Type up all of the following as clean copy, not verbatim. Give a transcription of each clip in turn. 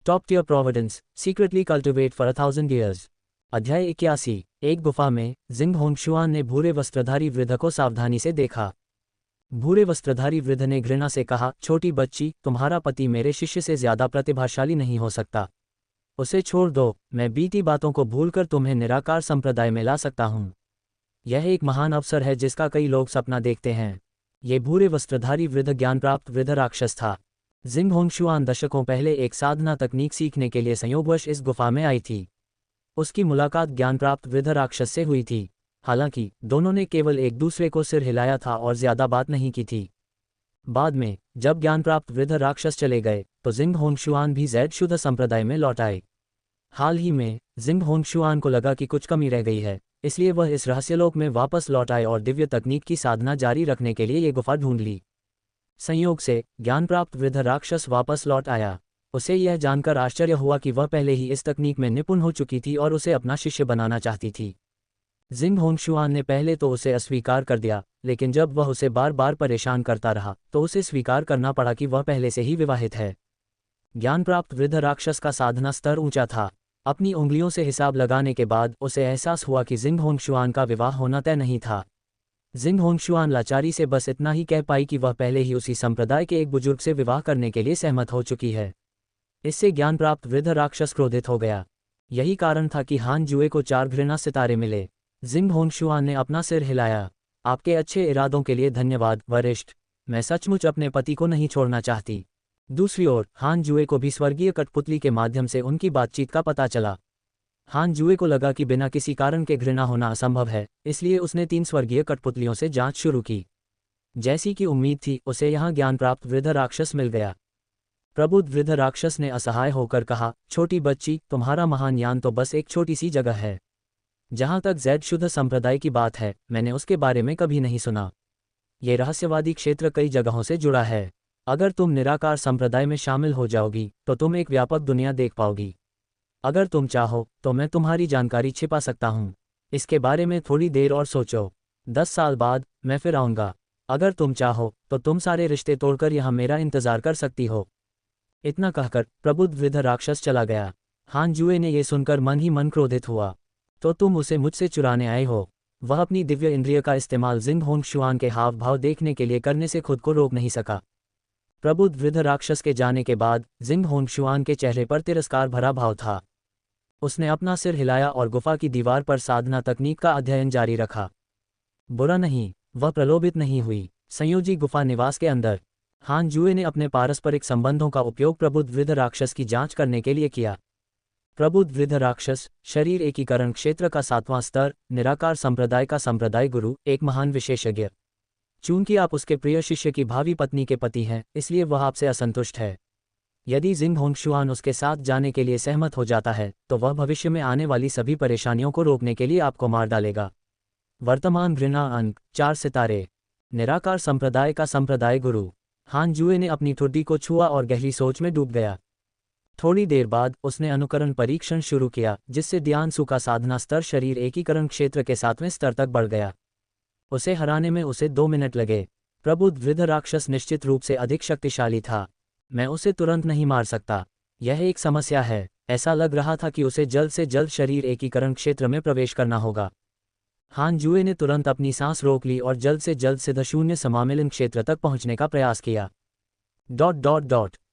Top tier providence secretly cultivate for 1000 years. अध्याय 81। एक गुफा में जिंग होंगशुआन ने भूरे वस्त्रधारी वृद्ध को सावधानी से देखा। भूरे वस्त्रधारी वृद्ध ने घृणा से कहा, छोटी बच्ची, तुम्हारा पति मेरे शिष्य से ज्यादा प्रतिभाशाली नहीं हो सकता। उसे छोड़ दो, मैं बीती बातों को भूलकर तुम्हें निराकार संप्रदाय में ला सकता हूँ। यह एक महान अवसर है जिसका कई लोग सपना देखते हैं। ये भूरे वस्त्रधारी वृद्ध ज्ञान प्राप्त वृद्ध राक्षस था। जिंग होंगशुआन दशकों पहले एक साधना तकनीक सीखने के लिए संयोगवश इस गुफा में आई थी। उसकी मुलाकात ज्ञान प्राप्त वृद्ध राक्षस से हुई थी। हालांकि दोनों ने केवल एक दूसरे को सिर हिलाया था और ज्यादा बात नहीं की थी। बाद में जब ज्ञान प्राप्त वृद्ध राक्षस चले गए तो जिंग होंगशुआन भी जैद शुद्ध संप्रदाय में लौट आए। हाल ही में जिंग होंगशुआन को लगा कि कुछ कमी रह गई है, इसलिए वह इस रहस्यलोक में वापस लौट आए और दिव्य तकनीक की साधना जारी रखने के लिए ये गुफा ढूंढ ली। संयोग से ज्ञान प्राप्त वृद्ध राक्षस वापस लौट आया। उसे यह जानकर आश्चर्य हुआ कि वह पहले ही इस तकनीक में निपुण हो चुकी थी और उसे अपना शिष्य बनाना चाहती थी। जिंग होंगशुआन ने पहले तो उसे अस्वीकार कर दिया, लेकिन जब वह उसे बार बार परेशान करता रहा तो उसे स्वीकार करना पड़ा कि वह पहले से ही विवाहित है। ज्ञान प्राप्त वृद्ध राक्षस का साधना स्तर ऊंचा था। अपनी उंगलियों से हिसाब लगाने के बाद उसे एहसास हुआ कि जिंग होंगशुआन का विवाह होना तय नहीं था। जिंग होंगशुआन लाचारी से बस इतना ही कह पाई कि वह पहले ही उसी संप्रदाय के एक बुजुर्ग से विवाह करने के लिए सहमत हो चुकी है। इससे ज्ञान प्राप्त वृद्ध राक्षस क्रोधित हो गया। यही कारण था कि हान जुए को 4 घृणा सितारे मिले। जिंग होंगशुआन ने अपना सिर हिलाया। आपके अच्छे इरादों के लिए धन्यवाद वरिष्ठ, मैं सचमुच अपने पति को नहीं छोड़ना चाहती। दूसरी ओर हान जुए को भी स्वर्गीय कठपुतली के माध्यम से उनकी बातचीत का पता चला। हान जुए को लगा कि बिना किसी कारण के घृणा होना असंभव है, इसलिए उसने 3 स्वर्गीय कठपुतलियों से जांच शुरू की। जैसी कि उम्मीद थी, उसे यहाँ ज्ञान प्राप्त वृद्ध राक्षस मिल गया। प्रबुद्ध वृद्ध राक्षस ने असहाय होकर कहा, छोटी बच्ची, तुम्हारा महान यान तो बस एक छोटी सी जगह है। जहाँ तक जैद शुद्ध संप्रदाय की बात है, मैंने उसके बारे में कभी नहीं सुना। ये रहस्यवादी क्षेत्र कई जगहों से जुड़ा है। अगर तुम निराकार संप्रदाय में शामिल हो जाओगी तो तुम एक व्यापक दुनिया देख पाओगी। अगर तुम चाहो तो मैं तुम्हारी जानकारी छिपा सकता हूँ। इसके बारे में थोड़ी देर और सोचो। 10 साल बाद मैं फिर आऊँगा। अगर तुम चाहो तो तुम सारे रिश्ते तोड़कर यहाँ मेरा इंतजार कर सकती हो। इतना कहकर प्रबुद्ध वृद्ध राक्षस चला गया। हान जुए ने यह सुनकर मन ही मन क्रोधित हुआ। तो तुम उसे मुझसे चुराने आए हो। वह अपनी दिव्य इंद्रिय का इस्तेमाल जिंग होंगशुआन के हाव भाव देखने के लिए करने से खुद को रोक नहीं सका। प्रबुद्ध वृद्ध राक्षस के जाने के बाद जिंग होंगशुआन के चेहरे पर तिरस्कार भरा भाव था। उसने अपना सिर हिलाया और गुफा की दीवार पर साधना तकनीक का अध्ययन जारी रखा। बुरा नहीं, वह प्रलोभित नहीं हुई। संयोजी गुफा निवास के अंदर हान जुए ने अपने पारस्परिक संबंधों का उपयोग प्रबुद्ध वृद्ध राक्षस की जांच करने के लिए किया। प्रबुद्ध वृद्ध राक्षस शरीर एकीकरण क्षेत्र का 7वां स्तर, निराकार संप्रदाय का संप्रदाय गुरु, एक महान विशेषज्ञ। चूंकि आप उसके प्रिय शिष्य की भावी पत्नी के पति हैं, इसलिए वह आपसे असंतुष्ट है। यदि जिंग होंगशुआन उसके साथ जाने के लिए सहमत हो जाता है तो वह भविष्य में आने वाली सभी परेशानियों को रोकने के लिए आपको मार डालेगा। वर्तमान घृणा अंक 4 सितारे। निराकार संप्रदाय का संप्रदाय गुरु। हान जुए ने अपनी ठुड्डी को छुआ और गहरी सोच में डूब गया। थोड़ी देर बाद उसने अनुकरण परीक्षण शुरू किया, जिससे ध्यानसु का साधना स्तर शरीर एकीकरण क्षेत्र के 7वें स्तर तक बढ़ गया। उसे हराने में उसे 2 मिनट लगे। प्रबुद्ध वृद्ध राक्षस निश्चित रूप से अधिक शक्तिशाली था। मैं उसे तुरंत नहीं मार सकता। यह एक समस्या है। ऐसा लग रहा था कि उसे जल्द से जल्द शरीर एकीकरण क्षेत्र में प्रवेश करना होगा। हान जुए ने तुरंत अपनी सांस रोक ली और जल्द से जल्द सिद्ध शून्य समामेलन क्षेत्र तक पहुंचने का प्रयास किया।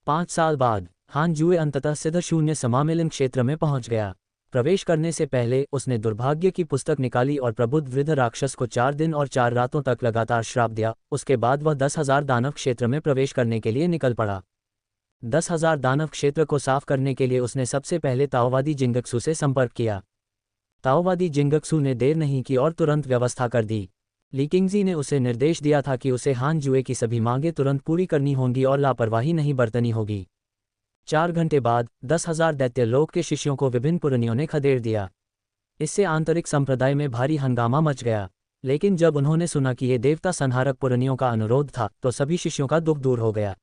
5 साल बाद हान जुए अंततः सिद्ध शून्य समामेलन क्षेत्र में पहुंच गया। प्रवेश करने से पहले उसने दुर्भाग्य की पुस्तक निकाली और प्रबुद्ध वृद्ध राक्षस को 4 दिन और 4 रातों तक लगातार श्राप दिया। उसके बाद वह 10,000 दानव क्षेत्र में प्रवेश करने के लिए निकल पड़ा। 10,000 दानव क्षेत्र को साफ करने के लिए उसने सबसे पहले ताओवादी जिंगक्सू से संपर्क किया। ताओवादी जिंगक्सू ने देर नहीं की और तुरंत व्यवस्था कर दी। लीकिंगजी ने उसे निर्देश दिया था कि उसे हान जुए की सभी मांगें तुरंत पूरी करनी होंगी और लापरवाही नहीं बरतनी होगी। 4 घंटे बाद 10,000 दैत्य लोक के शिष्यों को विभिन्न पुरनियों ने खदेड़ दिया। इससे आंतरिक संप्रदाय में भारी हंगामा मच गया। लेकिन जब उन्होंने सुना कि ये देवता संहारक पुरनियों का अनुरोध था तो सभी शिष्यों का दुख दूर हो गया।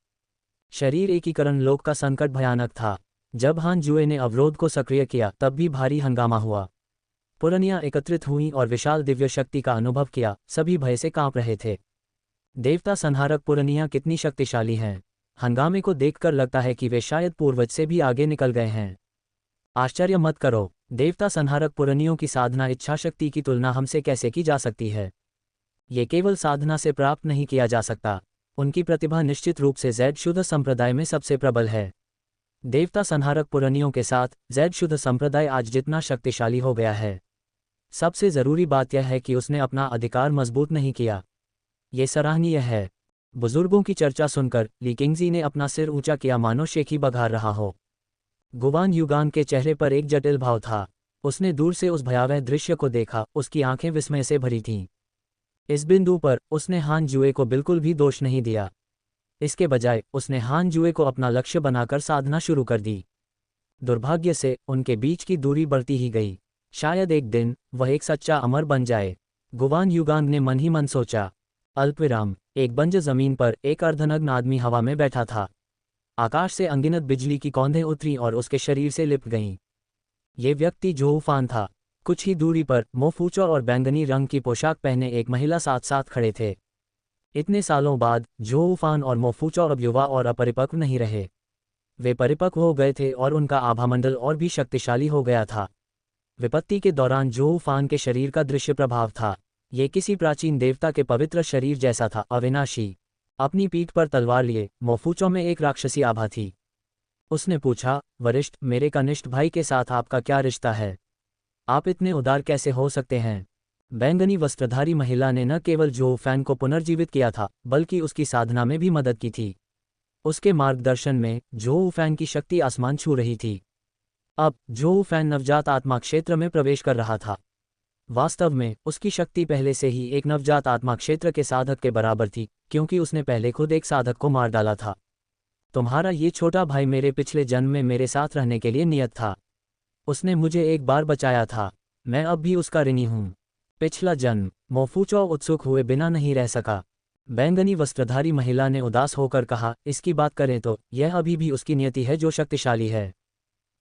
शरीर एकीकरण लोक का संकट भयानक था। जब हान जुए ने अवरोध को सक्रिय किया तब भी भारी हंगामा हुआ। पुरनियां एकत्रित हुईं और विशाल दिव्य शक्ति का अनुभव किया। सभी भय से कांप रहे थे। देवता संहारक पुरनियां कितनी शक्तिशाली हैं। हंगामे को देखकर लगता है कि वे शायद पूर्वज से भी आगे निकल गए हैं। आश्चर्य मत करो, देवता संहारक पुरनियों की साधना इच्छाशक्ति की तुलना हमसे कैसे की जा सकती है। ये केवल साधना से प्राप्त नहीं किया जा सकता, उनकी प्रतिभा निश्चित रूप से जैड शुद्ध संप्रदाय में सबसे प्रबल है। देवता संहारक पुरनियों के साथ जैड शुद्ध संप्रदाय आज जितना शक्तिशाली हो गया है, सबसे ज़रूरी बात यह है कि उसने अपना अधिकार मजबूत नहीं किया। ये सराहनीय है। बुजुर्गों की चर्चा सुनकर ली किंगजी ने अपना सिर ऊंचा किया मानो शेखी बघार रहा हो। गुवान युगान के चेहरे पर एक जटिल भाव था। उसने दूर से उस भयावह दृश्य को देखा, उसकी आंखें विस्मय से भरी थीं। इस बिंदु पर उसने हान जुए को बिल्कुल भी दोष नहीं दिया। इसके बजाय उसने हान जुए को अपना लक्ष्य बनाकर साधना शुरू कर दी। दुर्भाग्य से उनके बीच की दूरी बढ़ती ही गई। शायद एक दिन वह एक सच्चा अमर बन जाए, गुवान युगांग ने मन ही मन सोचा। अल्पविराम। एक बंजर जमीन पर एक अर्धनग्न आदमी हवा में बैठा था। आकाश से अनगिनत बिजली की कौंधें उतरीं और उसके शरीर से लिपट गईं। ये व्यक्ति जोहूफान था। कुछ ही दूरी पर मोफूचो और बैंगनी रंग की पोशाक पहने एक महिला साथ साथ खड़े थे। इतने सालों बाद जोहूफान और मोफूचो अब युवा और अपरिपक्व नहीं रहे। वे परिपक्व हो गए थे और उनका आभामंडल और भी शक्तिशाली हो गया था। विपत्ति के दौरान जोहूफान के शरीर का दृश्य प्रभाव था। ये किसी प्राचीन देवता के पवित्र शरीर जैसा था, अविनाशी। अपनी पीठ पर तलवार लिए मोफूचो में एक राक्षसी आभा थी। उसने पूछा, वरिष्ठ, मेरे कनिष्ठ भाई के साथ आपका क्या रिश्ता है? आप इतने उदार कैसे हो सकते हैं? बैंगनी वस्त्रधारी महिला ने न केवल जोहूफान को पुनर्जीवित किया था, बल्कि उसकी साधना में भी मदद की थी। उसके मार्गदर्शन में जोहूफान की शक्ति आसमान छू रही थी। अब जोहूफान नवजात आत्मा क्षेत्र में प्रवेश कर रहा था। वास्तव में उसकी शक्ति पहले से ही एक नवजात आत्मा क्षेत्र के साधक के बराबर थी, क्योंकि उसने पहले खुद एक साधक को मार डाला था। तुम्हारा ये छोटा भाई मेरे पिछले जन्म में मेरे साथ रहने के लिए नियत था। उसने मुझे एक बार बचाया था, मैं अब भी उसका ऋणी हूँ। पिछला जन्म। मोफूचो उत्सुक हुए बिना नहीं रह सका। बैंगनी वस्त्रधारी महिला ने उदास होकर कहा, इसकी बात करें तो यह अभी भी उसकी नियति है जो शक्तिशाली है।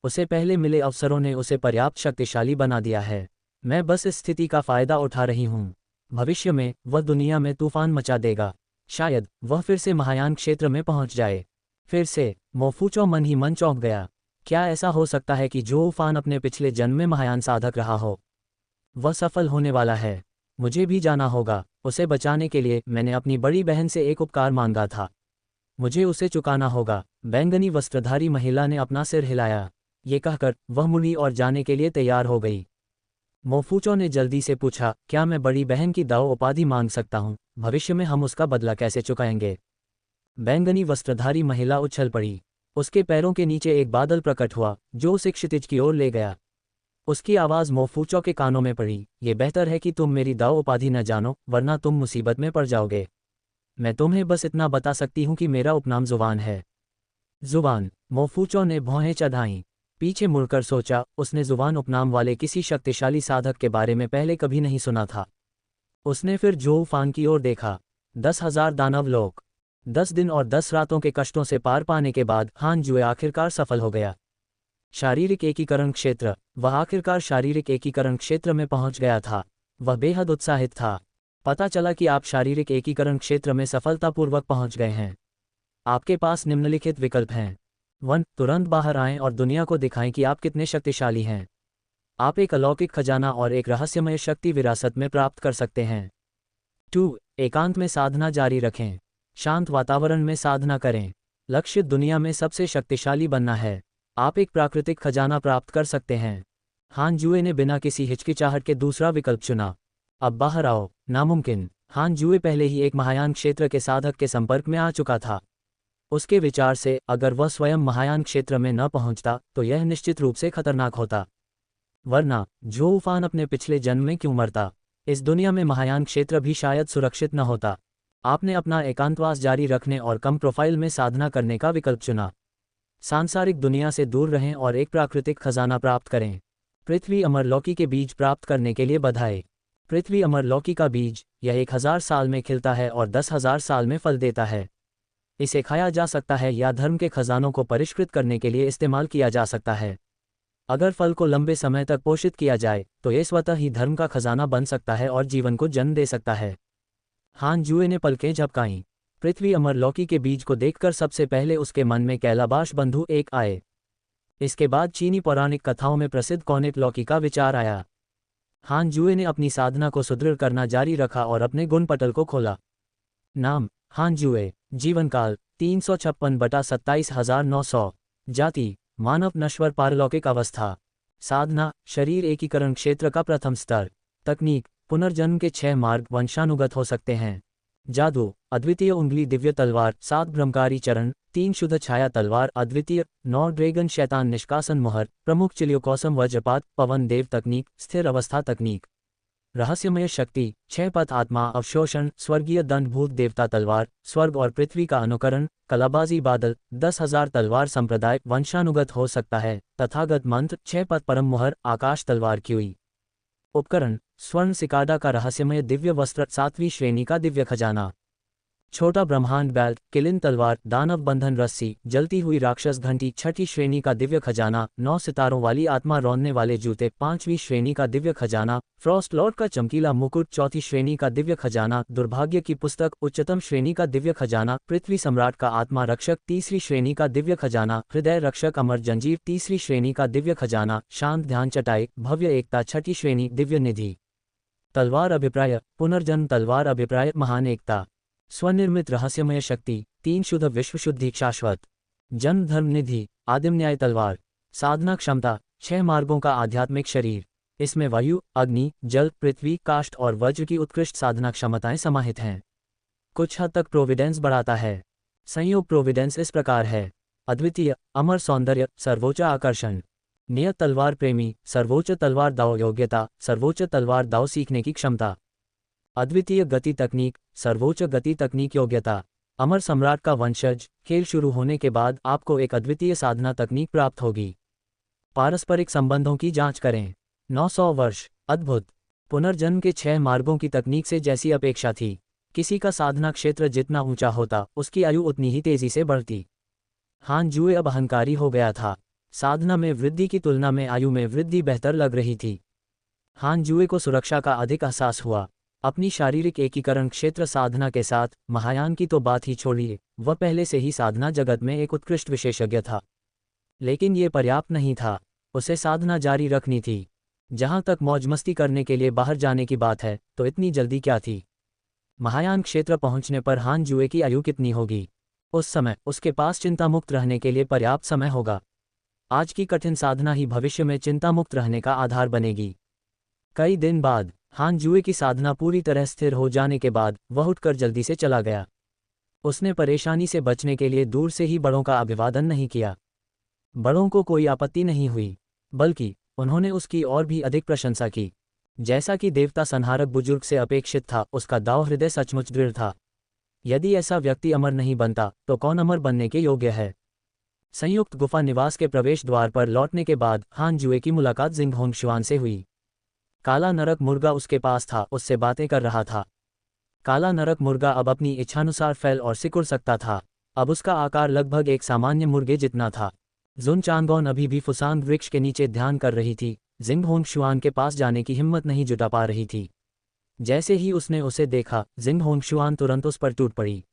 उसे पहले मिले अवसरों ने उसे पर्याप्त शक्तिशाली बना दिया है। मैं बस इस स्थिति का फायदा उठा रही हूँ। भविष्य में वह दुनिया में तूफान मचा देगा। शायद वह फिर से महायान क्षेत्र में पहुंच जाए। फिर से। मोफूचो मन ही मन चौंक गया। क्या ऐसा हो सकता है कि जोहूफान अपने पिछले जन्म में महायान साधक रहा हो? वह सफल होने वाला है। मुझे भी जाना होगा। उसे बचाने के लिए मैंने अपनी बड़ी बहन से एक उपकार मांगा था। मुझे उसे चुकाना होगा। बैंगनी वस्त्रधारी महिला ने अपना सिर हिलाया। ये कहकर वह मुड़ी और जाने के लिए तैयार हो गई। मोफूचो ने जल्दी से पूछा, क्या मैं बड़ी बहन की दाव उपाधि मांग सकता हूँ? भविष्य में हम उसका बदला कैसे चुकाएंगे? बैंगनी वस्त्रधारी महिला उछल पड़ी। उसके पैरों के नीचे एक बादल प्रकट हुआ जो उसे क्षितिज की ओर ले गया। उसकी आवाज़ मोफूचो के कानों में पड़ी, ये बेहतर है कि तुम मेरी दाव उपाधि न जानो, वरना तुम मुसीबत में पड़ जाओगे। मैं तुम्हें बस इतना बता सकती हूँ कि मेरा उपनाम जुबान है। जुबान। मोफूचो ने भौहें चढ़ाईं। पीछे मुड़कर सोचा, उसने जुबान उपनाम वाले किसी शक्तिशाली साधक के बारे में पहले कभी नहीं सुना था। उसने फिर जोहूफान की ओर देखा। 10,000 दानव लोग। 10 दिन और 10 रातों के कष्टों से पार पाने के बाद हान जुए आखिरकार सफल हो गया। शारीरिक एकीकरण क्षेत्र। वह आखिरकार शारीरिक एकीकरण क्षेत्र में पहुंच गया था। वह बेहद उत्साहित था। पता चला कि आप शारीरिक एकीकरण क्षेत्र में सफलतापूर्वक पहुंच गए हैं। आपके पास निम्नलिखित विकल्प हैं। 1. तुरंत बाहर आएं और दुनिया को दिखाएं कि आप कितने शक्तिशाली हैं। आप एक अलौकिक खजाना और एक रहस्यमय शक्ति विरासत में प्राप्त कर सकते हैं। 2. एकांत में साधना जारी रखें। शांत वातावरण में साधना करें। लक्ष्य दुनिया में सबसे शक्तिशाली बनना है। आप एक प्राकृतिक खजाना प्राप्त कर सकते हैं। हान जुए ने बिना किसी हिचकिचाहट के दूसरा विकल्प चुना। अब बाहर आओ। नामुमकिन। हान जुए पहले ही एक महायान क्षेत्र के साधक के संपर्क में आ चुका था। उसके विचार से अगर वह स्वयं महायान क्षेत्र में न पहुंचता तो यह निश्चित रूप से खतरनाक होता। वरना जोहूफान अपने पिछले जन्म में क्यों मरता? इस दुनिया में महायान क्षेत्र भी शायद सुरक्षित न होता। आपने अपना एकांतवास जारी रखने और कम प्रोफाइल में साधना करने का विकल्प चुना। सांसारिक दुनिया से दूर रहें और एक प्राकृतिक खजाना प्राप्त करें। पृथ्वी अमरलौकी के बीज प्राप्त करने के लिए बधाई। पृथ्वी अमरलौकी का बीज, यह 1000 साल में खिलता है और 10,000 साल में फल देता है। इसे खाया जा सकता है या धर्म के खजानों को परिष्कृत करने के लिए इस्तेमाल किया जा सकता है। अगर फल को लंबे समय तक पोषित किया जाए तो यह स्वतः ही धर्म का खजाना बन सकता है और जीवन को जन्म दे सकता है। हान जुए ने पलकें झपकाईं। पृथ्वी अमर लौकी के बीज को देखकर सबसे पहले उसके मन में कैलाबाश बंधु एक आए। इसके बाद चीनी पौराणिक कथाओं में प्रसिद्ध कौनिक लौकी का विचार आया। हान जुए ने अपनी साधना को सुदृढ़ करना जारी रखा और अपने गुण पटल को खोला। नाम हान जुए। जीवनकाल 356/27900। जाति मानव नश्वर पारलौकिक अवस्था। साधना शरीर एकीकरण क्षेत्र का प्रथम स्तर। तकनीक पुनर्जन्म के 6 मार्ग वंशानुगत हो सकते हैं। जादू अद्वितीय उंगली दिव्य तलवार 7 ब्रह्मकारी चरण 3 शुद्ध छाया तलवार अद्वितीय 9 ड्रैगन शैतान निष्कासन मोहर प्रमुख चिलियोकौसम वज्रपात पवन देव तकनीक स्थिर अवस्था तकनीक। रहस्यमय शक्ति 6 पथ आत्मा अवशोषण स्वर्गीय दंड भूत देवता तलवार स्वर्ग और पृथ्वी का अनुकरण कलाबाजी बादल 10,000 तलवार संप्रदाय वंशानुगत हो सकता है। तथागत मंत्र 6 पथ परम मोहर आकाश तलवार क्यूई। उपकरण स्वर्ण सिकाडा का रहस्यमय दिव्य वस्त्र 7वीं श्रेणी का दिव्य खजाना। छोटा ब्रह्मांड बेल्ट किलिन तलवार दानव बंधन रस्सी जलती हुई राक्षस घंटी 6ठी श्रेणी का दिव्य खजाना। 9 सितारों वाली आत्मा रौंदने वाले जूते 5वीं श्रेणी का दिव्य खजाना। फ्रॉस्ट लॉर्ड का चमकीला मुकुट 4थी श्रेणी का दिव्य खजाना। दुर्भाग्य की पुस्तक उच्चतम श्रेणी का दिव्य खजाना। पृथ्वी सम्राट का आत्मा रक्षक 3री श्रेणी का दिव्य खजाना। हृदय रक्षक अमर जंजीर 3री श्रेणी का दिव्य खजाना। शांत ध्यान चटाई भव्य एकता 6ठी श्रेणी दिव्य निधि। तलवार अभिप्राय पुनर्जन्म तलवार अभिप्राय महान एकता। स्वनिर्मित रहस्यमय शक्ति 3 शुद्ध विश्व शुद्धि शाश्वत। जन्म धर्म निधि आदिम न्याय तलवार। साधना क्षमता 6 मार्गों का आध्यात्मिक शरीर। इसमें वायु अग्नि जल पृथ्वी काष्ठ और वज्र की उत्कृष्ट साधना क्षमताएं समाहित हैं। कुछ हद तक प्रोविडेंस बढ़ाता है। संयोग प्रोविडेंस इस प्रकार है। अद्वितीय अमर सौंदर्य सर्वोच्च आकर्षण। नियत तलवार प्रेमी सर्वोच्च तलवार दाव योग्यता सर्वोच्च तलवार दाव सीखने की क्षमता। अद्वितीय गति तकनीक सर्वोच्च गति तकनीक योग्यता। अमर सम्राट का वंशज खेल शुरू होने के बाद आपको एक अद्वितीय साधना तकनीक प्राप्त होगी। पारस्परिक संबंधों की जांच करें। 900 वर्ष अद्भुत। पुनर्जन्म के 6 मार्गों की तकनीक से जैसी अपेक्षा थी। किसी का साधना क्षेत्र जितना ऊंचा होता उसकी आयु उतनी ही तेजी से बढ़ती। हान जुए अब अहंकारी हो गया था। साधना में वृद्धि की तुलना में आयु में वृद्धि बेहतर लग रही थी। हान जुए को सुरक्षा का अधिक एहसास हुआ। अपनी शारीरिक एकीकरण क्षेत्र साधना के साथ महायान की तो बात ही छोड़िए, वह पहले से ही साधना जगत में एक उत्कृष्ट विशेषज्ञ था। लेकिन ये पर्याप्त नहीं था। उसे साधना जारी रखनी थी। जहां तक मौज मस्ती करने के लिए बाहर जाने की बात है तो इतनी जल्दी क्या थी। महायान क्षेत्र पहुंचने पर हान जुए की आयु कितनी होगी। उस समय उसके पास चिंतामुक्त रहने के लिए पर्याप्त समय होगा। आज की कठिन साधना ही भविष्य में चिंतामुक्त रहने का आधार बनेगी। कई दिन बाद हान जुए की साधना पूरी तरह स्थिर हो जाने के बाद वह उठकर जल्दी से चला गया। उसने परेशानी से बचने के लिए दूर से ही बड़ों का अभिवादन नहीं किया। बड़ों को कोई आपत्ति नहीं हुई, बल्कि उन्होंने उसकी और भी अधिक प्रशंसा की। जैसा कि देवता संहारक बुजुर्ग से अपेक्षित था, उसका दाव हृदय सचमुच दृढ़ था। यदि ऐसा व्यक्ति अमर नहीं बनता तो कौन अमर बनने के योग्य है। संयुक्त गुफा निवास के प्रवेश द्वार पर लौटने के बाद हान जुए की मुलाकात जिंग होंगशुआन से हुई। काला नरक मुर्गा उसके पास था, उससे बातें कर रहा था। काला नरक मुर्गा अब अपनी इच्छानुसार फैल और सिकुड़ सकता था। अब उसका आकार लगभग एक सामान्य मुर्गे जितना था। जुन चांगोन अभी भी फुसांग वृक्ष के नीचे ध्यान कर रही थी। जिंग होंगशुआन के पास जाने की हिम्मत नहीं जुटा पा रही थी। जैसे ही उसने उसे देखा, जिंग होंगशुआन तुरंत उस पर टूट पड़ी।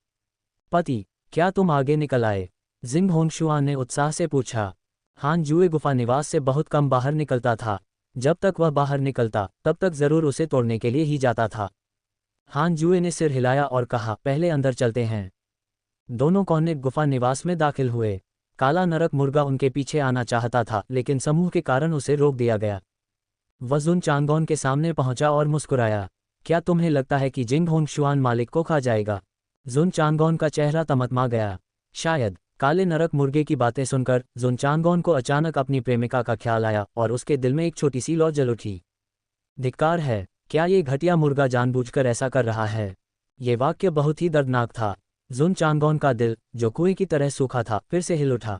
पति, क्या तुम आगे निकल आए? जिंग होंगशुआन ने उत्साह से पूछा। हान जुए गुफा निवास से बहुत कम बाहर निकलता था। जब तक वह बाहर निकलता तब तक जरूर उसे तोड़ने के लिए ही जाता था। हान जुए ने सिर हिलाया और कहा, पहले अंदर चलते हैं। दोनों कौनिक गुफा निवास में दाखिल हुए। काला नरक मुर्गा उनके पीछे आना चाहता था, लेकिन समूह के कारण उसे रोक दिया गया। वह जुन चांगोन के सामने पहुंचा और मुस्कुराया। क्या तुम्हें लगता है कि जिंग होंगशुआन मालिक को खा जाएगा? जुन चांगोन का चेहरा तमतमा गया। शायद। काले नरक मुर्गे की बातें सुनकर जुन चांगोन को अचानक अपनी प्रेमिका का ख्याल आया और उसके दिल में एक छोटी सी लौ जल उठी। धिक्कार है, क्या ये घटिया मुर्गा जानबूझकर ऐसा कर रहा है? ये वाक्य बहुत ही दर्दनाक था। जुन चांगोन का दिल, जो कुएं की तरह सूखा था, फिर से हिल उठा।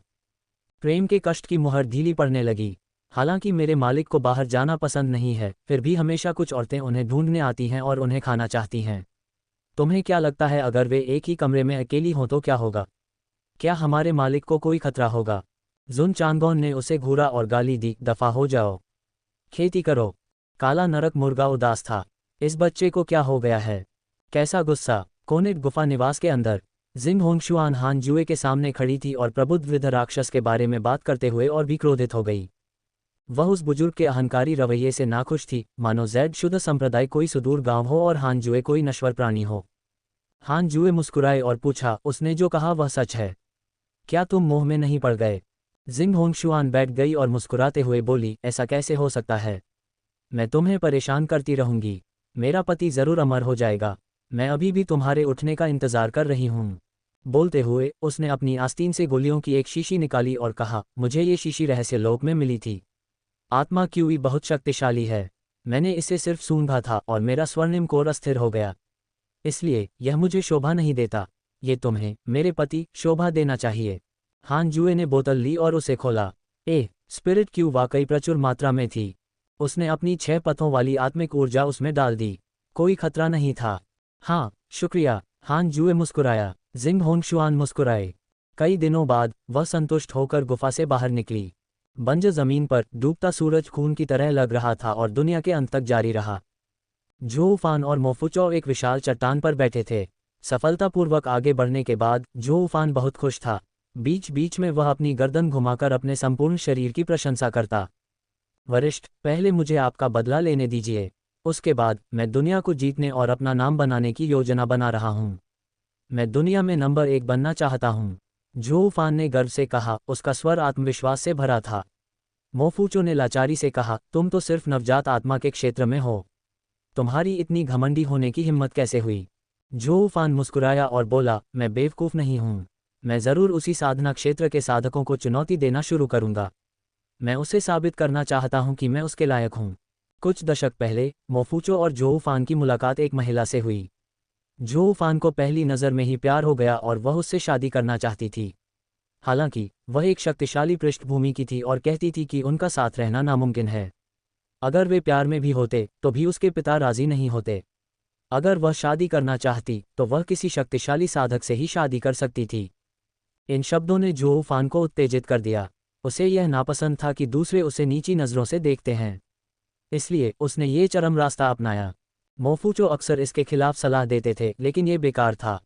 प्रेम के कष्ट की मुहर ढीली पड़ने लगी। हालांकि मेरे मालिक को बाहर जाना पसंद नहीं है, फिर भी हमेशा कुछ औरतें उन्हें ढूंढने आती हैं और उन्हें खाना चाहती हैं। तुम्हें क्या लगता है अगर वे एक ही कमरे में अकेली हों तो क्या होगा? क्या हमारे मालिक को कोई खतरा होगा? जुन चांगोन ने उसे घूरा और गाली दी, दफा हो जाओ, खेती करो। काला नरक मुर्गा उदास था। इस बच्चे को क्या हो गया है? कैसा गुस्सा। कोनिक गुफा निवास के अंदर जिंग होंगशुआन हान जुए के सामने खड़ी थी और प्रबुद्ध वृद्ध राक्षस के बारे में बात करते हुए और भी क्रोधित हो गई। वह उस बुजुर्ग के अहंकारी रवैये से नाखुश थी, मानो जैड शुद्ध संप्रदाय कोई सुदूर गांव हो और हान जुए कोई नश्वर प्राणी हो। हान जुए मुस्कुराए और पूछा, उसने जो कहा वह सच है? क्या तुम मोह में नहीं पड़ गए? जिंग होंगशुआन बैठ गई और मुस्कुराते हुए बोली, ऐसा कैसे हो सकता है? मैं तुम्हें परेशान करती रहूंगी। मेरा पति जरूर अमर हो जाएगा। मैं अभी भी तुम्हारे उठने का इंतजार कर रही हूँ। बोलते हुए उसने अपनी आस्तीन से गोलियों की एक शीशी निकाली और कहा, मुझे ये शीशी रहस्य लोक में मिली थी। आत्मा क्यूई बहुत शक्तिशाली है। मैंने इसे सिर्फ सूंघा था और मेरा स्वर्णिम कोर अस्थिर हो गया। इसलिए यह मुझे शोभा नहीं देता। ये तुम्हें, मेरे पति, शोभा देना चाहिए। हान जुए ने बोतल ली और उसे खोला। स्पिरिट क्यू वाकई प्रचुर मात्रा में थी। उसने अपनी 6 पथों वाली आत्मिक ऊर्जा उसमें डाल दी। कोई खतरा नहीं था। हाँ, शुक्रिया। हान जुए मुस्कुराया। जिंग होंगशुआन मुस्कुराए। कई दिनों बाद वह संतुष्ट होकर गुफा से बाहर निकली। बंजर जमीन पर डूबता सूरज खून की तरह लग रहा था और दुनिया के अंत तक जारी रहा। जोऊफान और मोफुचो एक विशाल चट्टान पर बैठे थे। सफलतापूर्वक आगे बढ़ने के बाद जोऊफान बहुत खुश था। बीच बीच में वह अपनी गर्दन घुमाकर अपने संपूर्ण शरीर की प्रशंसा करता। वरिष्ठ, पहले मुझे आपका बदला लेने दीजिए। उसके बाद मैं दुनिया को जीतने और अपना नाम बनाने की योजना बना रहा हूँ। मैं दुनिया में नंबर 1 बनना चाहता हूँ। जोऊफान ने गर्व से कहा, उसका स्वर आत्मविश्वास से भरा था। मोफुचो ने लाचारी से कहा, तुम तो सिर्फ नवजात आत्मा के क्षेत्र में हो। तुम्हारी इतनी घमंडी होने की हिम्मत कैसे हुई? जोऊफान मुस्कुराया और बोला, मैं बेवकूफ़ नहीं हूँ। मैं ज़रूर उसी साधना क्षेत्र के साधकों को चुनौती देना शुरू करूँगा। मैं उसे साबित करना चाहता हूँ कि मैं उसके लायक हूँ। कुछ दशक पहले मोफुचो और जोऊफान की मुलाकात एक महिला से हुई। जोऊफान को पहली नज़र में ही प्यार हो गया और वह उससे शादी करना चाहती थी। हालांकि वह एक शक्तिशाली पृष्ठभूमि की थी और कहती थी कि उनका साथ रहना नामुमकिन है। अगर वे प्यार में भी होते तो भी उसके पिता राजी नहीं होते। अगर वह शादी करना चाहती तो वह किसी शक्तिशाली साधक से ही शादी कर सकती थी। इन शब्दों ने जोऊफान को उत्तेजित कर दिया। उसे यह नापसंद था कि दूसरे उसे नीची नज़रों से देखते हैं। इसलिए उसने ये चरम रास्ता अपनाया। मोफुचो अक्सर इसके खिलाफ सलाह देते थे, लेकिन ये बेकार था।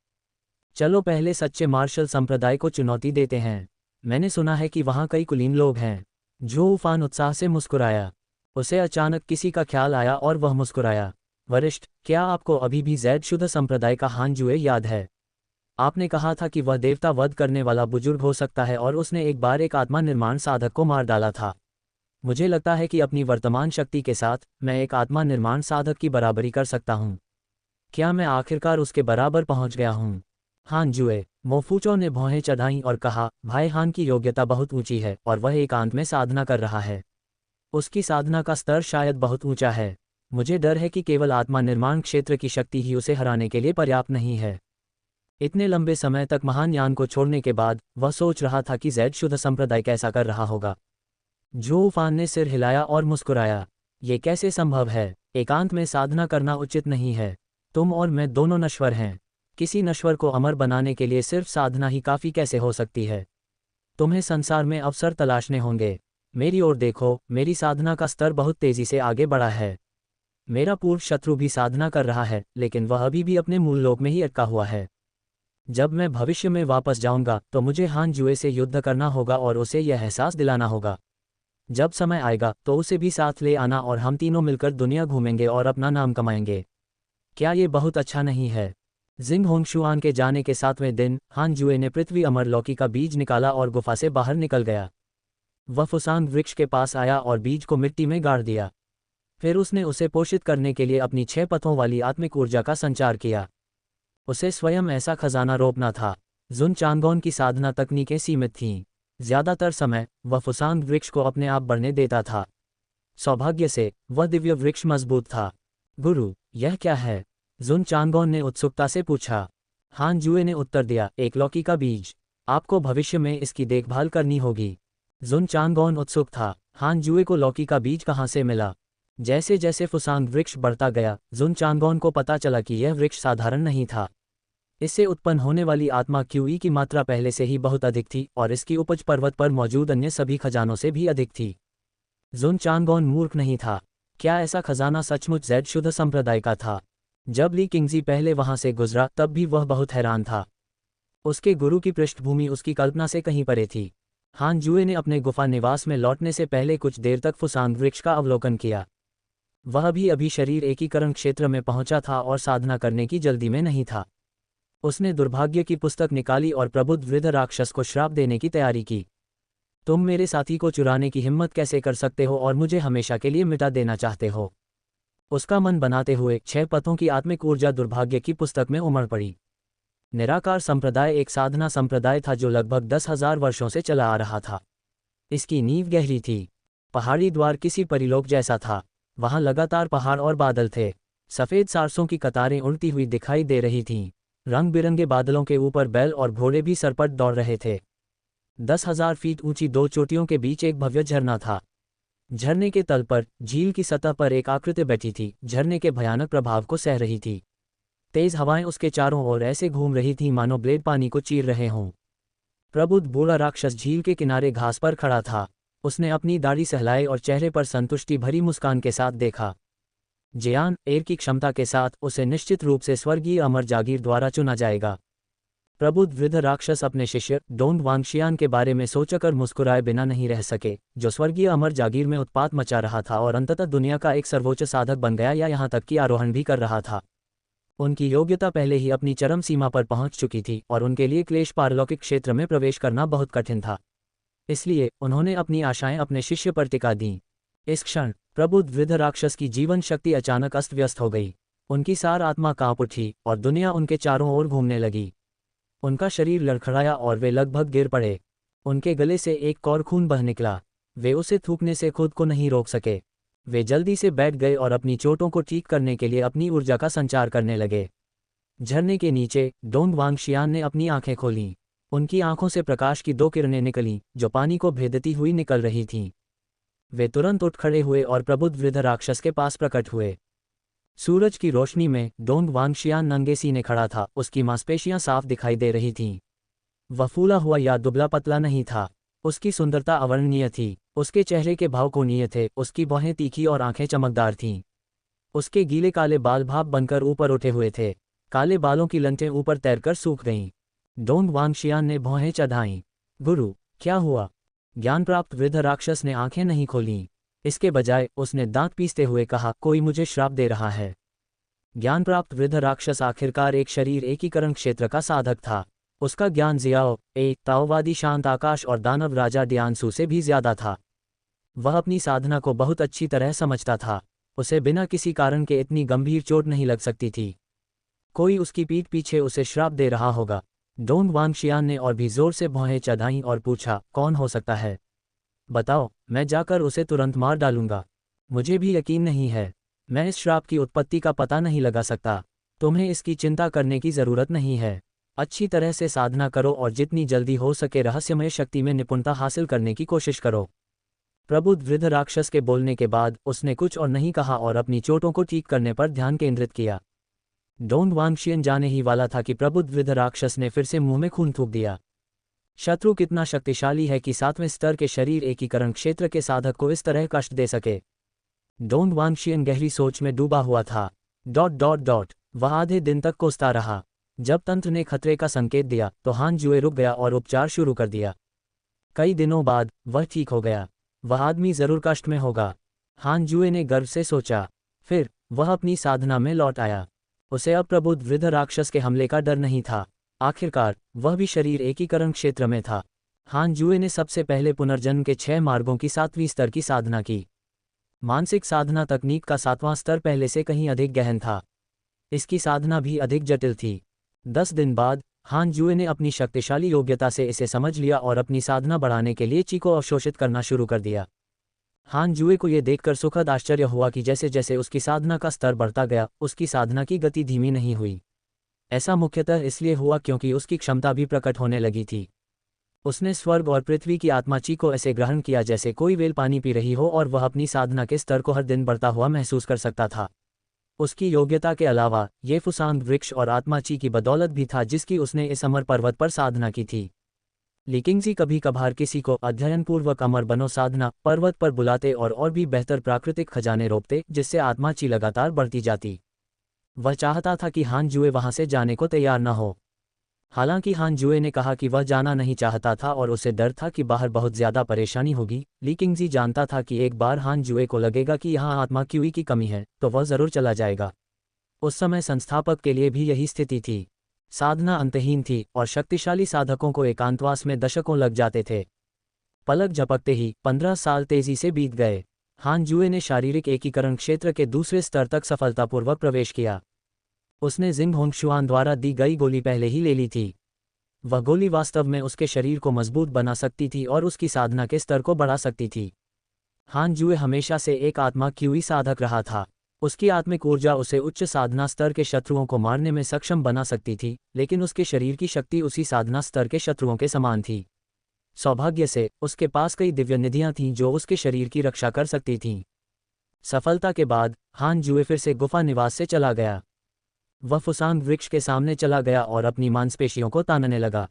चलो पहले सच्चे मार्शल संप्रदाय को चुनौती देते हैं। मैंने सुना है कि वहाँ कई कुलीन लोग हैं। जोऊफान उत्साह से मुस्कुराया। उसे अचानक किसी का ख्याल आया और वह मुस्कुराया। वरिष्ठ, क्या आपको अभी भी जैड शुद्ध संप्रदाय का हान जुए याद है? आपने कहा था कि वह देवता वध करने वाला बुजुर्ग हो सकता है और उसने एक बार एक आत्मा निर्माण साधक को मार डाला था। मुझे लगता है कि अपनी वर्तमान शक्ति के साथ मैं एक आत्मा निर्माण साधक की बराबरी कर सकता हूँ। क्या मैं आखिरकार उसके बराबर पहुँच गया हूँ? हान जुए, मोफुचो ने भौहें चढ़ाईं और कहा, भाई हान की योग्यता बहुत ऊंची है और वह एकांत में साधना कर रहा है। उसकी साधना का स्तर शायद बहुत ऊंचा है। मुझे डर है कि केवल आत्मा निर्माण क्षेत्र की शक्ति ही उसे हराने के लिए पर्याप्त नहीं है। इतने लंबे समय तक महान यान को छोड़ने के बाद वह सोच रहा था कि जैड शुद्ध संप्रदाय कैसा कर रहा होगा। जोऊफान ने सिर हिलाया और मुस्कुराया। ये कैसे संभव है? एकांत में साधना करना उचित नहीं है। तुम और मैं दोनों नश्वर हैं। किसी नश्वर को अमर बनाने के लिए सिर्फ साधना ही काफ़ी कैसे हो सकती है? तुम्हें संसार में अवसर तलाशने होंगे। मेरी ओर देखो, मेरी साधना का स्तर बहुत तेज़ी से आगे बढ़ा है। मेरा पूर्व शत्रु भी साधना कर रहा है, लेकिन वह अभी भी अपने मूल लोक में ही अटका हुआ है। जब मैं भविष्य में वापस जाऊंगा तो मुझे हान जुए से युद्ध करना होगा और उसे यह एहसास दिलाना होगा। जब समय आएगा तो उसे भी साथ ले आना और हम तीनों मिलकर दुनिया घूमेंगे और अपना नाम कमाएंगे। क्या ये बहुत अच्छा नहीं है? जिंग होंगशुआन के जाने के 7वें दिन हान जुए ने पृथ्वी अमर लौकी का बीज निकाला और गुफा से बाहर निकल गया। वह फुसांग वृक्ष के पास आया और बीज को मिट्टी में गाड़ दिया। फिर उसने उसे पोषित करने के लिए अपनी 6 पथों वाली आत्मिक ऊर्जा का संचार किया। उसे स्वयं ऐसा खजाना रोपना था। जुन चांगोन की साधना तकनीकें सीमित थीं। ज्यादातर समय वह फुसांग वृक्ष को अपने आप बढ़ने देता था। सौभाग्य से वह दिव्य वृक्ष मजबूत था। गुरु, यह क्या है? जुन चांगोन ने उत्सुकता से पूछा। हान जुए ने उत्तर दिया, एक लौकी का बीज। आपको भविष्य में इसकी देखभाल करनी होगी। जुन चांगोन उत्सुक था, हान जुए को लौकी का बीज कहाँ से मिला? जैसे जैसे फुसांग वृक्ष बढ़ता गया, जुन चांगोन को पता चला कि यह वृक्ष साधारण नहीं था। इससे उत्पन्न होने वाली आत्मा क्यूई की मात्रा पहले से ही बहुत अधिक थी और इसकी उपज पर्वत पर मौजूद अन्य सभी खजानों से भी अधिक थी। जुन चांगोन मूर्ख नहीं था। क्या ऐसा खजाना सचमुच जैड शुद्ध संप्रदाय का था? जब ली किंगजी पहले वहां से गुजरा तब भी वह बहुत हैरान था। उसके गुरु की पृष्ठभूमि उसकी कल्पना से कहीं परे थी। हान जुए ने अपने गुफा निवास में लौटने से पहले कुछ देर तक फुसांग वृक्ष का अवलोकन किया। वह भी अभी शरीर एकीकरण क्षेत्र में पहुंचा था और साधना करने की जल्दी में नहीं था। उसने दुर्भाग्य की पुस्तक निकाली और प्रबुद्ध वृद्ध राक्षस को श्राप देने की तैयारी की। तुम मेरे साथी को चुराने की हिम्मत कैसे कर सकते हो और मुझे हमेशा के लिए मिटा देना चाहते हो। उसका मन बनाते हुए 6 पथों की आत्मिक ऊर्जा दुर्भाग्य की पुस्तक में उमड़ पड़ी। निराकार संप्रदाय एक साधना संप्रदाय था जो लगभग 10,000 वर्षों से चला आ रहा था। इसकी नींव गहरी थी। पहाड़ी द्वार किसी परिलोक जैसा था। वहां लगातार पहाड़ और बादल थे। सफ़ेद सारसों की कतारें उड़ती हुई दिखाई दे रही थीं। रंग बिरंगे बादलों के ऊपर बैल और घोड़े भी सरपट दौड़ रहे थे। 10,000 फीट ऊंची 2 चोटियों के बीच एक भव्य झरना था। झरने के तल पर झील की सतह पर एक आकृति बैठी थी, झरने के भयानक प्रभाव को सह रही थी। तेज हवाएं उसके चारों ओर ऐसे घूम रही थीं मानो ब्लेड पानी को चीर रहे हों। प्रबुद्ध बूढ़ा राक्षस झील के किनारे घास पर खड़ा था। उसने अपनी दाढ़ी सहलाई और चेहरे पर संतुष्टि भरी मुस्कान के साथ देखा। जियान एर की क्षमता के साथ उसे निश्चित रूप से स्वर्गीय अमर जागीर द्वारा चुना जाएगा। प्रबुद्ध वृद्ध राक्षस अपने शिष्य डोंग वांगशियान के बारे में सोचकर मुस्कुराए बिना नहीं रह सके, जो स्वर्गीय अमर जागीर में उत्पात मचा रहा था और अंततः दुनिया का एक सर्वोच्च साधक बन गया या यहाँ तक कि आरोहण भी कर रहा था। उनकी योग्यता पहले ही अपनी चरम सीमा पर पहुंच चुकी थी और उनके लिए क्लेश पारलौकिक क्षेत्र में प्रवेश करना बहुत कठिन था। इसलिए उन्होंने अपनी आशाएं अपने शिष्य पर टिका दीं। इस क्षण प्रबुद्ध वृद्ध राक्षस की जीवन शक्ति अचानक अस्त व्यस्त हो गई। उनकी सार आत्मा कांप उठी और दुनिया उनके चारों ओर घूमने लगी। उनका शरीर लड़खड़ाया और वे लगभग गिर पड़े। उनके गले से एक कौर खून बह निकला। वे उसे थूकने से खुद को नहीं रोक सके। वे जल्दी से बैठ गए और अपनी चोटों को ठीक करने के लिए अपनी ऊर्जा का संचार करने लगे। झरने के नीचे डोंग वांगशियान ने अपनी आंखें खोलीं। उनकी आंखों से प्रकाश की 2 किरणें निकलीं जो पानी को भेदती हुई निकल रही थीं। वे तुरंत उठ खड़े हुए और प्रबुद्ध वृद्ध राक्षस के पास प्रकट हुए। सूरज की रोशनी में डोंग वांगशियान नंगे सीने खड़ा था। उसकी मांसपेशियां साफ दिखाई दे रही थीं। वह फूला हुआ या दुबला पतला नहीं था। उसकी सुंदरता अवर्णनीय थी। उसके चेहरे के भाव कोणीय थे। उसकी भौहें तीखी और आंखें चमकदार थीं। उसके गीले काले बाल भाप बनकर ऊपर उठे हुए थे। काले बालों की लंटें ऊपर तैरकर सूख गईं। डोंग वांगशियान ने भौहें चढ़ाईं। गुरु, क्या हुआ? ज्ञान प्राप्त वृद्ध राक्षस ने आंखें नहीं खोलीं। इसके बजाय उसने दांत पीसते हुए कहा, कोई मुझे श्राप दे रहा है। ज्ञान प्राप्त वृद्ध राक्षस आखिरकार एक शरीर एकीकरण क्षेत्र का साधक था। उसका ज्ञान जियाओ ए ताओवादी शांत आकाश और दानव राजा डियानसू से भी ज्यादा था। वह अपनी साधना को बहुत अच्छी तरह समझता था। उसे बिना किसी कारण के इतनी गंभीर चोट नहीं लग सकती थी। कोई उसकी पीठ पीछे उसे श्राप दे रहा होगा। डोंग वांगशियान ने और भी जोर से भौहें चढ़ाईं और पूछा, कौन हो सकता है? बताओ, मैं जाकर उसे तुरंत मार डालूंगा। मुझे भी यकीन नहीं है। मैं इस श्राप की उत्पत्ति का पता नहीं लगा सकता। तुम्हें इसकी चिंता करने की जरूरत नहीं है। अच्छी तरह से साधना करो और जितनी जल्दी हो सके रहस्यमय शक्ति में निपुणता हासिल करने की कोशिश करो। प्रबुद्ध वृद्ध राक्षस के बोलने के बाद उसने कुछ और नहीं कहा और अपनी चोटों को ठीक करने पर ध्यान केंद्रित किया। डोंग वांगशियन जाने ही वाला था कि प्रबुद्ध वृद्ध राक्षस ने फिर से मुंह में खून थूक दिया। शत्रु कितना शक्तिशाली है कि 7वें स्तर के शरीर एकीकरण क्षेत्र के साधक को इस तरह कष्ट दे सके। डोंग वांगशियन गहरी सोच में डूबा हुआ था। वह आधे दिन तक कोसता रहा। जब तंत्र ने खतरे का संकेत दिया तो हान जुए रुक गया और उपचार शुरू कर दिया। कई दिनों बाद वह ठीक हो गया। वह आदमी जरूर कष्ट में होगा, हान जुए ने गर्व से सोचा। फिर वह अपनी साधना में लौट आया। उसे अब प्रबुद्ध वृद्ध राक्षस के हमले का डर नहीं था। आखिरकार वह भी शरीर एकीकरण क्षेत्र में था। हान जुए ने सबसे पहले पुनर्जन्म के 6 मार्गों की 7वीं स्तर की साधना की। मानसिक साधना तकनीक का 7वां स्तर पहले से कहीं अधिक गहन था। इसकी साधना भी अधिक जटिल थी। 10 दिन बाद हान जुए ने अपनी शक्तिशाली योग्यता से इसे समझ लिया और अपनी साधना बढ़ाने के लिए ची को अवशोषित करना शुरू कर दिया। हान जुए को यह देखकर सुखद आश्चर्य हुआ कि जैसे जैसे उसकी साधना का स्तर बढ़ता गया, उसकी साधना की गति धीमी नहीं हुई। ऐसा मुख्यतः इसलिए हुआ क्योंकि उसकी क्षमता भी प्रकट होने लगी थी। उसने स्वर्ग और पृथ्वी की आत्मा ची को ऐसे ग्रहण किया जैसे कोई वेल पानी पी रही हो और वह अपनी साधना के स्तर को हर दिन बढ़ता हुआ महसूस कर सकता था। उसकी योग्यता के अलावा ये फुसांग वृक्ष और आत्मा ची की बदौलत भी था जिसकी उसने इस अमर पर्वत पर साधना की थी। लिकिंगजी कभी कभार किसी को अध्ययनपूर्वक अमर बनो साधना पर्वत पर बुलाते और भी बेहतर प्राकृतिक खजाने रोपते जिससे आत्मा ची लगातार बढ़ती जाती। वह चाहता था कि हान जुए वहां से जाने को तैयार न हो। हालांकि हान जुए ने कहा कि वह जाना नहीं चाहता था और उसे डर था कि बाहर बहुत ज़्यादा परेशानी होगी। ली किंगजी जानता था कि एक बार हान जुए को लगेगा कि यहाँ आत्मा क्यूई की कमी है तो वह ज़रूर चला जाएगा। उस समय संस्थापक के लिए भी यही स्थिति थी। साधना अंतहीन थी और शक्तिशाली साधकों को एकांतवास में दशकों लग जाते थे। पलक झपकते ही 15 साल तेजी से बीत गए। हान जुए ने शारीरिक एकीकरण क्षेत्र के दूसरे स्तर तक सफलतापूर्वक प्रवेश किया। उसने जिंग होंगशुआन द्वारा दी गई गोली पहले ही ले ली थी। वह गोली वास्तव में उसके शरीर को मजबूत बना सकती थी और उसकी साधना के स्तर को बढ़ा सकती थी। हान जुए हमेशा से एक आत्मा क्यूई साधक रहा था। उसकी आत्मिक ऊर्जा उसे उच्च साधना स्तर के शत्रुओं को मारने में सक्षम बना सकती थी, लेकिन उसके शरीर की शक्ति उसी साधना स्तर के शत्रुओं के समान थी। सौभाग्य से उसके पास कई दिव्य निधियां थीं जो उसके शरीर की रक्षा कर सकती थीं। सफलता के बाद हान जुए फिर से गुफा निवास से चला गया। वह फुसांग वृक्ष के सामने चला गया और अपनी मांसपेशियों को तानने लगा।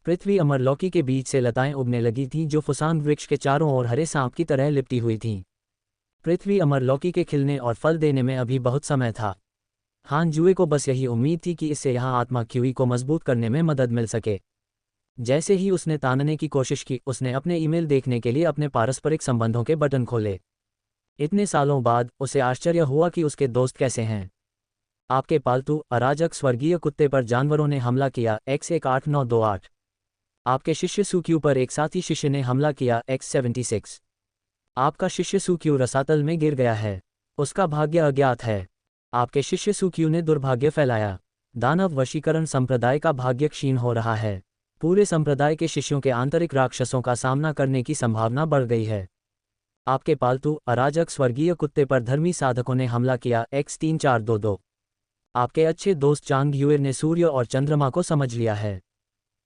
पृथ्वी अमरलौकी के बीच से लताएं उगने लगी थीं जो फुसांग वृक्ष के चारों ओर हरे सांप की तरह लिपटी हुई थीं। पृथ्वी अमरलौकी के खिलने और फल देने में अभी बहुत समय था। हान जुए को बस यही उम्मीद थी कि इससे यहाँ आत्मा क्यूई को मजबूत करने में मदद मिल सके। जैसे ही उसने तानने की कोशिश की, उसने अपने ईमेल देखने के लिए अपने पारस्परिक संबंधों के बटन खोले। इतने सालों बाद उसे आश्चर्य हुआ कि उसके दोस्त कैसे हैं। आपके पालतू अराजक स्वर्गीय कुत्ते पर जानवरों ने हमला किया X18928। आपके शिष्य सुक्यू पर एक साथी शिष्य ने हमला किया X76। आपका शिष्य सुक्यू रसातल में गिर गया है। उसका भाग्य अज्ञात है। आपके शिष्य सुक्यू ने दुर्भाग्य फैलाया। दानव वशीकरण संप्रदाय का भाग्य क्षीण हो रहा है। पूरे संप्रदाय के शिष्यों के आंतरिक राक्षसों का सामना करने की संभावना बढ़ गई है। आपके पालतू अराजक स्वर्गीय कुत्ते पर धर्मी साधकों ने हमला किया X3422। आपके अच्छे दोस्त चांग युएर ने सूर्य और चंद्रमा को समझ लिया है।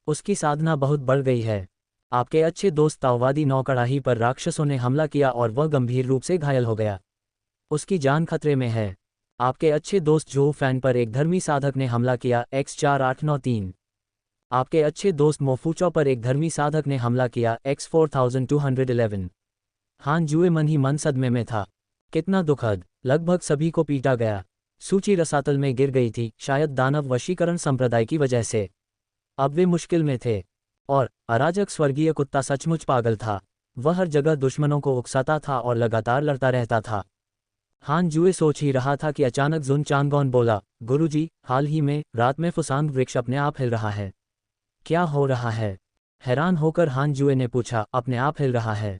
उसकी साधना बहुत बढ़ गई है। आपके अच्छे दोस्त ताओवादी नौकड़ाही पर राक्षसों ने हमला किया और वह गंभीर रूप से घायल हो गया। उसकी जान खतरे में है। आपके अच्छे दोस्त जो फैन पर एक धर्मी साधक ने हमला किया X4893। आपके अच्छे दोस्त मोफूचो पर एक धर्मी साधक ने हमला किया X4211। हान जुए मन ही मन सदमे में था। कितना दुखद। लगभग सभी को पीटा गया। सूची रसातल में गिर गई थी, शायद दानव वशीकरण संप्रदाय की वजह से। अब वे मुश्किल में थे। और अराजक स्वर्गीय कुत्ता सचमुच पागल था। वह हर जगह दुश्मनों को उकसाता था और लगातार लड़ता रहता था। हान जुए सोच ही रहा था कि अचानक जुन चांगोन बोला, गुरुजी, हाल ही में रात में फुसांग वृक्ष अपने आप हिल रहा है। क्या हो रहा है? हैरान होकर हान जुए ने पूछा, अपने आप हिल रहा है?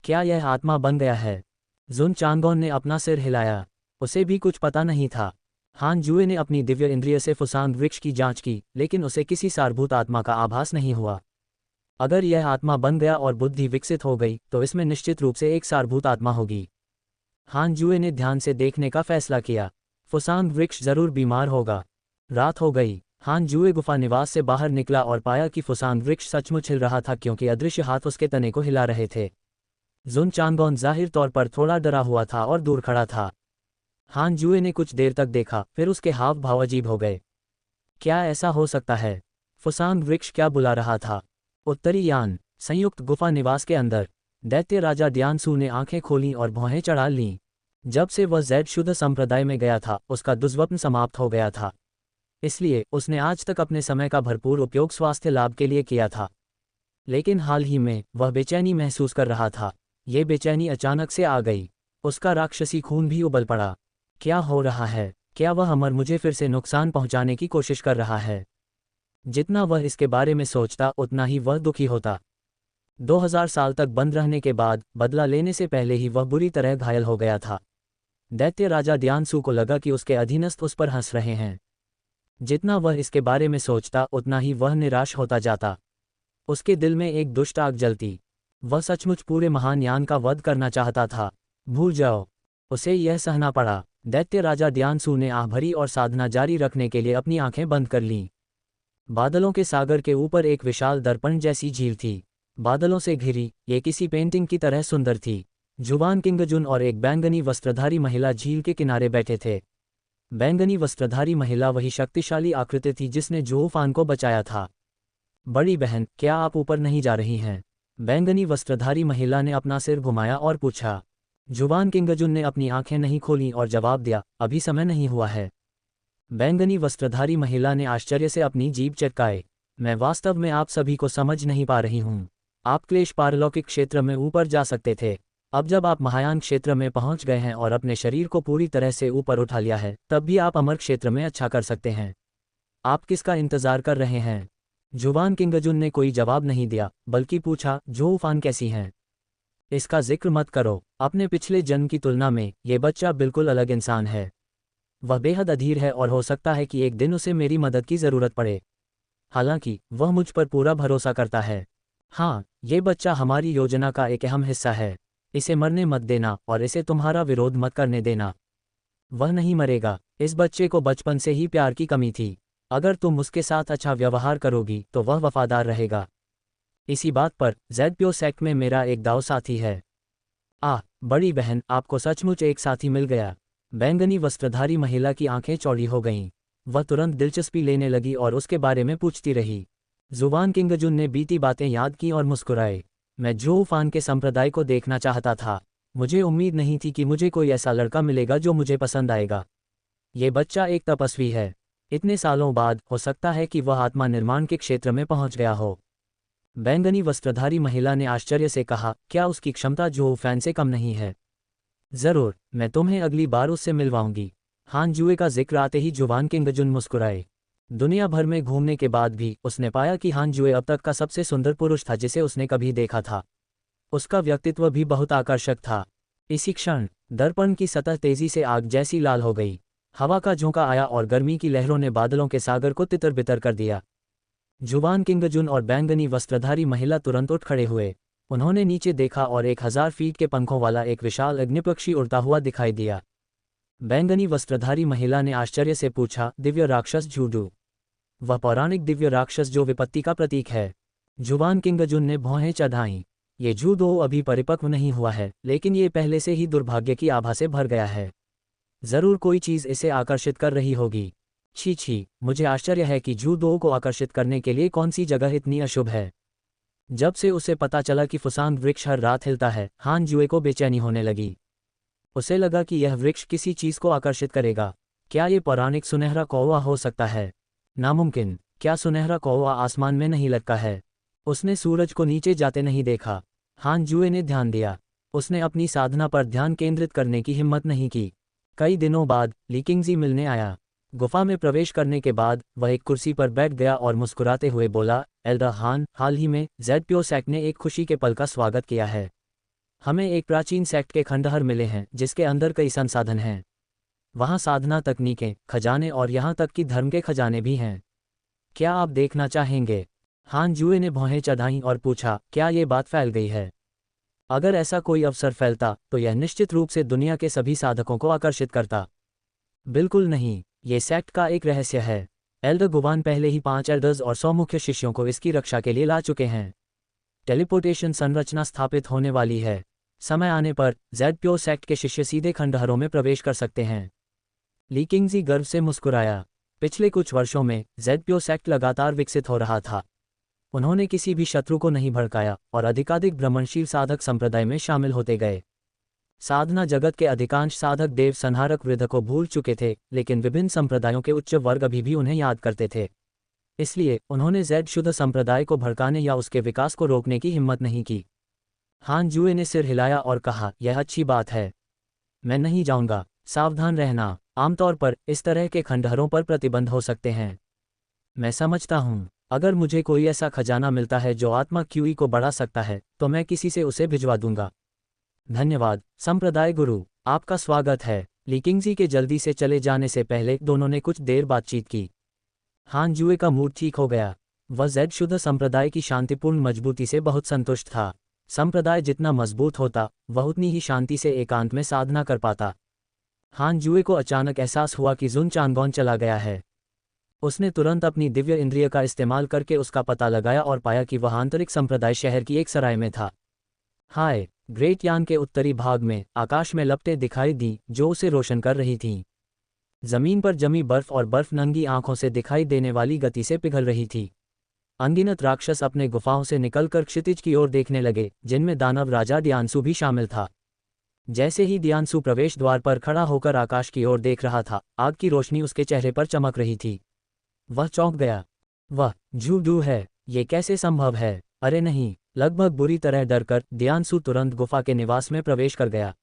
क्या यह आत्मा बन गया है? जुन चांगोन ने अपना सिर हिलाया। उसे भी कुछ पता नहीं था। हान जुए ने अपनी दिव्य इंद्रिय से फुसांग वृक्ष की जांच की, लेकिन उसे किसी सारभूत आत्मा का आभास नहीं हुआ। अगर यह आत्मा बन गया और बुद्धि विकसित हो गई तो इसमें निश्चित रूप से एक सारभूत आत्मा होगी। हान जुए ने ध्यान से देखने का फैसला किया। फुसांग वृक्ष जरूर बीमार होगा। रात हो गई। हान जुए गुफा निवास से बाहर निकला और पाया कि फुसांग वृक्ष सचमुच हिल रहा था क्योंकि अदृश्य हाथ उसके तने को हिला रहे थे। जुन चांगोन जाहिर तौर पर थोड़ा डरा हुआ था और दूर खड़ा था। हान जुए ने कुछ देर तक देखा, फिर उसके हाव भाव अजीब हो गए। क्या ऐसा हो सकता है? फुसांग वृक्ष क्या बुला रहा था? उत्तरी यान संयुक्त गुफा निवास के अंदर दैत्य राजा ड्यानसू ने आंखें खोलीं और भौहें चढ़ा लीं। जब से वह जैड शुद्ध संप्रदाय में गया था, उसका दुष्स्वप्न समाप्त हो गया था। इसलिए उसने आज तक अपने समय का भरपूर उपयोग स्वास्थ्य लाभ के लिए किया था। लेकिन हाल ही में वह बेचैनी महसूस कर रहा था। ये बेचैनी अचानक से आ गई। उसका राक्षसी खून भी उबल पड़ा। क्या हो रहा है? क्या वह अमर मुझे फिर से नुकसान पहुंचाने की कोशिश कर रहा है? जितना वह इसके बारे में सोचता उतना ही वह दुखी होता। 2000 साल तक बंद रहने के बाद बदला लेने से पहले ही वह बुरी तरह घायल हो गया था। दैत्य राजा ड्यानसू को लगा कि उसके अधीनस्थ उस पर हंस रहे हैं। जितना वह इसके बारे में सोचता उतना ही वह निराश होता जाता। उसके दिल में एक दुष्ट आग जलती। वह सचमुच पूरे महान यान का वध करना चाहता था। भूल जाओ। उसे यह सहना पड़ा। दैत्य राजा ड्यानसू ने आह भरी और साधना जारी रखने के लिए अपनी आंखें बंद कर लीं। बादलों के सागर के ऊपर एक विशाल दर्पण जैसी झील थी। बादलों से घिरी, ये किसी पेंटिंग की तरह सुंदर थी। जुवान किंगजुन और एक बैंगनी वस्त्रधारी महिला झील के किनारे बैठे थे। बैंगनी वस्त्रधारी महिला वही शक्तिशाली आकृति थी जिसने जोहफान को बचाया था। बड़ी बहन, क्या आप ऊपर नहीं जा रही हैं? बैंगनी वस्त्रधारी महिला ने अपना सिर घुमाया और पूछा। जुवान किंगजुन ने अपनी आंखें नहीं खोलीं और जवाब दिया, अभी समय नहीं हुआ है। बैंगनी वस्त्रधारी महिला ने आश्चर्य से अपनी जीभ चटकाए। मैं वास्तव में आप सभी को समझ नहीं पा रही हूँ। आप क्लेश पारलौकिक क्षेत्र में ऊपर जा सकते थे। अब जब आप महायान क्षेत्र में पहुंच गए हैं और अपने शरीर को पूरी तरह से ऊपर उठा लिया है, तब भी आप अमर क्षेत्र में अच्छा कर सकते हैं। आप किसका इंतजार कर रहे हैं? जुवान किंगजुन ने कोई जवाब नहीं दिया, बल्कि पूछा, जोऊफान कैसी हैं? इसका जिक्र मत करो। अपने पिछले जन्म की तुलना में ये बच्चा बिल्कुल अलग इंसान है। वह बेहद अधीर है और हो सकता है कि एक दिन उसे मेरी मदद की ज़रूरत पड़े। हालांकि वह मुझ पर पूरा भरोसा करता है। हाँ, ये बच्चा हमारी योजना का एक अहम हिस्सा है। इसे मरने मत देना और इसे तुम्हारा विरोध मत करने देना। वह नहीं मरेगा। इस बच्चे को बचपन से ही प्यार की कमी थी। अगर तुम उसके साथ अच्छा व्यवहार करोगी तो वह वफादार रहेगा। इसी बात पर ज़ेड-प्यो सेक्ट में मेरा एक दाव साथी है। बड़ी बहन, आपको सचमुच एक साथी मिल गया। बैंगनी वस्त्रधारी महिला की आंखें चौड़ी हो गईं। वह तुरंत दिलचस्पी लेने लगी और उसके बारे में पूछती रही। जुवान किंगजुन ने बीती बातें याद की और मुस्कुराए। मैं जोऊफान के संप्रदाय को देखना चाहता था। मुझे उम्मीद नहीं थी कि मुझे कोई ऐसा लड़का मिलेगा जो मुझे पसंद आएगा। ये बच्चा एक तपस्वी है। इतने सालों बाद हो सकता है कि वह आत्मा निर्माण के क्षेत्र में पहुंच गया हो। बैंगनी वस्त्रधारी महिला ने आश्चर्य से कहा, क्या उसकी क्षमता जोऊफान से कम नहीं है? जरूर, मैं तुम्हें अगली बार उससे मिलवाऊंगी। हान जुए का जिक्र आते ही जुवान किंगजुन मुस्कुराए। दुनिया भर में घूमने के बाद भी उसने पाया कि हान जुए अब तक का सबसे सुंदर पुरुष था जिसे उसने कभी देखा था। उसका व्यक्तित्व भी बहुत आकर्षक था। इसी क्षण दर्पण की सतह तेजी से आग जैसी लाल हो गई। हवा का झोंका आया और गर्मी की लहरों ने बादलों के सागर को तितर-बितर कर दिया। जुवान किंगजुन और बैंगनी वस्त्रधारी महिला तुरंत उठ खड़े हुए। उन्होंने नीचे देखा और 1000 फीट के पंखों वाला एक विशाल अग्निपक्षी उड़ता हुआ दिखाई दिया। बैंगनी वस्त्रधारी महिला ने आश्चर्य से पूछा, दिव्य राक्षस जूडू? वह पौराणिक दिव्य राक्षस जो विपत्ति का प्रतीक है। जुवान किंगजुन ने भौहें चढ़ाईं। ये जूडो अभी परिपक्व नहीं हुआ है, लेकिन ये पहले से ही दुर्भाग्य की आभा से भर गया है। जरूर कोई चीज़ इसे आकर्षित कर रही होगी। छी, मुझे आश्चर्य है कि जूडो को आकर्षित करने के लिए कौन सी जगह इतनी अशुभ है। जब से उसे पता चला कि फुसांग वृक्ष हर रात हिलता है, हान जुए को बेचैनी होने लगी। उसे लगा कि यह वृक्ष किसी चीज़ को आकर्षित करेगा। क्या ये पौराणिक सुनहरा कौवा हो सकता है? नामुमकिन। क्या सुनहरा कौवा आसमान में नहीं लटका है? उसने सूरज को नीचे जाते नहीं देखा। हान जुए ने ध्यान दिया। उसने अपनी साधना पर ध्यान केंद्रित करने की हिम्मत नहीं की। कई दिनों बाद ली किंगजी मिलने आया। गुफा में प्रवेश करने के बाद वह एक कुर्सी पर बैठ गया और मुस्कुराते हुए बोला, एल्डर हान, हाल ही में ज़ेड-प्यो सेक्ट ने एक खुशी के पल का स्वागत किया है। हमें एक प्राचीन सेक्ट के खंडहर मिले हैं जिसके अंदर कई संसाधन हैं। वहाँ साधना तकनीकें, खजाने और यहाँ तक कि धर्म के खजाने भी हैं। क्या आप देखना चाहेंगे? हान जुए ने भौहें चढ़ाईं और पूछा, क्या ये बात फैल गई है? अगर ऐसा कोई अवसर फैलता तो यह निश्चित रूप से दुनिया के सभी साधकों को आकर्षित करता। बिल्कुल नहीं, ये सेक्ट का एक रहस्य है। एल्डर गुवान पहले ही 5 एल्डर्स और 100 मुख्य शिष्यों को इसकी रक्षा के लिए ला चुके हैं। टेलीपोर्टेशन संरचना स्थापित होने वाली है। समय आने पर ज़ेड-प्यो सेक्ट के शिष्य सीधे खंडहरों में प्रवेश कर सकते हैं। ली किंगजी गर्व से मुस्कुराया। पिछले कुछ वर्षों में ज़ेड-प्यो सेक्ट लगातार विकसित हो रहा था। उन्होंने किसी भी शत्रु को नहीं भड़काया और अधिकाधिक भ्रमणशील साधक संप्रदाय में शामिल होते गए। साधना जगत के अधिकांश साधक देव संहारक वृद्ध को भूल चुके थे, लेकिन विभिन्न संप्रदायों के उच्च वर्ग अभी भी उन्हें याद करते थे। इसलिए उन्होंने ज़ेड शुद्ध संप्रदाय को भड़काने या उसके विकास को रोकने की हिम्मत नहीं की। हान जुए ने सिर हिलाया और कहा, यह अच्छी बात है। मैं नहीं जाऊंगा। सावधान रहना। आमतौर पर इस तरह के खंडहरों पर प्रतिबंध हो सकते हैं। मैं समझता हूँ। अगर मुझे कोई ऐसा खजाना मिलता है जो आत्मा क्यूई को बढ़ा सकता है, तो मैं किसी से उसे भिजवा दूंगा। धन्यवाद संप्रदाय गुरु, आपका स्वागत है। ली किंगजी के जल्दी से चले जाने से पहले दोनों ने कुछ देर बातचीत की। हान जुए का मूड ठीक हो गया। वह ज़ेड शुद्ध संप्रदाय की शांतिपूर्ण मजबूती से बहुत संतुष्ट था। संप्रदाय जितना मजबूत होता, वह उतनी ही शांति से एकांत में साधना कर पाता। हान जुए को अचानक एहसास हुआ कि जुन चांगोन चला गया है। उसने तुरंत अपनी दिव्य इंद्रिय का इस्तेमाल करके उसका पता लगाया और पाया कि वह आंतरिक संप्रदाय शहर की एक सराय में था। हाय, ग्रेट यान के उत्तरी भाग में आकाश में लपटें दिखाई दी जो उसे रोशन कर रही थीं। जमीन पर जमी बर्फ और बर्फ नंगी आंखों से दिखाई देने वाली गति से पिघल रही थी। अनगिनत राक्षस अपने गुफाओं से निकलकर क्षितिज की ओर देखने लगे, जिनमें दानव राजा डियानसु भी शामिल था। जैसे ही दियांशु प्रवेश द्वार पर खड़ा होकर आकाश की ओर देख रहा था, आग की रोशनी उसके चेहरे पर चमक रही थी। वह चौंक गया। वह झूठू है, ये कैसे संभव है? अरे नहीं! लगभग बुरी तरह डरकर दियांशु तुरंत गुफा के निवास में प्रवेश कर गया।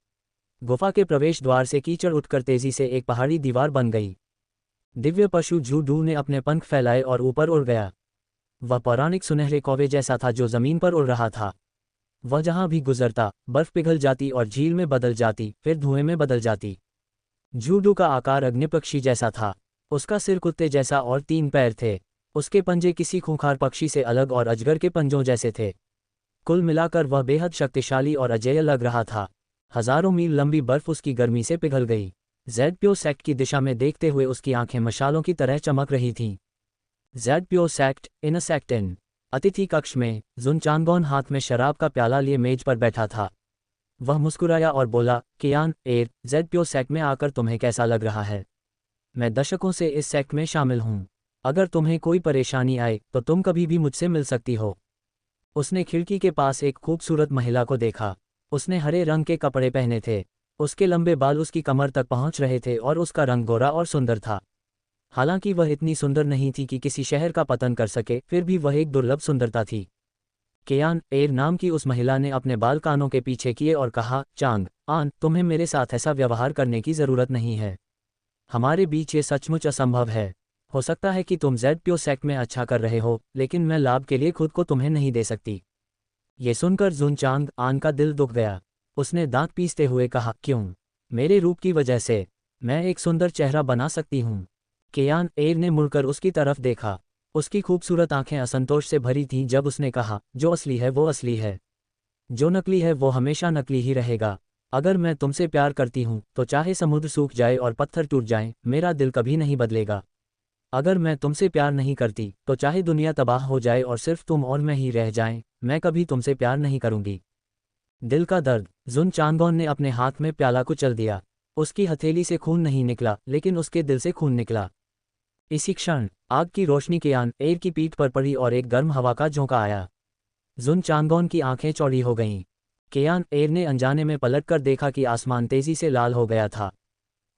गुफा के प्रवेश द्वार से कीचड़ उठकर तेजी से एक पहाड़ी दीवार बन गई। दिव्य पशु झूठू ने अपने पंख फैलाए और ऊपर उड़ गया। वह पौराणिक सुनहरे कौवे जैसा था जो जमीन पर उड़ रहा था। वह जहां भी गुजरता, बर्फ पिघल जाती और झील में बदल जाती, फिर धुएं में बदल जाती। झूठू का आकार अग्निपक्षी जैसा था। उसका सिर कुत्ते जैसा और 3 पैर थे। उसके पंजे किसी खूंखार पक्षी से अलग और अजगर के पंजों जैसे थे। कुल मिलाकर वह बेहद शक्तिशाली और अजेय लग रहा था। हजारों मील लंबी बर्फ उसकी गर्मी से पिघल गई। ज़ेड-प्यो सेक्ट की दिशा में देखते हुए उसकी आंखें मशालों की तरह चमक रही थीं। ज़ेड-प्यो सेक्ट, इन अ सेक्ट इन। अतिथि कक्ष में जुन चांगोन हाथ में शराब का प्याला लिए मेज पर बैठा था। वह मुस्कुराया और बोला, कियान एर, ज़ेड-प्यो सेक्ट में आकर तुम्हें कैसा लग रहा है? मैं दशकों से इस सेक्ट में शामिल हूँ। अगर तुम्हें कोई परेशानी आए तो तुम कभी भी मुझसे मिल सकती हो। उसने खिड़की के पास एक खूबसूरत महिला को देखा। उसने हरे रंग के कपड़े पहने थे। उसके लंबे बाल उसकी कमर तक पहुंच रहे थे और उसका रंग गोरा और सुंदर था। हालांकि वह इतनी सुंदर नहीं थी कि किसी शहर का पतन कर सके, फिर भी वह एक दुर्लभ सुंदरता थी। केयान एर नाम की उस महिला ने अपने बाल कानों के पीछे किए और कहा, चांग आन, तुम्हें मेरे साथ ऐसा व्यवहार करने की जरूरत नहीं है। हमारे बीच ये सचमुच असंभव है। हो सकता है कि तुम ज़ेड-प्यो सेक्ट में अच्छा कर रहे हो, लेकिन मैं लाभ के लिए खुद को तुम्हें नहीं दे सकती। ये सुनकर जुन चांग आन का दिल दुख गया। उसने दांत पीसते हुए कहा, क्यों? मेरे रूप की वजह से? मैं एक सुंदर चेहरा बना सकती हूँ। केयान एर ने मुड़कर उसकी तरफ देखा। उसकी खूबसूरत आंखें असंतोष से भरी थीं जब उसने कहा, जो असली है वो असली है। जो नकली है वो हमेशा नकली ही रहेगा। अगर मैं तुमसे प्यार करती हूँ तो चाहे समुद्र सूख जाए और पत्थर टूट जाएं, मेरा दिल कभी नहीं बदलेगा। अगर मैं तुमसे प्यार नहीं करती तो चाहे दुनिया तबाह हो जाए और सिर्फ तुम और मैं ही रह जाएं, मैं कभी तुमसे प्यार नहीं करूंगी। दिल का दर्द। जुन चांगोन ने अपने हाथ में प्याला कुचल दिया। उसकी हथेली से खून नहीं निकला, लेकिन उसके दिल से खून निकला। इसी क्षण आग की रोशनी केयान एर की पीठ पर पड़ी और एक गर्म हवा का झोंका आया। जुन चांगोन की आंखें चौड़ी हो गईं। केयान एर ने अनजाने में पलटकर देखा कि आसमान तेजी से लाल हो गया था।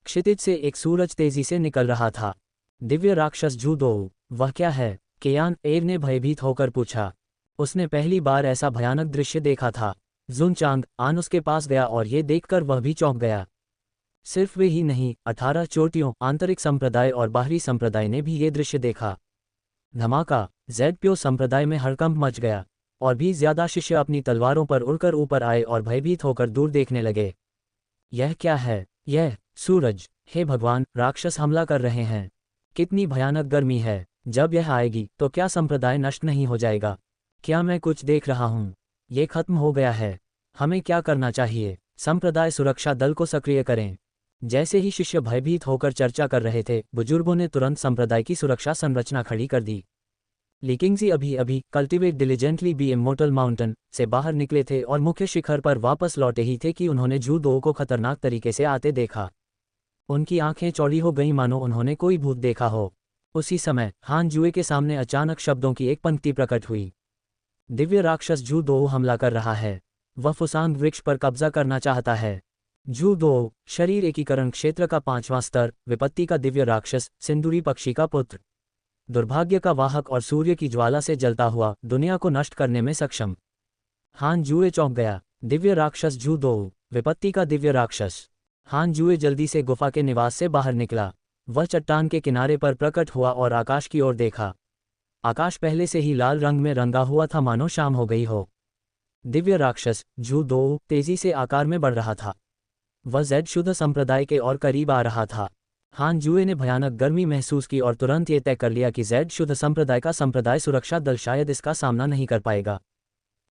क्षितिज से एक सूरज तेजी से निकल रहा था। दिव्य राक्षस झूदोऊ, वह क्या है? केयान एर ने भयभीत होकर पूछा। उसने पहली बार ऐसा भयानक दृश्य देखा था। जुन चांग आन उसके पास गया और ये देखकर वह भी चौंक गया। सिर्फ वे ही नहीं, 18 चोटियों, आंतरिक संप्रदाय और बाहरी संप्रदाय ने भी ये दृश्य देखा। धमाका। ज़ेड-प्यो संप्रदाय में हड़कंप मच गया। और भी ज्यादा शिष्य अपनी तलवारों पर उड़कर ऊपर आए और भयभीत होकर दूर देखने लगे। यह क्या है? यह सूरज! हे भगवान, राक्षस हमला कर रहे हैं। कितनी भयानक गर्मी है। जब यह आएगी तो क्या संप्रदाय नष्ट नहीं हो जाएगा? क्या मैं कुछ देख रहा हूँ? ये खत्म हो गया है। हमें क्या करना चाहिए? संप्रदाय सुरक्षा दल को सक्रिय करें। जैसे ही शिष्य भयभीत होकर चर्चा कर रहे थे, बुजुर्गों ने तुरंत संप्रदाय की सुरक्षा संरचना खड़ी कर दी। लिकिंगजी अभी अभी cultivate diligently be immortal mountain से बाहर निकले थे और मुख्य शिखर पर वापस लौटे ही थे कि उन्होंने झूदो को खतरनाक तरीके से आते देखा। उनकी आंखें चौड़ी हो गईं मानो उन्होंने कोई भूत देखा हो। उसी समय हान जुए के सामने अचानक शब्दों की एक पंक्ति प्रकट हुई। दिव्य राक्षस झूदो हमला कर रहा है। वह फुसांग वृक्ष पर कब्जा करना चाहता है। झूदो, शरीर एकीकरण क्षेत्र का 5वां स्तर, विपत्ति का दिव्य राक्षस, सिंदूरी पक्षी का पुत्र, दुर्भाग्य का वाहक और सूर्य की ज्वाला से जलता हुआ, दुनिया को नष्ट करने में सक्षम। हान जुए चौंक गया। दिव्य राक्षस झूदो, विपत्ति का दिव्य राक्षस। हान जुए जल्दी से गुफा के निवास से बाहर निकला। वह चट्टान के किनारे पर प्रकट हुआ और आकाश की ओर देखा। आकाश पहले से ही लाल रंग में रंगा हुआ था, मानो शाम हो गई हो। दिव्य राक्षस झूदो तेजी से आकार में बढ़ रहा था। वह ज़ेड शुद्ध संप्रदाय के और करीब आ रहा था। हान जुए ने भयानक गर्मी महसूस की और तुरंत ये तय कर लिया कि ज़ेड शुद्ध संप्रदाय का संप्रदाय सुरक्षा दल शायद इसका सामना नहीं कर पाएगा।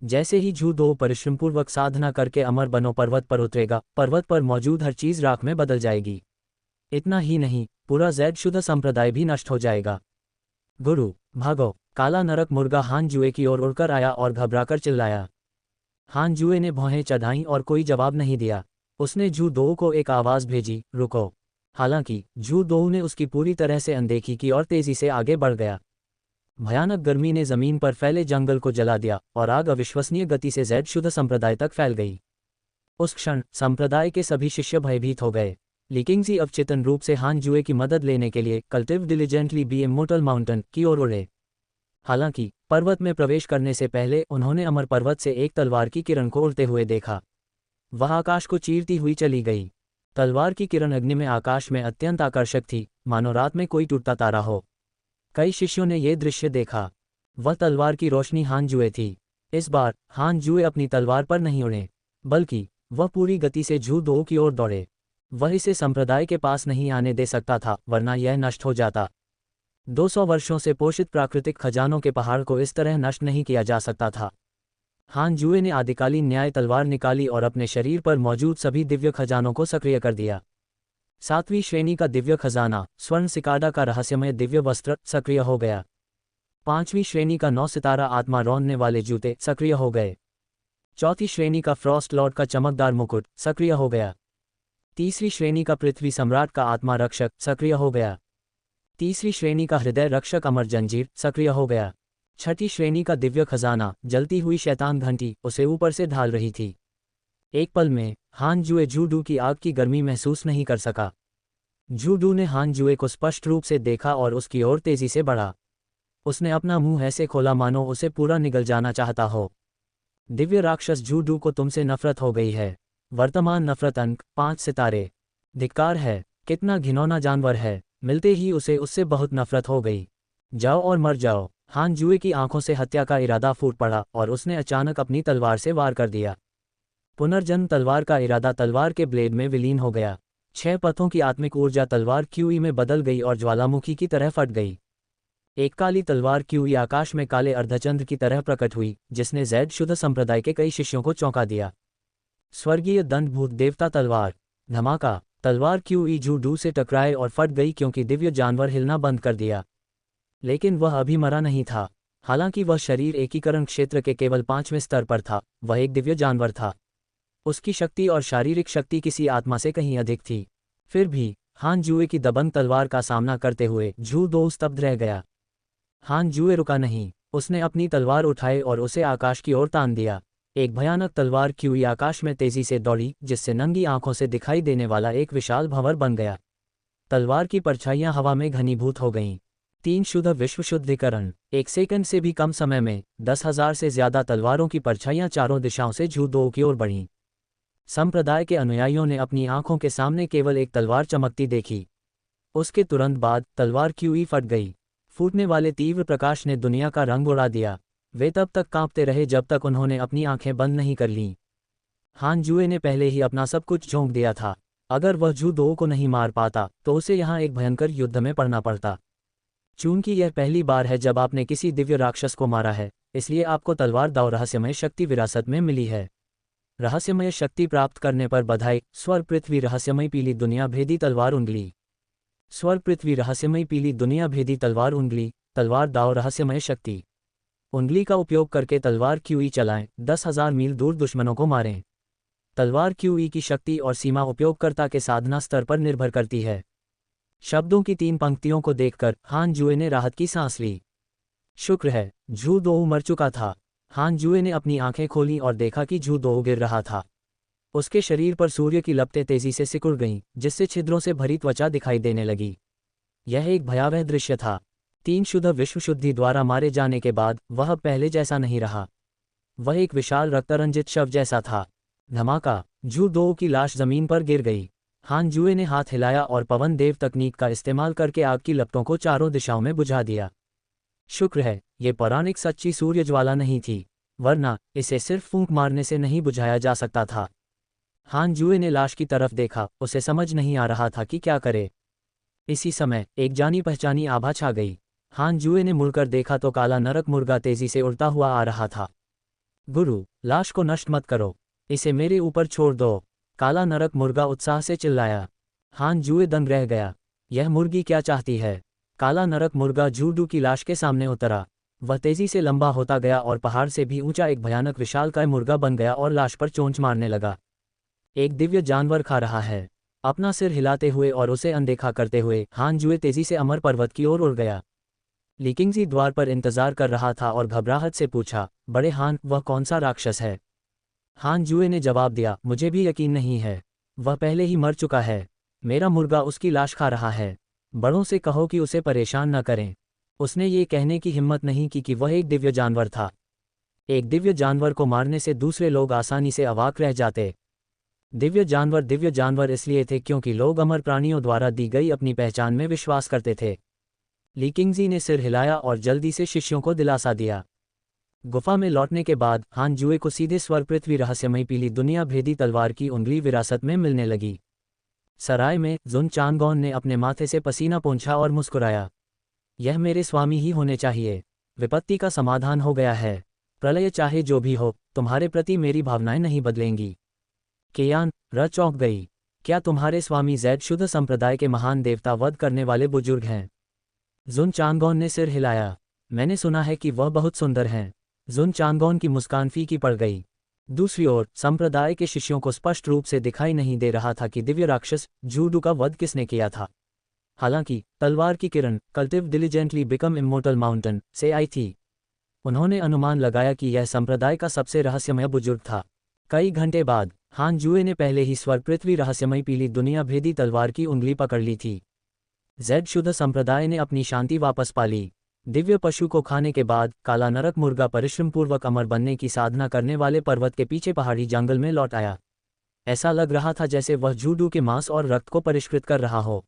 जैसे ही झूदो परिश्रमपूर्वक साधना करके अमर बनो पर्वत पर उतरेगा, पर्वत पर मौजूद हर चीज राख में बदल जाएगी। इतना ही नहीं, पूरा ज़ेड शुद्ध संप्रदाय भी नष्ट हो जाएगा। गुरु, भागो! काला नरक मुर्गा हान जुए की ओर उड़कर आया और घबराकर चिल्लाया। हान जुए ने भौहें चढ़ाईं और कोई जवाब नहीं दिया। उसने झूदो को एक आवाज भेजी, रुको। हालांकि झूदो ने उसकी पूरी तरह से अनदेखी की और तेजी से आगे बढ़ गया। भयानक गर्मी ने जमीन पर फैले जंगल को जला दिया और आग अविश्वसनीय गति से ज़ेड शुद्ध संप्रदाय तक फैल गई। उस क्षण संप्रदाय के सभी शिष्य भयभीत हो गए। लिकिंगजी अवचेतन रूप से हान जुए की मदद लेने के लिए कल्टिव डिलीजेंटली बी इमोर्टल माउंटेन की ओर उड़े। हालांकि पर्वत में प्रवेश करने से पहले उन्होंने अमर पर्वत से एक तलवार की किरण को उड़ते हुए देखा। वह आकाश को चीरती हुई चली गई। तलवार की किरण अग्नि में आकाश में अत्यंत आकर्षक थी, मानो रात में कोई टूटता तारा हो। कई शिष्यों ने यह दृश्य देखा। वह तलवार की रोशनी हान जुए थी। इस बार हान जुए अपनी तलवार पर नहीं उड़े, बल्कि वह पूरी गति से झू दो की ओर दौड़े। वह इसे संप्रदाय के पास नहीं आने दे सकता था, वरना यह नष्ट हो जाता। 200 वर्षों से पोषित प्राकृतिक खजानों के पहाड़ को इस तरह नष्ट नहीं किया जा सकता था। हान जुए ने आदिकालीन न्याय तलवार निकाली और अपने शरीर पर मौजूद सभी दिव्य खजानों को सक्रिय कर दिया। 7वीं श्रेणी का दिव्य खजाना स्वर्ण सिकाडा का रहस्यमय दिव्य वस्त्र सक्रिय हो गया। 5वीं श्रेणी का 9 सितारा आत्मा रौंदने वाले जूते सक्रिय हो गए। 4थी श्रेणी का फ्रॉस्ट लॉर्ड का चमकदार मुकुट सक्रिय हो गया। 3री श्रेणी का पृथ्वी सम्राट का आत्मा रक्षक सक्रिय हो गया। 3री श्रेणी का हृदय रक्षक अमर जंजीर सक्रिय हो गया। 6ठी श्रेणी का दिव्य खजाना जलती हुई शैतान घंटी उसे ऊपर से ढाल रही थी। एक पल में हान जुए जूडू की आग की गर्मी महसूस नहीं कर सका। जूडू ने हान जुए को स्पष्ट रूप से देखा और उसकी ओर तेजी से बढ़ा। उसने अपना मुंह ऐसे खोला मानो उसे पूरा निगल जाना चाहता हो। दिव्य राक्षस जूडू को तुमसे नफरत हो गई है। वर्तमान नफरत अंक 5 सितारे। धिक्कार है, कितना घिनौना जानवर है। मिलते ही उसे उससे बहुत नफरत हो गई। जाओ और मर जाओ। हान जुए की आंखों से हत्या का इरादा फूट पड़ा और उसने अचानक अपनी तलवार से वार कर दिया। पुनर्जन्म तलवार का इरादा तलवार के ब्लेड में विलीन हो गया। 6 पथों की आत्मिक ऊर्जा तलवार क्यूई में बदल गई और ज्वालामुखी की तरह फट गई। एक काली तलवार क्यूई आकाश में काले अर्धचंद्र की तरह प्रकट हुई, जिसने जैड शुद्ध संप्रदाय के कई शिष्यों को चौंका दिया। स्वर्गीय दंडभूत देवता तलवार। धमाका। तलवार क्यूई जूडू से टकराए और फट गई क्योंकि दिव्य जानवर हिलना बंद कर दिया। लेकिन वह अभी मरा नहीं था। हालांकि वह शरीर एकीकरण क्षेत्र के केवल 5वें स्तर पर था, वह एक दिव्य जानवर था। उसकी शक्ति और शारीरिक शक्ति किसी आत्मा से कहीं अधिक थी। फिर भी हान जुए की दबंग तलवार का सामना करते हुए जू दो स्तब्ध रह गया। हान जुए रुका नहीं। उसने अपनी तलवार उठाई और उसे आकाश की ओर तान दिया। एक भयानक तलवार क्यूई आकाश में तेजी से दौड़ी, जिससे नंगी आंखों से दिखाई देने वाला एक विशाल भंवर बन गया। तलवार की परछाइयां हवा में घनीभूत हो गईं। 3 शुद्ध विश्व शुद्धिकरण। 1 सेकंड से भी कम समय में 10,000 से ज्यादा तलवारों की परछाइयां चारों दिशाओं से जू दो की ओर बढ़ीं। संप्रदाय के अनुयायियों ने अपनी आंखों के सामने केवल एक तलवार चमकती देखी। उसके तुरंत बाद तलवार क्यूई फट गई। फूटने वाले तीव्र प्रकाश ने दुनिया का रंग उड़ा दिया। वे तब तक कांपते रहे जब तक उन्होंने अपनी आंखें बंद नहीं कर लीं। हान जुए ने पहले ही अपना सब कुछ झोंक दिया था। अगर वह जू दो को नहीं मार पाता तो उसे यहाँ एक भयंकर युद्ध में पड़ना पड़ता। चूंकि यह पहली बार है जब आपने किसी दिव्य राक्षस को मारा है, इसलिए आपको तलवार दाव रहस्यमय शक्ति विरासत में मिली है। रहस्यमय शक्ति प्राप्त करने पर बधाई। स्वर्ग पृथ्वी रहस्यमय पीली दुनिया भेदी तलवार उंगली। स्वर्ग पृथ्वी रहस्यमय पीली दुनिया भेदी तलवार उंगली। तलवार दाव रहस्यमय शक्ति। उंगली का उपयोग करके तलवार क्यूई चलाएं। 10,000 मील दूर दुश्मनों को मारें। तलवार क्यूई की शक्ति और सीमा उपयोगकर्ता के साधना स्तर पर निर्भर करती है। शब्दों की 3 पंक्तियों को देखकर हान जुए ने राहत की सांस ली। शुक्र है, जू दो मर चुका था। हान जुए ने अपनी आंखें खोलीं और देखा कि जू दो गिर रहा था। उसके शरीर पर सूर्य की लपटें तेजी से सिकुड़ गईं, जिससे छिद्रों से भरी त्वचा दिखाई देने लगी। यह एक भयावह दृश्य था। 3 शुद्ध विश्व शुद्धि द्वारा मारे जाने के बाद वह अब पहले जैसा नहीं रहा। वह एक विशाल रक्तरंजित शव जैसा था। धमाका। जू दो की लाश जमीन पर गिर गई। हान जुए ने हाथ हिलाया और पवन देव तकनीक का इस्तेमाल करके आग की लपटों को चारों दिशाओं में बुझा दिया। शुक्र है, ये पौराणिक सच्ची सूर्य ज्वाला नहीं थी, वरना इसे सिर्फ फूंक मारने से नहीं बुझाया जा सकता था। हान जुए ने लाश की तरफ देखा, उसे समझ नहीं आ रहा था कि क्या करे। इसी समय एक जानी पहचानी आभा छा गई। हान जुए ने मुड़कर देखा तो काला नरक मुर्गा तेजी से उड़ता हुआ आ रहा था। गुरु, लाश को नष्ट मत करो, इसे मेरे ऊपर छोड़ दो। काला नरक मुर्गा उत्साह से चिल्लाया। हान जुए दंग रह गया। यह मुर्गी क्या चाहती है? काला नरक मुर्गा जूडू की लाश के सामने उतरा। वह तेजी से लंबा होता गया और पहाड़ से भी ऊंचा एक भयानक विशालकाय मुर्गा बन गया और लाश पर चोंच मारने लगा। एक दिव्य जानवर खा रहा है। अपना सिर हिलाते हुए और उसे अनदेखा करते हुए हान जुए तेजी से अमर पर्वत की ओर उड़ गया। लिकिंगजी द्वार पर इंतजार कर रहा था और घबराहट से पूछा, बड़े हान, वह कौन सा राक्षस है? हान जुए ने जवाब दिया, मुझे भी यकीन नहीं है। वह पहले ही मर चुका है। मेरा मुर्गा उसकी लाश खा रहा है। बड़ों से कहो कि उसे परेशान न करें। उसने ये कहने की हिम्मत नहीं की कि वह एक दिव्य जानवर था। एक दिव्य जानवर को मारने से दूसरे लोग आसानी से अवाक रह जाते। दिव्य जानवर इसलिए थे क्योंकि लोग अमर प्राणियों द्वारा दी गई अपनी पहचान में विश्वास करते थे। ली किंगजी ने सिर हिलाया और जल्दी से शिष्यों को दिलासा दिया। गुफा में लौटने के बाद हान जुए को सीधे स्वर्ग पृथ्वी रहस्यमयी पीली दुनिया भेदी तलवार की उंगली विरासत में मिलने लगी। सराय में जुन चांगॉन ने अपने माथे से पसीना पोंछा और मुस्कुराया। यह मेरे स्वामी ही होने चाहिए। विपत्ति का समाधान हो गया है। प्रलय चाहे जो भी हो, तुम्हारे प्रति मेरी भावनाएं नहीं बदलेंगी। केयान र चौंक गई। क्या तुम्हारे स्वामी जैद शुद्ध संप्रदाय के महान देवता वध करने वाले बुजुर्ग हैं? जुन चांगॉन ने सिर हिलाया। मैंने सुना है कि वह बहुत सुंदर हैं। जुन चांगॉन की मुस्कान फीकी पड़ गई। दूसरी ओर संप्रदाय के शिष्यों को स्पष्ट रूप से दिखाई नहीं दे रहा था कि दिव्य राक्षस जूडू का वध किसने किया था। हालांकि तलवार की किरण कल्टिव डिलीजेंटली बिकम इमोर्टल माउंटेन से आई थी। उन्होंने अनुमान लगाया कि यह संप्रदाय का सबसे रहस्यमय बुजुर्ग था। कई घंटे बाद हान जुए ने पहले ही स्वर्ग पृथ्वी रहस्यमयी पीली दुनिया भेदी तलवार की उंगली पकड़ ली थी। जैद शुद्ध संप्रदाय ने अपनी शांति वापस पा ली। दिव्य पशु को खाने के बाद काला नरक मुर्गा परिश्रमपूर्वक अमर बनने की साधना करने वाले पर्वत के पीछे पहाड़ी जंगल में लौट आया। ऐसा लग रहा था जैसे वह जूडू के मांस और रक्त को परिष्कृत कर रहा हो।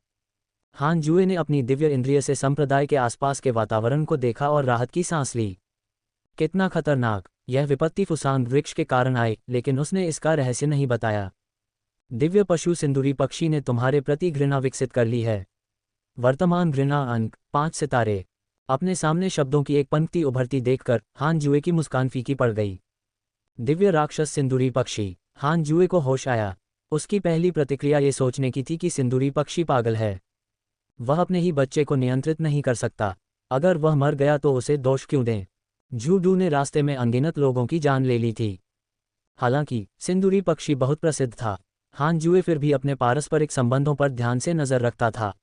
हान जुए ने अपनी दिव्य इंद्रिय से संप्रदाय के आसपास के वातावरण को देखा और राहत की सांस ली। कितना खतरनाक! यह विपत्ति फुसांग वृक्ष के कारण आई, लेकिन उसने इसका रहस्य नहीं बताया। दिव्य पशु सिंदूरी पक्षी ने तुम्हारे प्रति घृणा विकसित कर ली है। वर्तमान घृणा अंक 5 सितारे। अपने सामने शब्दों की एक पंक्ति उभरती देखकर हान जुए की मुस्कान फीकी पड़ गई। दिव्य राक्षस सिंदूरी पक्षी। हान जुए को होश आया। उसकी पहली प्रतिक्रिया ये सोचने की थी कि सिंदूरी पक्षी पागल है। वह अपने ही बच्चे को नियंत्रित नहीं कर सकता। अगर वह मर गया तो उसे दोष क्यों दें? जूडू ने रास्ते में अनगिनत लोगों की जान ले ली थी। हालांकि सिंदूरी पक्षी बहुत प्रसिद्ध था, हान जुए फिर भी अपने पारस्परिक संबंधों पर ध्यान से नजर रखता था।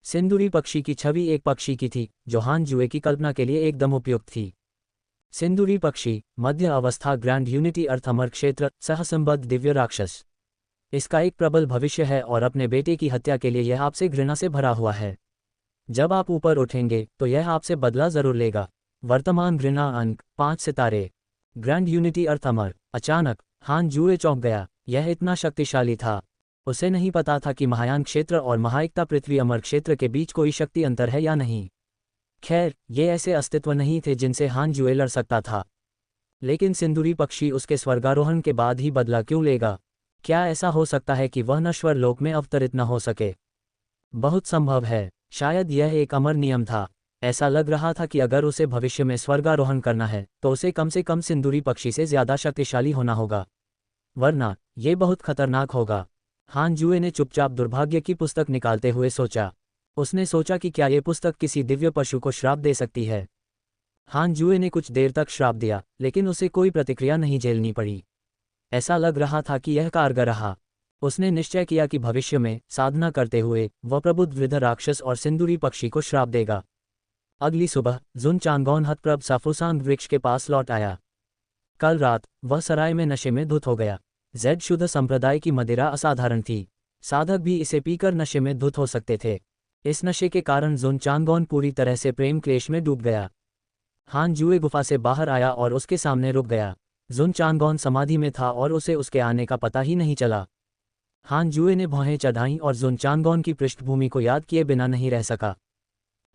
सिंदूरी पक्षी की छवि एक पक्षी की थी जो हान जुए की कल्पना के लिए एकदम उपयुक्त थी। सिंदूरी पक्षी मध्य अवस्था ग्रैंड यूनिटी अर्थ अमर क्षेत्र सहसंबद्ध दिव्य राक्षस। इसका एक प्रबल भविष्य है और अपने बेटे की हत्या के लिए यह आपसे घृणा से भरा हुआ है। जब आप ऊपर उठेंगे तो यह आपसे बदला जरूर लेगा। वर्तमान घृणा अंक 5 सितारे। ग्रैंड यूनिटी अर्थ अमर। अचानक हान जुए चौंक गया। यह इतना शक्तिशाली था। उसे नहीं पता था कि महायान क्षेत्र और महाएकता पृथ्वी अमर क्षेत्र के बीच कोई शक्ति अंतर है या नहीं। खैर, ये ऐसे अस्तित्व नहीं थे जिनसे हान जुए लड़ सकता था। लेकिन सिंदूरी पक्षी उसके स्वर्गारोहण के बाद ही बदला क्यों लेगा? क्या ऐसा हो सकता है कि वह नश्वर लोक में अवतरित न हो सके? बहुत संभव है। शायद यह एक अमर नियम था। ऐसा लग रहा था कि अगर उसे भविष्य में स्वर्गारोहण करना है तो उसे कम से कम सिंदूरी पक्षी से ज्यादा शक्तिशाली होना होगा, वरना ये बहुत खतरनाक होगा। हान जुए ने चुपचाप दुर्भाग्य की पुस्तक निकालते हुए सोचा। उसने सोचा कि क्या ये पुस्तक किसी दिव्य पशु को श्राप दे सकती है। हान जुए ने कुछ देर तक श्राप दिया, लेकिन उसे कोई प्रतिक्रिया नहीं झेलनी पड़ी। ऐसा लग रहा था कि यह कारगर रहा। उसने निश्चय किया कि भविष्य में साधना करते हुए वह प्रबुद्ध वृद्ध राक्षस और सिंदूरी पक्षी को श्राप देगा। अगली सुबह जुन चांगॉन हतप्रभ सा फुसांग वृक्ष के पास लौट आया। कल रात वह सराय में नशे में धुत हो गया। जैद शुद्ध संप्रदाय की मदिरा असाधारण थी। साधक भी इसे पीकर नशे में धुत हो सकते थे। इस नशे के कारण जुन चांगॉन पूरी तरह से प्रेम क्लेश में डूब गया। हान जुए गुफा से बाहर आया और उसके सामने रुक गया। जुन चांगॉन समाधि में था और उसे उसके आने का पता ही नहीं चला। हान जुए ने भौहें चढ़ाईं और जुन चांगॉन की पृष्ठभूमि को याद किए बिना नहीं रह सका।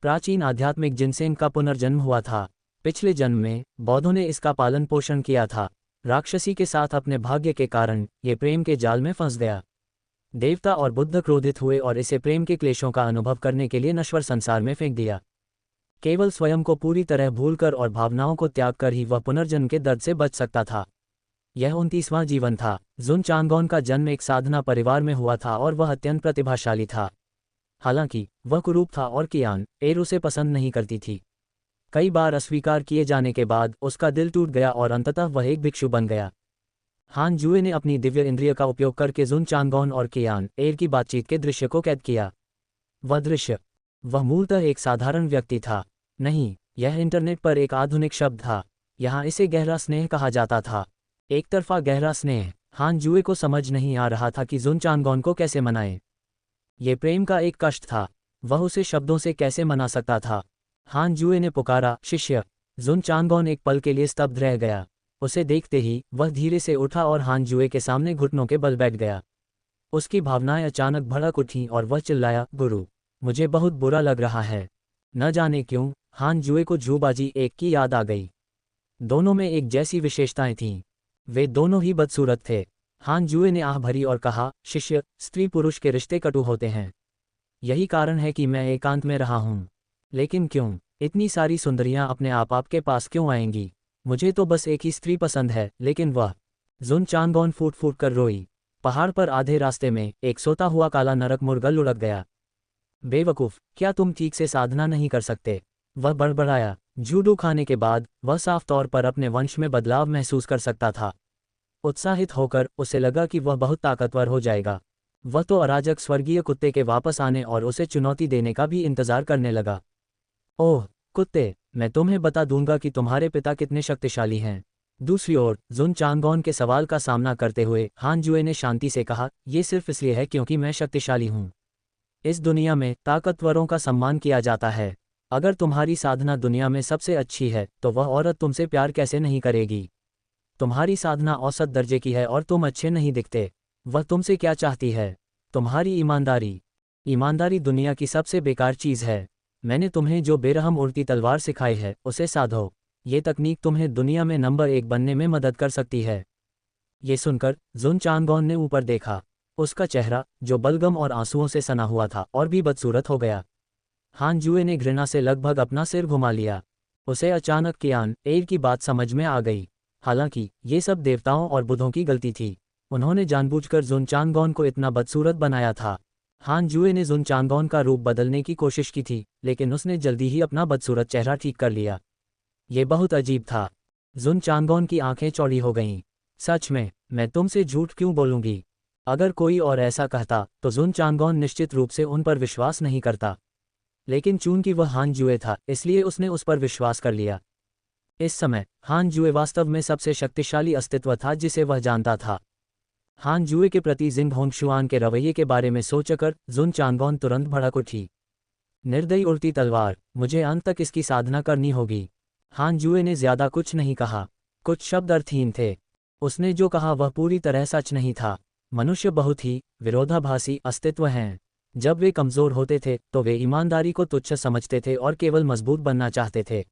प्राचीन आध्यात्मिक जिनसेंग का पुनर्जन्म हुआ था। पिछले जन्म में बौद्धों ने इसका पालन पोषण किया था। राक्षसी के साथ अपने भाग्य के कारण ये प्रेम के जाल में फंस गया। देवता और बुद्ध क्रोधित हुए और इसे प्रेम के क्लेशों का अनुभव करने के लिए नश्वर संसार में फेंक दिया। केवल स्वयं को पूरी तरह भूलकर और भावनाओं को त्याग कर ही वह पुनर्जन्म के दर्द से बच सकता था। यह 29वां जीवन था। जुन चांगॉन का जन्म एक साधना परिवार में हुआ था और वह अत्यंत प्रतिभाशाली था। हालांकि वह कुरूप था और कियान एर उसे पसंद नहीं करती थी। कई बार अस्वीकार किए जाने के बाद उसका दिल टूट गया और अंततः वह एक भिक्षु बन गया। हान जुए ने अपनी दिव्य इंद्रिय का उपयोग करके जुन चांगॉन और कियान एर की बातचीत के दृश्य को कैद किया। वह दृश्य, वह मूलतः एक साधारण व्यक्ति था। नहीं, यह इंटरनेट पर एक आधुनिक शब्द था। यहाँ इसे गहरा स्नेह कहा जाता था। एक तरफा गहरा स्नेह। हान जुए को समझ नहीं आ रहा था कि जुन चांगॉन को कैसे मनाए। ये प्रेम का एक कष्ट था, वह उसे शब्दों से कैसे मना सकता था। हान जुए ने पुकारा, शिष्य। जुन चांगॉन एक पल के लिए स्तब्ध रह गया। उसे देखते ही वह धीरे से उठा और हान जुए के सामने घुटनों के बल बैठ गया। उसकी भावनाएं अचानक भड़क उठीं और वह चिल्लाया, गुरु, मुझे बहुत बुरा लग रहा है। न जाने क्यों हान जुए को झूबाजी एक की याद आ गई। दोनों में एक जैसी विशेषताएं थीं। वे दोनों ही बदसूरत थे। हान जुए ने आह भरी और कहा, शिष्य, स्त्री पुरुष के रिश्ते कटु होते हैं। यही कारण है कि मैं एकांत में रहा हूं। लेकिन क्यों? इतनी सारी सुंदरियां अपने आप आपके पास क्यों आएंगी? मुझे तो बस एक ही स्त्री पसंद है। लेकिन वह। जुन चांगॉन फूट फूट कर रोई। पहाड़ पर आधे रास्ते में एक सोता हुआ काला नरक मुर्गा लुढ़क गया। बेवकूफ, क्या तुम ठीक से साधना नहीं कर सकते? वह बड़बड़ाया। जूडो खाने के बाद वह साफ तौर पर अपने वंश में बदलाव महसूस कर सकता था। उत्साहित होकर उसे लगा कि वह बहुत ताकतवर हो जाएगा। वह तो अराजक स्वर्गीय कुत्ते के वापस आने और उसे चुनौती देने का भी इंतजार करने लगा। ओह कुत्ते, मैं तुम्हें बता दूंगा कि तुम्हारे पिता कितने शक्तिशाली हैं। दूसरी ओर जुन चांगॉन के सवाल का सामना करते हुए हान जुए ने शांति से कहा, यह सिर्फ इसलिए है क्योंकि मैं शक्तिशाली हूं। इस दुनिया में ताकतवरों का सम्मान किया जाता है। अगर तुम्हारी साधना दुनिया में सबसे अच्छी है तो वह औरत तुमसे प्यार कैसे नहीं करेगी? तुम्हारी साधना औसत दर्जे की है और तुम अच्छे नहीं दिखते। वह तुमसे क्या चाहती है? तुम्हारी ईमानदारी। ईमानदारी दुनिया की सबसे बेकार चीज़ है। मैंने तुम्हें जो बेरहम उड़ती तलवार सिखाई है उसे साधो। ये तकनीक तुम्हें दुनिया में नंबर 1 बनने में मदद कर सकती है। ये सुनकर जुन चांगॉन ने ऊपर देखा। उसका चेहरा, जो बलगम और आंसुओं से सना हुआ था, और भी बदसूरत हो गया। हान जुए ने घृणा से लगभग अपना सिर घुमा लिया। उसे अचानक कियान एर की बात समझ में आ गई। हालांकि ये सब देवताओं और बुद्धों की गलती थी। उन्होंने जानबूझकर जुन चांगॉन को इतना बदसूरत बनाया था। हान जुए ने जुन चांगॉन का रूप बदलने की कोशिश की थी, लेकिन उसने जल्दी ही अपना बदसूरत चेहरा ठीक कर लिया। ये बहुत अजीब था। जुन चांगॉन की आंखें चौड़ी हो गईं। सच में, मैं तुमसे झूठ क्यों बोलूंगी? अगर कोई और ऐसा कहता तो जुन चांगॉन निश्चित रूप से उन पर विश्वास नहीं करता। लेकिन चूंकि वह हान जुए था, इसलिए उसने उस पर विश्वास कर लिया। इस समय हान जुए वास्तव में सबसे शक्तिशाली अस्तित्व था जिसे वह जानता था। हान जुए के प्रति जिंग होंगशुआन के रवैये के बारे में सोचकर जुन चांगॉन तुरंत भड़क उठी। निर्दयी उड़ती तलवार, मुझे अंत तक इसकी साधना करनी होगी। हान जुए ने ज्यादा कुछ नहीं कहा। कुछ शब्द अर्थहीन थे। उसने जो कहा वह पूरी तरह सच नहीं था। मनुष्य बहुत ही विरोधाभासी अस्तित्व हैं। जब वे कमज़ोर होते थे तो वे ईमानदारी को तुच्छ समझते थे और केवल मजबूत बनना चाहते थे।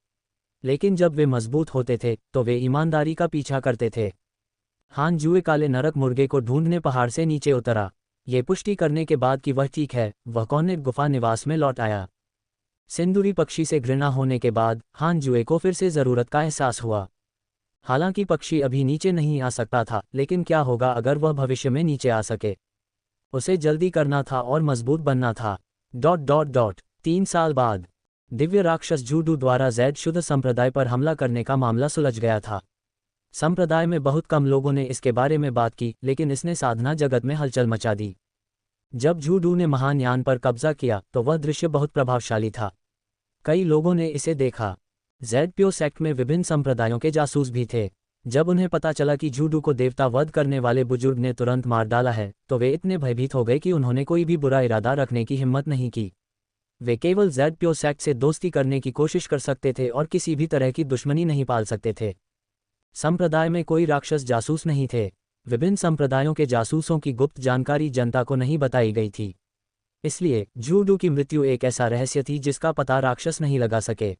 लेकिन जब वे मजबूत होते थे तो वे ईमानदारी का पीछा करते थे। हान जुए काले नरक मुर्गे को ढूंढने पहाड़ से नीचे उतरा। ये पुष्टि करने के बाद कि वह ठीक है, वह कॉर्नेट गुफा निवास में लौट आया। सिंदूरी पक्षी से घृणा होने के बाद हान जुए को फिर से ज़रूरत का एहसास हुआ। हालांकि पक्षी अभी नीचे नहीं आ सकता था, लेकिन क्या होगा अगर वह भविष्य में नीचे आ सके? उसे जल्दी करना था और मजबूत बनना था। 3 साल बाद दिव्य राक्षस जूडू द्वारा जैड शुद्ध संप्रदाय पर हमला करने का मामला सुलझ गया था। संप्रदाय में बहुत कम लोगों ने इसके बारे में बात की, लेकिन इसने साधना जगत में हलचल मचा दी। जब जूडू ने महान यान पर कब्जा किया तो वह दृश्य बहुत प्रभावशाली था। कई लोगों ने इसे देखा। जैड प्यो सेक्ट में विभिन्न संप्रदायों के जासूस भी थे। जब उन्हें पता चला कि जूडू को देवता वध करने वाले बुजुर्ग ने तुरंत मार डाला है तो वे इतने भयभीत हो गए कि उन्होंने कोई भी बुरा इरादा रखने की हिम्मत नहीं की। वे केवल जैड प्यो सेक्ट से दोस्ती करने की कोशिश कर सकते थे और किसी भी तरह की दुश्मनी नहीं पाल सकते थे। संप्रदाय में कोई राक्षस जासूस नहीं थे। विभिन्न संप्रदायों के जासूसों की गुप्त जानकारी जनता को नहीं बताई गई थी। इसलिए जूडू की मृत्यु एक ऐसा रहस्य थी जिसका पता राक्षस नहीं लगा सके।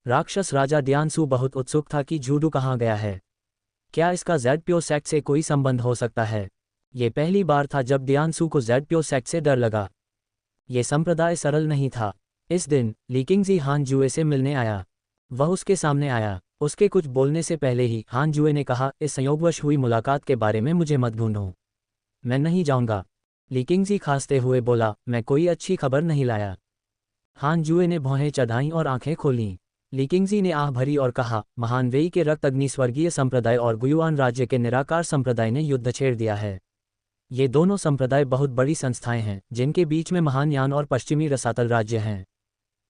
राक्षस राजा ड्यानसू बहुत उत्सुक था कि जूडू कहाँ गया है। क्या इसका जैड प्यो सेक्ट से कोई संबंध हो सकता है? ये पहली बार था जब ड्यानसू को जैड प्यो सेक्ट से डर लगा। ये संप्रदाय सरल नहीं था। इस दिन लीकिंगजी हान जुए से मिलने आया। वह उसके सामने आया। उसके कुछ बोलने से पहले ही हान जुए ने कहा, इस संयोगवश हुई मुलाकात के बारे में मुझे मत ढूंढो। मैं नहीं जाऊंगा। लीकिंगजी खांसते हुए बोला, मैं कोई अच्छी खबर नहीं लाया। हान जुए ने भौहें चढ़ाईं और आंखें खोलीं। लीकिंगजी ने आह भरी और कहा, महान वेई के रक्त अग्नि स्वर्गीय संप्रदाय और गुयुआन राज्य के निराकार संप्रदाय ने युद्ध छेड़ दिया है। ये दोनों संप्रदाय बहुत बड़ी संस्थाएं हैं जिनके बीच में महान यान और पश्चिमी रसातल राज्य हैं।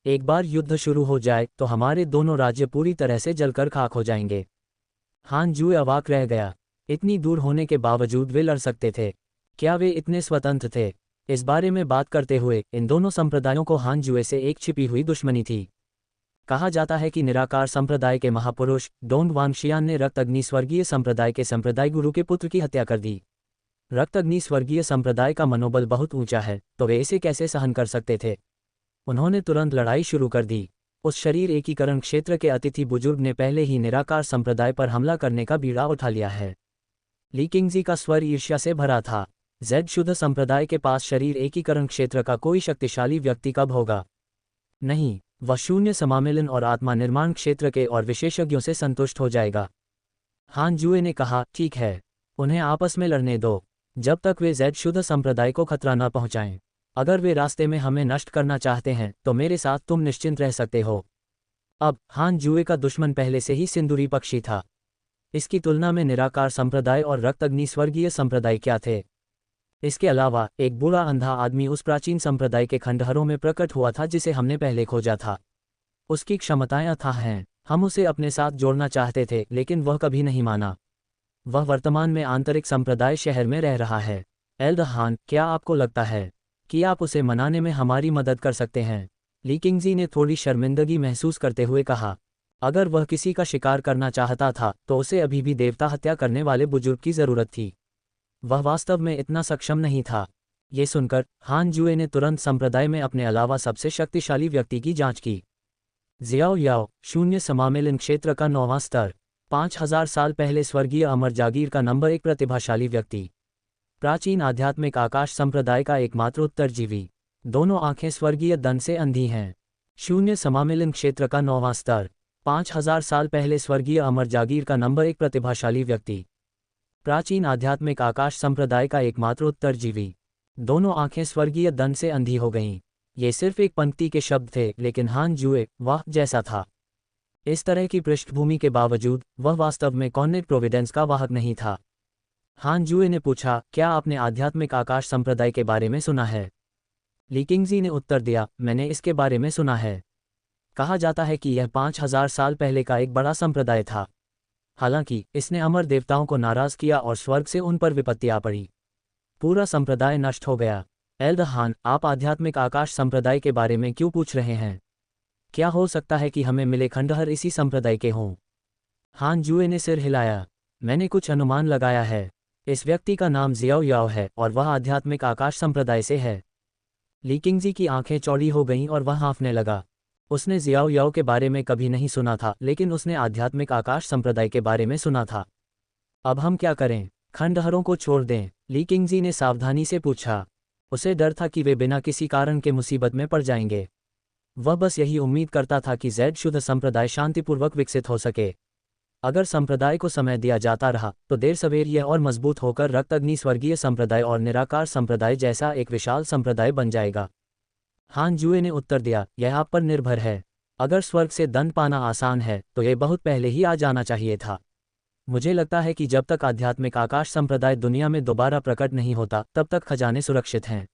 एक बार युद्ध शुरू हो जाए तो हमारे दोनों राज्य पूरी तरह से जलकर खाक हो जाएंगे। हान जुए अवाक रह गया। इतनी दूर होने के बावजूद वे लड़ सकते थे। क्या वे इतने स्वतंत्र थे? इस बारे में बात करते हुए इन दोनों संप्रदायों को हान जुए से एक छिपी हुई दुश्मनी थी। कहा जाता है कि निराकार संप्रदाय के महापुरुष डोंग वांगशियान ने रक्तअग्नि स्वर्गीय संप्रदाय के संप्रदाय गुरु के पुत्र की हत्या कर दी। रक्तअग्नि स्वर्गीय संप्रदाय का मनोबल बहुत ऊंचा है, तो वे इसे कैसे सहन कर सकते थे? उन्होंने तुरंत लड़ाई शुरू कर दी। उस शरीर एकीकरण क्षेत्र के अतिथि बुजुर्ग ने पहले ही निराकार संप्रदाय पर हमला करने का बीड़ा उठा लिया है। ली किंगजी का स्वर ईर्ष्या से भरा था। जेड शुद्ध संप्रदाय के पास शरीर एकीकरण क्षेत्र का कोई शक्तिशाली व्यक्ति कब होगा? नहीं, वह शून्य समामेलन और आत्मा निर्माण क्षेत्र के और विशेषज्ञों से संतुष्ट हो जाएगा। हान जुए ने कहा, ठीक है, उन्हें आपस में लड़ने दो, जब तक वे जेड शुद्ध संप्रदाय को खतरा न पहुंचाएं। अगर वे रास्ते में हमें नष्ट करना चाहते हैं तो मेरे साथ तुम निश्चिंत रह सकते हो। अब हान जुए का दुश्मन पहले से ही सिंदूरी पक्षी था। इसकी तुलना में निराकार संप्रदाय और रक्तअग्नि स्वर्गीय संप्रदाय क्या थे? इसके अलावा एक बूढ़ा अंधा आदमी उस प्राचीन संप्रदाय के खंडहरों में प्रकट हुआ था जिसे हमने पहले खोजा था। उसकी क्षमताएं अथाह हैं। हम उसे अपने साथ जोड़ना चाहते थे, लेकिन वह कभी नहीं माना। वह वर्तमान में आंतरिक संप्रदाय शहर में रह रहा है। एल्डर हान, क्या आपको लगता है कि आप उसे मनाने में हमारी मदद कर सकते हैं? ली किंगजी ने थोड़ी शर्मिंदगी महसूस करते हुए कहा, अगर वह किसी का शिकार करना चाहता था तो उसे अभी भी देवता हत्या करने वाले बुजुर्ग की जरूरत थी। वह वास्तव में इतना सक्षम नहीं था। ये सुनकर हान जुए ने तुरंत संप्रदाय में अपने अलावा सबसे शक्तिशाली व्यक्ति की जांच की। जियाओ याओ, शून्य समामेलन क्षेत्र का 9वां स्तर, 5000 साल पहले स्वर्गीय अमर जागीर का नंबर 1 प्रतिभाशाली व्यक्ति, प्राचीन आध्यात्मिक आकाश संप्रदाय का एकमात्र उत्तरजीवी, दोनों आंखें स्वर्गीय दन से अंधी हैं। शून्य समामेलन क्षेत्र का 9वां स्तर, 5000 साल पहले स्वर्गीय अमर जागीर का नंबर 1 प्रतिभाशाली व्यक्ति, प्राचीन आध्यात्मिक आकाश संप्रदाय का एकमात्र उत्तरजीवी, दोनों आंखें स्वर्गीय दन से अंधी हो गईं। ये सिर्फ एक पंक्ति के शब्द थे, लेकिन हान जुए वाह जैसा था। इस तरह की पृष्ठभूमि के बावजूद वह वास्तव में कॉन्नेट प्रोविडेंस का वाहक नहीं था। हान जुए ने पूछा, क्या आपने आध्यात्मिक आकाश संप्रदाय के बारे में सुना है? ली किंगजी ने उत्तर दिया, मैंने इसके बारे में सुना है। कहा जाता है कि यह 5000 साल पहले का एक बड़ा संप्रदाय था। हालांकि इसने अमर देवताओं को नाराज किया और स्वर्ग से उन पर विपत्ति आ पड़ी। पूरा संप्रदाय नष्ट हो गया। एल्डर हान, आप आध्यात्मिक आकाश संप्रदाय के बारे में क्यों पूछ रहे हैं? क्या हो सकता है कि हमें मिले खंडहर इसी संप्रदाय के हों? हान जुए ने सिर हिलाया, मैंने कुछ अनुमान लगाया है। इस व्यक्ति का नाम जियाओ याओ है और वह आध्यात्मिक आकाश संप्रदाय से है। ली किंगजी की आंखें चौड़ी हो गईं और वह हाँफने लगा। उसने जियाओ याओ के बारे में कभी नहीं सुना था, लेकिन उसने आध्यात्मिक आकाश संप्रदाय के बारे में सुना था। अब हम क्या करें? खंडहरों को छोड़ दें? ली किंगजी ने सावधानी से पूछा। उसे डर था कि वे बिना किसी कारण के मुसीबत में पड़ जाएंगे। वह बस यही उम्मीद करता था कि जेड शुद्ध संप्रदाय शांतिपूर्वक विकसित हो सके। अगर संप्रदाय को समय दिया जाता रहा तो देर सवेर यह और मजबूत होकर रक्तअग्नि स्वर्गीय संप्रदाय और निराकार संप्रदाय जैसा एक विशाल संप्रदाय बन जाएगा। हान जुए ने उत्तर दिया, यह आप पर निर्भर है। अगर स्वर्ग से दंड पाना आसान है तो यह बहुत पहले ही आ जाना चाहिए था। मुझे लगता है कि जब तक आध्यात्मिक आकाश संप्रदाय दुनिया में दोबारा प्रकट नहीं होता तब तक खजाने सुरक्षित हैं।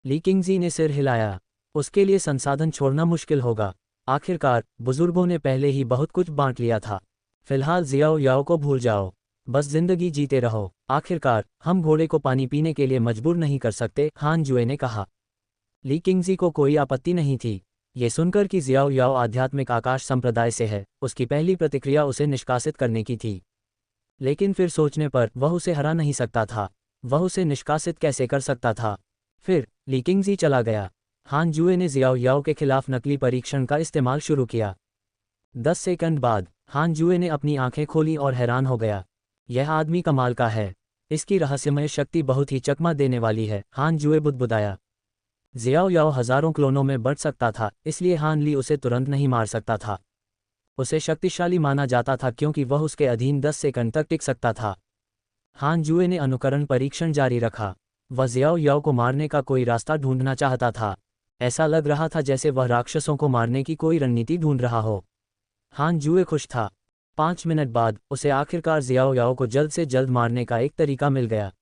ली किंगजी ने सिर हिलाया, उसके लिए संसाधन छोड़ना मुश्किल होगा। आखिरकार बुजुर्गों ने पहले ही बहुत कुछ बांट लिया था। फिलहाल जियाओ याओ को भूल जाओ, बस जिंदगी जीते रहो। आखिरकार हम घोड़े को पानी पीने के लिए मजबूर नहीं कर सकते, हान जुए ने कहा। ली किंगजी को कोई आपत्ति नहीं थी। ये सुनकर कि जियाओ याओ आध्यात्मिक आकाश संप्रदाय से है, उसकी पहली प्रतिक्रिया उसे निष्कासित करने की थी। लेकिन फिर सोचने पर वह उसे हरा नहीं सकता था। वह उसे निष्कासित कैसे कर सकता था? फिर ली किंगजी चला गया। हान जुए ने जियाओ याओ के खिलाफ नकली परीक्षण का इस्तेमाल शुरू किया। 10 सेकंड बाद हान जुए ने अपनी आंखें खोली और हैरान हो गया। यह आदमी कमाल का है। इसकी रहस्यमय शक्ति बहुत ही चकमा देने वाली है, हान जुए बुदबुदाया। जियाओ याओ हजारों क्लोनों में बढ़ सकता था, इसलिए हान ली उसे तुरंत नहीं मार सकता था। उसे शक्तिशाली माना जाता था क्योंकि वह उसके अधीन 10 सेकंड तक टिक सकता था। हान जुए ने अनुकरण परीक्षण जारी रखा। वह जियाओ याओ को मारने का कोई रास्ता ढूंढना चाहता था। ऐसा लग रहा था जैसे वह राक्षसों को मारने की कोई रणनीति ढूंढ रहा हो। हान जुए खुश था। 5 मिनट बाद उसे आखिरकार जियाओ याओ को जल्द से जल्द मारने का एक तरीका मिल गया।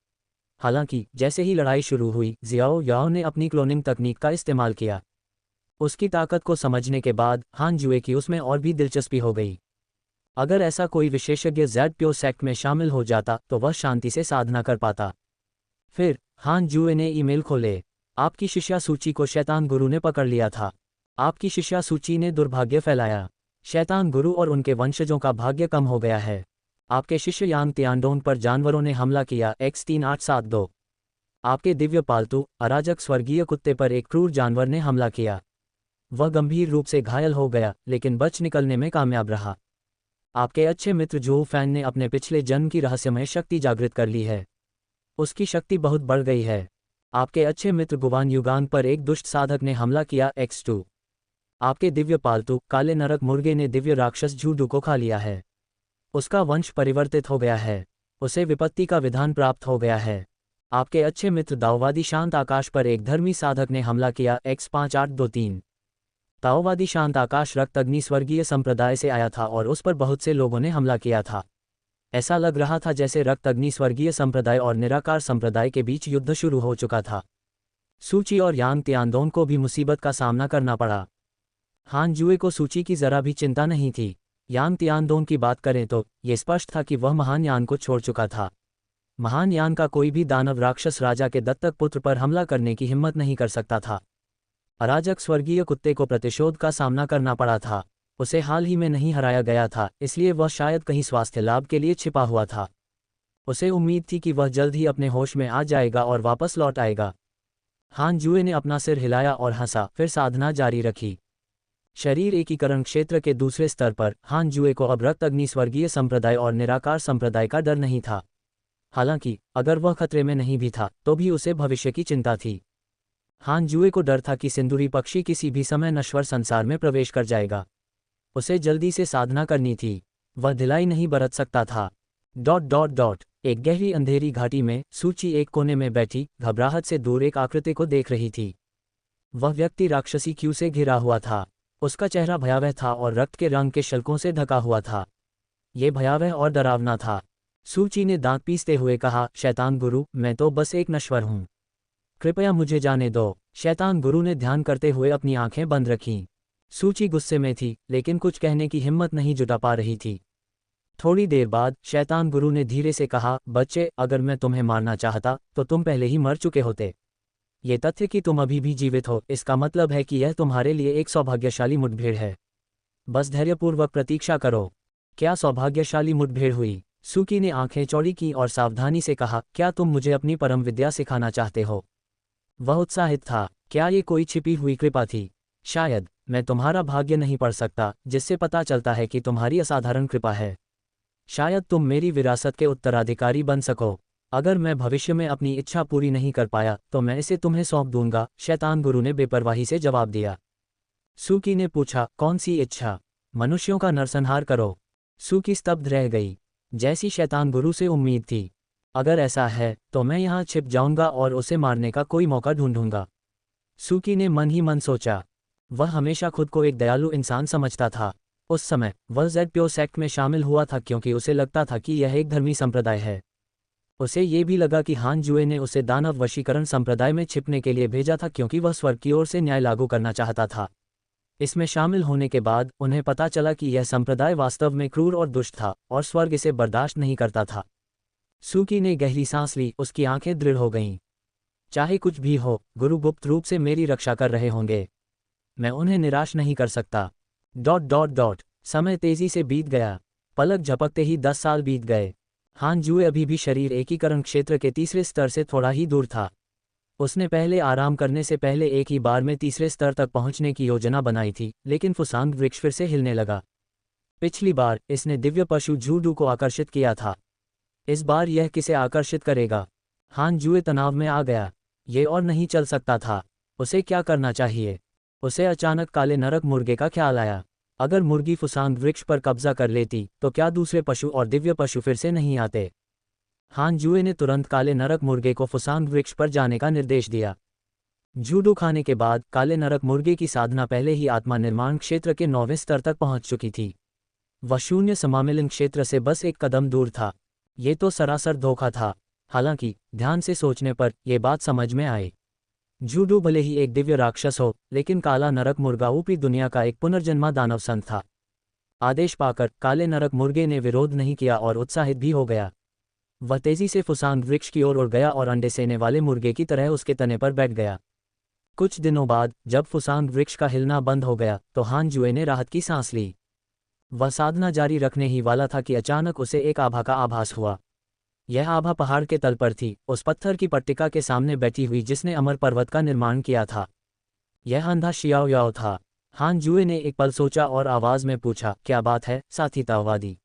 हालांकि जैसे ही लड़ाई शुरू हुई, जियाओ याओ ने अपनी क्लोनिंग तकनीक का इस्तेमाल किया। उसकी ताकत को समझने के बाद हान जुए की उसमें और भी दिलचस्पी हो गई। अगर ऐसा कोई विशेषज्ञ ज़ेड-प्यो सेक्ट में शामिल हो जाता तो वह शांति से साधना कर पाता। फिर हान जुए ने ईमेल खोले। आपकी शिष्या सूची को शैतान गुरु ने पकड़ लिया था। आपकी शिष्या सूची ने दुर्भाग्य फैलाया। शैतान गुरु और उनके वंशजों का भाग्य कम हो गया है। आपके शिष्य यांग तियानडोंग पर जानवरों ने हमला किया। X3872। आपके दिव्य पालतू अराजक स्वर्गीय कुत्ते पर एक क्रूर जानवर ने हमला किया। वह गंभीर रूप से घायल हो गया लेकिन बच निकलने में कामयाब रहा। आपके अच्छे मित्र जो फैन ने अपने पिछले जन्म की रहस्यमय शक्ति जागृत कर ली है। उसकी शक्ति बहुत बढ़ गई है। आपके अच्छे मित्र गुवान युगांग पर एक दुष्ट साधक ने हमला किया। X2। आपके दिव्य पालतू काले नरक मुर्गे ने दिव्य राक्षस झूडू को खा लिया है। उसका वंश परिवर्तित हो गया है। उसे विपत्ति का विधान प्राप्त हो गया है। आपके अच्छे मित्र दाओवादी शांत आकाश पर एक धर्मी साधक ने हमला किया। X5823। ताओवादी शांत आकाश रक्त अग्नि स्वर्गीय संप्रदाय से आया था और उस पर बहुत से लोगों ने हमला किया था। ऐसा लग रहा था जैसे रक्त अग्नि स्वर्गीय संप्रदाय और निराकार संप्रदाय के बीच युद्ध शुरू हो चुका था। सूची और यांग तियानडोंग को भी मुसीबत का सामना करना पड़ा। हान जुए को सूची की जरा भी चिंता नहीं थी। यांग तियानडोंग की बात करें तो ये स्पष्ट था कि वह महान यान को छोड़ चुका था। महान यान का कोई भी दानव राक्षस राजा के दत्तक पुत्र पर हमला करने की हिम्मत नहीं कर सकता था। अराजक स्वर्गीय कुत्ते को प्रतिशोध का सामना करना पड़ा था। उसे हाल ही में नहीं हराया गया था, इसलिए वह शायद कहीं स्वास्थ्य लाभ के लिए छिपा हुआ था। उसे उम्मीद थी कि वह जल्द ही अपने होश में आ जाएगा और वापस लौट आएगा। हान जुए ने अपना सिर हिलाया और हंसा, फिर साधना जारी रखी। शरीर एकीकरण क्षेत्र के दूसरे स्तर पर हान जुए को अब रक्त अग्नि स्वर्गीय संप्रदाय और निराकार संप्रदाय का डर नहीं था। हालांकि अगर वह खतरे में नहीं भी था तो भी उसे भविष्य की चिंता थी। हान जुए को डर था कि सिंदूरी पक्षी किसी भी समय नश्वर संसार में प्रवेश कर जाएगा। उसे जल्दी से साधना करनी थी। वह ढिलाई नहीं बरत सकता था। ... एक गहरी अंधेरी घाटी में सूची एक कोने में बैठी घबराहट से दूर एक आकृति को देख रही थी। वह व्यक्ति राक्षसी क्यू से घिरा हुआ था। उसका चेहरा भयावह था और रक्त के रंग के शल्कों से ढका हुआ था। ये भयावह और डरावना था। सूची ने दांत पीसते हुए कहा, शैतान गुरु, मैं तो बस एक नश्वर हूँ। कृपया मुझे जाने दो। शैतान गुरु ने ध्यान करते हुए अपनी आंखें बंद रखीं। सूची गुस्से में थी लेकिन कुछ कहने की हिम्मत नहीं जुटा पा रही थी। थोड़ी देर बाद शैतान गुरु ने धीरे से कहा, बच्चे, अगर मैं तुम्हें मारना चाहता तो तुम पहले ही मर चुके होते। ये तथ्य कि तुम अभी भी जीवित हो इसका मतलब है कि यह तुम्हारे लिए एक सौभाग्यशाली मुठभेड़ है। बस धैर्यपूर्वक प्रतीक्षा करो। क्या सौभाग्यशाली मुठभेड़ हुई? सूकी ने आंखें चौड़ी की और सावधानी से कहा, क्या तुम मुझे अपनी परम विद्या सिखाना चाहते हो? वह उत्साहित था। क्या ये कोई छिपी हुई कृपा थी? शायद। मैं तुम्हारा भाग्य नहीं पढ़ सकता, जिससे पता चलता है कि तुम्हारी असाधारण कृपा है। शायद तुम मेरी विरासत के उत्तराधिकारी बन सको। अगर मैं भविष्य में अपनी इच्छा पूरी नहीं कर पाया तो मैं इसे तुम्हें सौंप दूंगा, शैतान गुरु ने बेपरवाही से जवाब दिया। सूकी ने पूछा, कौन सी इच्छा? मनुष्यों का नरसंहार करो। सूकी स्तब्ध रह गई, जैसी शैतान गुरु से उम्मीद थी। अगर ऐसा है तो मैं यहाँ छिप जाऊंगा और उसे मारने का कोई मौका ढूंढूंगा। सूकी ने मन ही मन सोचा। वह हमेशा खुद को एक दयालु इंसान समझता था। उस समय वह ज़ेड-प्यो सेक्ट में शामिल हुआ था क्योंकि उसे लगता था कि यह एक धर्मी संप्रदाय है। उसे ये भी लगा कि हान जुए ने उसे दानव वशीकरण संप्रदाय में छिपने के लिए भेजा था क्योंकि वह स्वर्ग की ओर से न्याय लागू करना चाहता था। इसमें शामिल होने के बाद उन्हें पता चला कि यह संप्रदाय वास्तव में क्रूर और दुष्ट था और स्वर्ग इसे बर्दाश्त नहीं करता था। सूकी ने गहरी सांस ली, उसकी आंखें दृढ़ हो गईं। चाहे कुछ भी हो, गुरु गुप्त रूप से मेरी रक्षा कर रहे होंगे। मैं उन्हें निराश नहीं कर सकता। ... समय तेजी से बीत गया। पलक झपकते ही 10 साल बीत गए। हान जुए अभी भी शरीर एकीकरण क्षेत्र के तीसरे स्तर से थोड़ा ही दूर था। उसने पहले आराम करने से पहले एक ही बार में तीसरे स्तर तक पहुंचने की योजना बनाई थी, लेकिन फुसांग वृक्ष फिर से हिलने लगा। पिछली बार इसने दिव्य पशु झूडू को आकर्षित किया था। इस बार यह किसे आकर्षित करेगा? हान जुए तनाव में आ गया। ये और नहीं चल सकता था। उसे क्या करना चाहिए? उसे अचानक काले नरक मुर्गे का ख्याल आया। अगर मुर्गी फुसांग वृक्ष पर कब्जा कर लेती तो क्या दूसरे पशु और दिव्य पशु फिर से नहीं आते? हान जुए ने तुरंत काले नरक मुर्गे को फुसांग वृक्ष पर जाने का निर्देश दिया। झूडू खाने के बाद काले नरक मुर्गे की साधना पहले ही आत्मा निर्माण क्षेत्र के 9वें स्तर तक पहुंच चुकी थी। वह शून्य समामिलन क्षेत्र से बस एक कदम दूर था। ये तो सरासर धोखा था। हालांकि ध्यान से सोचने पर यह बात समझ में आई। झूडू भले ही एक दिव्य राक्षस हो, लेकिन काला नरक मुर्गा ऊपरी दुनिया का एक पुनर्जन्मा दानव संत था। आदेश पाकर काले नरक मुर्गे ने विरोध नहीं किया और उत्साहित भी हो गया। वह तेजी से फुसांग वृक्ष की ओर उड़ गया और अंडे सेने वाले मुर्गे की तरह उसके तने पर बैठ गया। कुछ दिनों बाद जब फुसांग वृक्ष का हिलना बंद हो गया तो हान जुए ने राहत की सांस ली। वह साधना जारी रखने ही वाला था कि अचानक उसे एक आभा का आभास हुआ। यह आभा पहाड़ के तल पर थी, उस पत्थर की पट्टिका के सामने बैठी हुई जिसने अमर पर्वत का निर्माण किया था। यह अंधा शियाओ याओ था। हान जुए ने एक पल सोचा और आवाज में पूछा, क्या बात है साथी ताओवादी?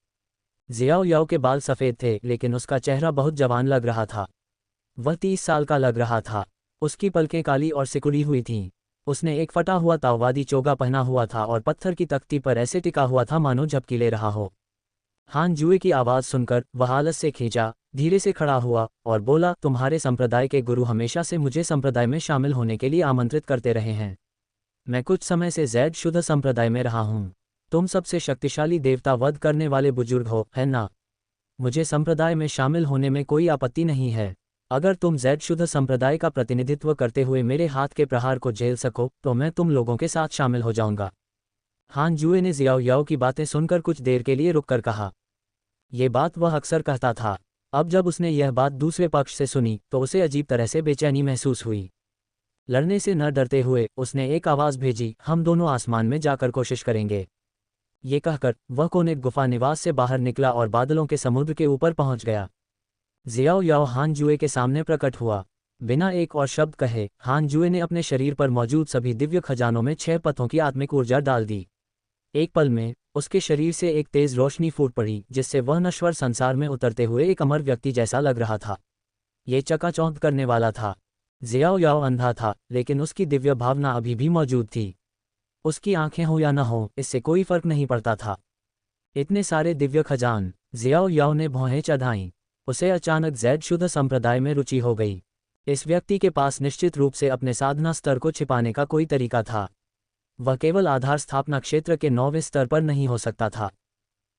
जियाओ याओ के बाल सफ़ेद थे लेकिन उसका चेहरा बहुत जवान लग रहा था। वह 30 साल का लग रहा था। उसकी पलकें काली और सिकुड़ी हुई थीं। उसने एक फटा हुआ ताओवादी चोगा पहना हुआ था और पत्थर की तख्ती पर ऐसे टिका हुआ था मानो झपकी ले रहा हो। हान जुए की आवाज़ सुनकर वह आलस से खींचा, धीरे से खड़ा हुआ और बोला, तुम्हारे संप्रदाय के गुरु हमेशा से मुझे संप्रदाय में शामिल होने के लिए आमंत्रित करते रहे हैं। मैं कुछ समय से जैद शुद्ध संप्रदाय में रहा हूँ। तुम सबसे शक्तिशाली देवता वध करने वाले बुजुर्ग हो, है ना? मुझे संप्रदाय में शामिल होने में कोई आपत्ति नहीं है। अगर तुम जैद शुद्ध संप्रदाय का प्रतिनिधित्व करते हुए मेरे हाथ के प्रहार को झेल सको तो मैं तुम लोगों के साथ शामिल हो जाऊंगा। हान जुए ने जियाओ याओ की बातें सुनकर कुछ देर के लिए रुककर कहा। ये बात वह अक्सर कहता था। अब जब उसने यह बात दूसरे पक्ष से सुनी तो उसे अजीब तरह से बेचैनी महसूस हुई। लड़ने से न डरते हुए उसने एक आवाज़ भेजी, हम दोनों आसमान में जाकर कोशिश करेंगे। ये कहकर वह कोने गुफा निवास से बाहर निकला और बादलों के समुद्र के ऊपर पहुंच गया। जियाओ याओ हान जुए के सामने प्रकट हुआ। बिना एक और शब्द कहे हान जुए ने अपने शरीर पर मौजूद सभी दिव्य खजानों में 6 पथों की आत्मिक ऊर्जा डाल दी। एक पल में उसके शरीर से एक तेज रोशनी फूट पड़ी जिससे वह नश्वर संसार में उतरते हुए एक अमर व्यक्ति जैसा लग रहा था। ये चकाचौंध करने वाला था। जियाओ याओ अंधा था लेकिन उसकी दिव्य भावना अभी भी मौजूद थी। उसकी आंखें हो या न हो इससे कोई फर्क नहीं पड़ता था। इतने सारे दिव्य खजान! जियाओ याओ ने भौहें चढ़ाईं। उसे अचानक जैद शुद्ध संप्रदाय में रुचि हो गई। इस व्यक्ति के पास निश्चित रूप से अपने साधना स्तर को छिपाने का कोई तरीका था। वह केवल आधार स्थापना क्षेत्र के 9वें स्तर पर नहीं हो सकता था।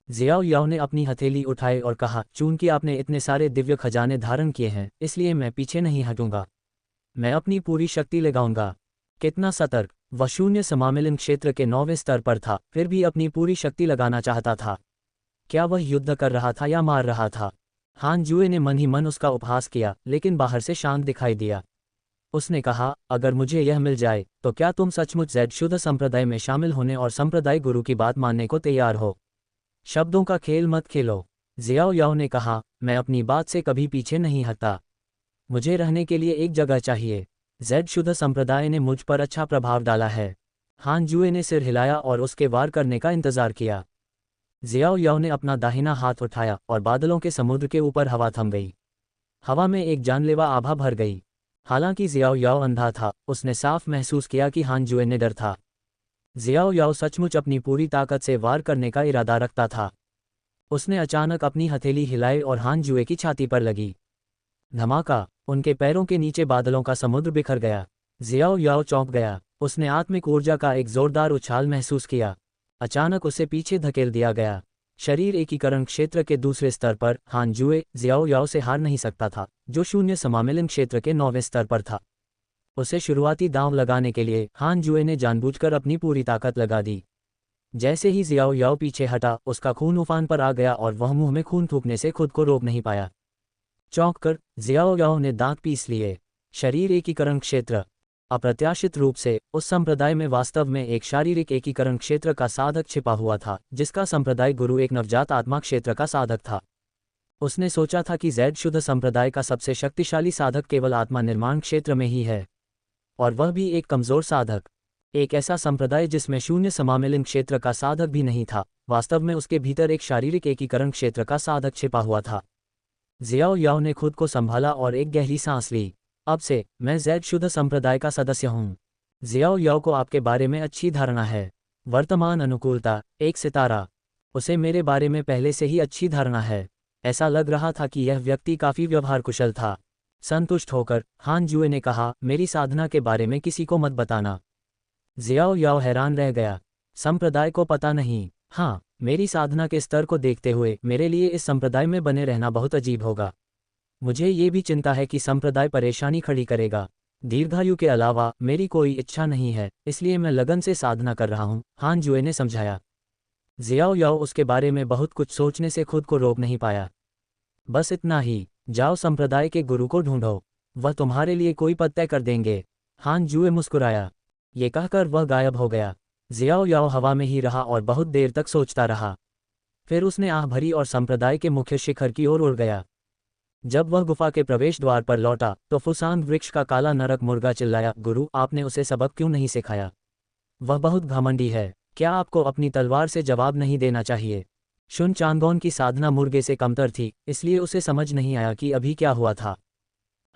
जियाओ याओ ने अपनी हथेली उठाई और कहा, चूंकि आपने इतने सारे दिव्य खजाने धारण किए हैं इसलिए मैं पीछे नहीं हटूंगा। मैं अपनी पूरी शक्ति लगाऊंगा। कितना सतर्क! वह शून्य समामिलन क्षेत्र के 9वें स्तर पर था, फिर भी अपनी पूरी शक्ति लगाना चाहता था। क्या वह युद्ध कर रहा था या मार रहा था? हान जुए ने मन ही मन उसका उपहास किया लेकिन बाहर से शांत दिखाई दिया। उसने कहा, अगर मुझे यह मिल जाए तो क्या तुम सचमुच जैद शुद्ध संप्रदाय में शामिल होने और संप्रदाय गुरु की बात मानने को तैयार हो? शब्दों का खेल मत खेलो। जियाओ याओ ने कहा, मैं अपनी बात से कभी पीछे नहीं हटता। मुझे रहने के लिए एक जगह चाहिए। जैद शुद्ध संप्रदाय ने मुझ पर अच्छा प्रभाव डाला है। हान जुए ने सिर हिलाया और उसके वार करने का इंतजार किया। जियाओ याओ ने अपना दाहिना हाथ उठाया और बादलों के समुद्र के ऊपर हवा थम गई। हवा में एक जानलेवा आभा भर गई। हालांकि जियाओ याओ अंधा था, उसने साफ महसूस किया कि हान जुए ने डर था। जियाओ याओ सचमुच अपनी पूरी ताकत से वार करने का इरादा रखता था। उसने अचानक अपनी हथेली हिलाई और हान जुए की छाती पर लगी। धमाका! उनके पैरों के नीचे बादलों का समुद्र बिखर गया। जियाओ याओ चौंक गया। उसने आत्मिक ऊर्जा का एक जोरदार उछाल महसूस किया। अचानक उसे पीछे धकेल दिया गया। शरीर एकीकरण क्षेत्र के दूसरे स्तर पर हान जुए जियाओ याओ से हार नहीं सकता था, जो शून्य समामिलन क्षेत्र के 9वें स्तर पर था। उसे शुरुआती दांव लगाने के लिए हान जुए ने जानबूझकर अपनी पूरी ताकत लगा दी। जैसे ही जियाओ याओ पीछे हटा, उसका खून उफान पर आ गया और वह मुंह में खून थूकने से खुद को रोक नहीं पाया। चौंककर जियाओ याओ ने दांत पीस लिए। शरीर एकीकरण क्षेत्र! अप्रत्याशित रूप से उस संप्रदाय में वास्तव में एक शारीरिक एकीकरण क्षेत्र का साधक छिपा हुआ था, जिसका संप्रदाय गुरु एक नवजात आत्मा क्षेत्र का साधक था। उसने सोचा था कि जैद शुद्ध संप्रदाय का सबसे शक्तिशाली साधक केवल आत्मा निर्माण क्षेत्र में ही है, और वह भी एक कमजोर साधक। एक ऐसा संप्रदाय जिसमें शून्य समामिलन क्षेत्र का साधक भी नहीं था, वास्तव में उसके भीतर एक शारीरिक एकीकरण क्षेत्र का साधक छिपा हुआ था। जियाओ याओ ने खुद को संभाला और एक गहरी सांस ली। अब से मैं जैद शुद्ध संप्रदाय का सदस्य हूँ। जियाओ याओ को आपके बारे में अच्छी धारणा है। वर्तमान अनुकूलता 1 सितारा। उसे मेरे बारे में पहले से ही अच्छी धारणा है। ऐसा लग रहा था कि यह व्यक्ति काफी व्यवहार कुशल था। संतुष्ट होकर हान जुए ने कहा, मेरी साधना के बारे में किसी को मत बताना। जियाओ याओ हैरान रह गया। संप्रदाय को पता नहीं? हाँ, मेरी साधना के स्तर को देखते हुए मेरे लिए इस संप्रदाय में बने रहना बहुत अजीब होगा। मुझे ये भी चिंता है कि संप्रदाय परेशानी खड़ी करेगा। दीर्घायु के अलावा मेरी कोई इच्छा नहीं है, इसलिए मैं लगन से साधना कर रहा हूँ, हान जुए ने समझाया। जियाओ याओ उसके बारे में बहुत कुछ सोचने से खुद को रोक नहीं पाया। बस इतना ही, जाओ संप्रदाय के गुरु को ढूंढो, वह तुम्हारे लिए कोई पद तय कर देंगे। हान जुए मुस्कुराया। ये कहकर वह गायब हो गया। जियाओ याओ हवा में ही रहा और बहुत देर तक सोचता रहा। फिर उसने आह भरी और संप्रदाय के मुख्य शिखर की ओर उड़ गया। जब वह गुफा के प्रवेश द्वार पर लौटा तो फुसांग वृक्ष का काला नरक मुर्गा चिल्लाया, गुरु, आपने उसे सबक क्यों नहीं सिखाया? वह बहुत घमंडी है। क्या आपको अपनी तलवार से जवाब नहीं देना चाहिए? शुन चांगोन की साधना मुर्गे से कमतर थी, इसलिए उसे समझ नहीं आया कि अभी क्या हुआ था।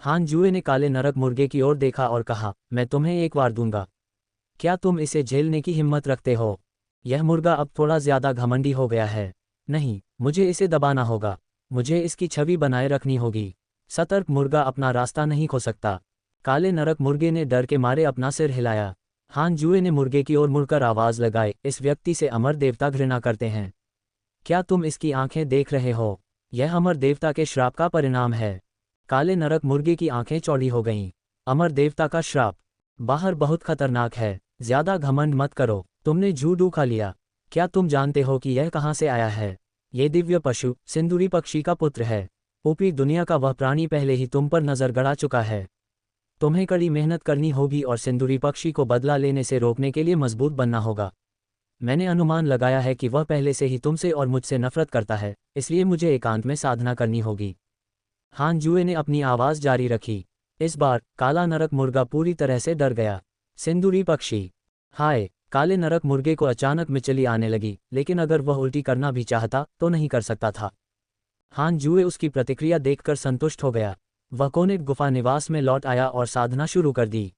हान जुए ने काले नरक मुर्गे की ओर देखा और कहा, मैं तुम्हें एक वार दूंगा। क्या तुम इसे झेलने की हिम्मत रखते हो? यह मुर्गा अब थोड़ा ज्यादा घमंडी हो गया है। नहीं, मुझे इसे दबाना होगा। मुझे इसकी छवि बनाए रखनी होगी। सतर्क मुर्गा अपना रास्ता नहीं खो सकता। काले नरक मुर्गे ने डर के मारे अपना सिर हिलाया। हान जुए ने मुर्गे की ओर मुड़कर आवाज लगाई, इस व्यक्ति से अमर देवता घृणा करते हैं। क्या तुम इसकी आंखें देख रहे हो? यह अमर देवता के श्राप का परिणाम है। काले नरक मुर्गे की आंखें चौड़ी हो गईं। अमर देवता का श्राप? बाहर बहुत खतरनाक है। ज्यादा घमंड मत करो, तुमने झूठू खा लिया। क्या तुम जानते हो कि यह कहाँ से आया है? ये दिव्य पशु सिंदूरी पक्षी का पुत्र है। ऊपरी दुनिया का वह प्राणी पहले ही तुम पर नजर गड़ा चुका है। तुम्हें कड़ी मेहनत करनी होगी और सिंदूरी पक्षी को बदला लेने से रोकने के लिए मजबूत बनना होगा। मैंने अनुमान लगाया है कि वह पहले से ही तुमसे और मुझसे नफरत करता है, इसलिए मुझे एकांत में साधना करनी होगी। हान जुए ने अपनी आवाज जारी रखी। इस बार काला नरक मुर्गा पूरी तरह से डर गया। सिंदूरी पक्षी? हाय! काले नरक मुर्गे को अचानक मिचली आने लगी, लेकिन अगर वह उल्टी करना भी चाहता तो नहीं कर सकता था। हान जुए उसकी प्रतिक्रिया देखकर संतुष्ट हो गया। वह कोने गुफा निवास में लौट आया और साधना शुरू कर दी।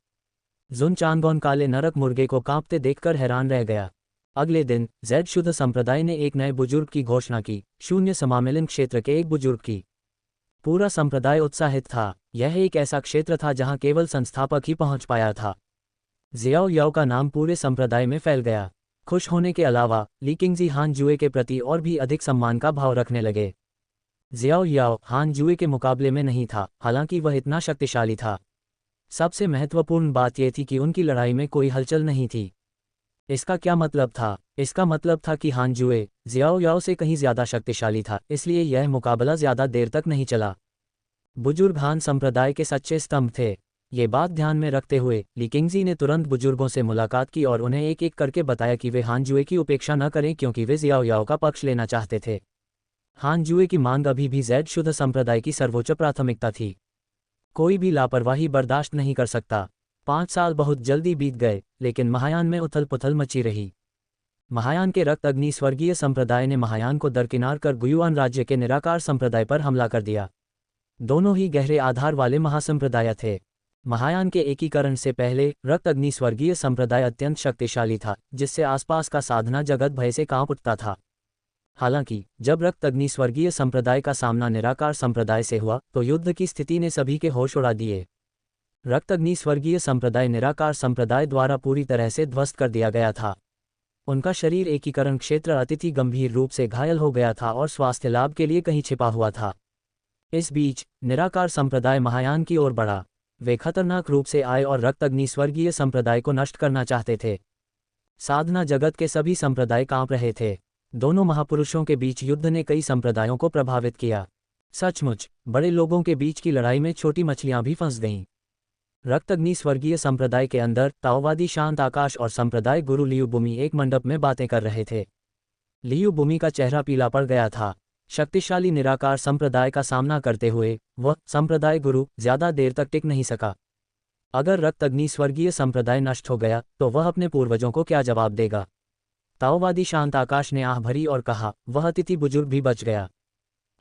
जुन चांगोन काले नरक मुर्गे को कांपते देखकर हैरान रह गया। अगले दिन जैद शुद्ध संप्रदाय ने एक नए बुजुर्ग की घोषणा की, शून्य समामेलन क्षेत्र के एक बुजुर्ग की। पूरा संप्रदाय उत्साहित था। यह एक ऐसा क्षेत्र था जहां केवल संस्थापक ही पहुंच पाया था। जियाओ याओ का नाम पूरे संप्रदाय में फैल गया। खुश होने के अलावा ली किंगजी हान जुए के प्रति और भी अधिक सम्मान का भाव रखने लगे। जियाओ याओ हान जुए के मुकाबले में नहीं था, हालांकि वह इतना शक्तिशाली था। सबसे महत्वपूर्ण बात यह थी कि उनकी लड़ाई में कोई हलचल नहीं थी। इसका क्या मतलब था? इसका मतलब था कि हान जुए जियाओ याओ से कहीं ज्यादा शक्तिशाली था, इसलिए यह मुकाबला ज्यादा देर तक नहीं चला। बुजुर्ग हान संप्रदाय के सच्चे स्तंभ थे। ये बात ध्यान में रखते हुए ली किंगजी ने तुरंत बुजुर्गों से मुलाकात की और उन्हें एक एक करके बताया कि वे हान जुए की उपेक्षा न करें, क्योंकि वे जियाओ याओ का पक्ष लेना चाहते थे। हान जुए की मांग अभी भी जैद शुद्ध संप्रदाय की सर्वोच्च प्राथमिकता थी। कोई भी लापरवाही बर्दाश्त नहीं कर सकता। 5 साल बहुत जल्दी बीत गए, लेकिन महायान में उथल पुथल मची रही। महायान के रक्त अग्नि स्वर्गीय संप्रदाय ने महायान को दरकिनार कर गुयुआन राज्य के निराकार संप्रदाय पर हमला कर दिया। दोनों ही गहरे आधार वाले महासंप्रदाय थे। महायान के एकीकरण से पहले रक्त अग्नि स्वर्गीय संप्रदाय अत्यंत शक्तिशाली था, जिससे आसपास का साधना जगत भय से कांप उठता था। हालांकि जब रक्त अग्नि स्वर्गीय संप्रदाय का सामना निराकार संप्रदाय से हुआ तो युद्ध की स्थिति ने सभी के होश उड़ा दिए। रक्त अग्नि स्वर्गीय संप्रदाय निराकार संप्रदाय द्वारा पूरी तरह से ध्वस्त कर दिया गया था। उनका शरीर एकीकरण क्षेत्र अतिथि गंभीर रूप से घायल हो गया था और स्वास्थ्य लाभ के लिए कहीं छिपा हुआ था। इस बीच निराकार संप्रदाय महायान की ओर बढ़ा। वे खतरनाक रूप से आए और रक्त अग्नि स्वर्गीय संप्रदाय को नष्ट करना चाहते थे। साधना जगत के सभी संप्रदाय कांप रहे थे। दोनों महापुरुषों के बीच युद्ध ने कई संप्रदायों को प्रभावित किया। सचमुच बड़े लोगों के बीच की लड़ाई में छोटी मछलियां भी फंस गईं। रक्त अग्नि स्वर्गीय संप्रदाय के अंदर ताओवादी शांत आकाश और संप्रदाय गुरु लियू बुमी एक मंडप में बातें कर रहे थे। लियू बुमी का चेहरा पीला पड़ गया था। शक्तिशाली निराकार संप्रदाय का सामना करते हुए वह संप्रदाय गुरु ज्यादा देर तक टिक नहीं सका। अगर रक्त अग्नि स्वर्गीय संप्रदाय नष्ट हो गया तो वह अपने पूर्वजों को क्या जवाब देगा? ताओवादी शांत आकाश ने आह भरी और कहा, वह अतिथि बुजुर्ग भी बच गया।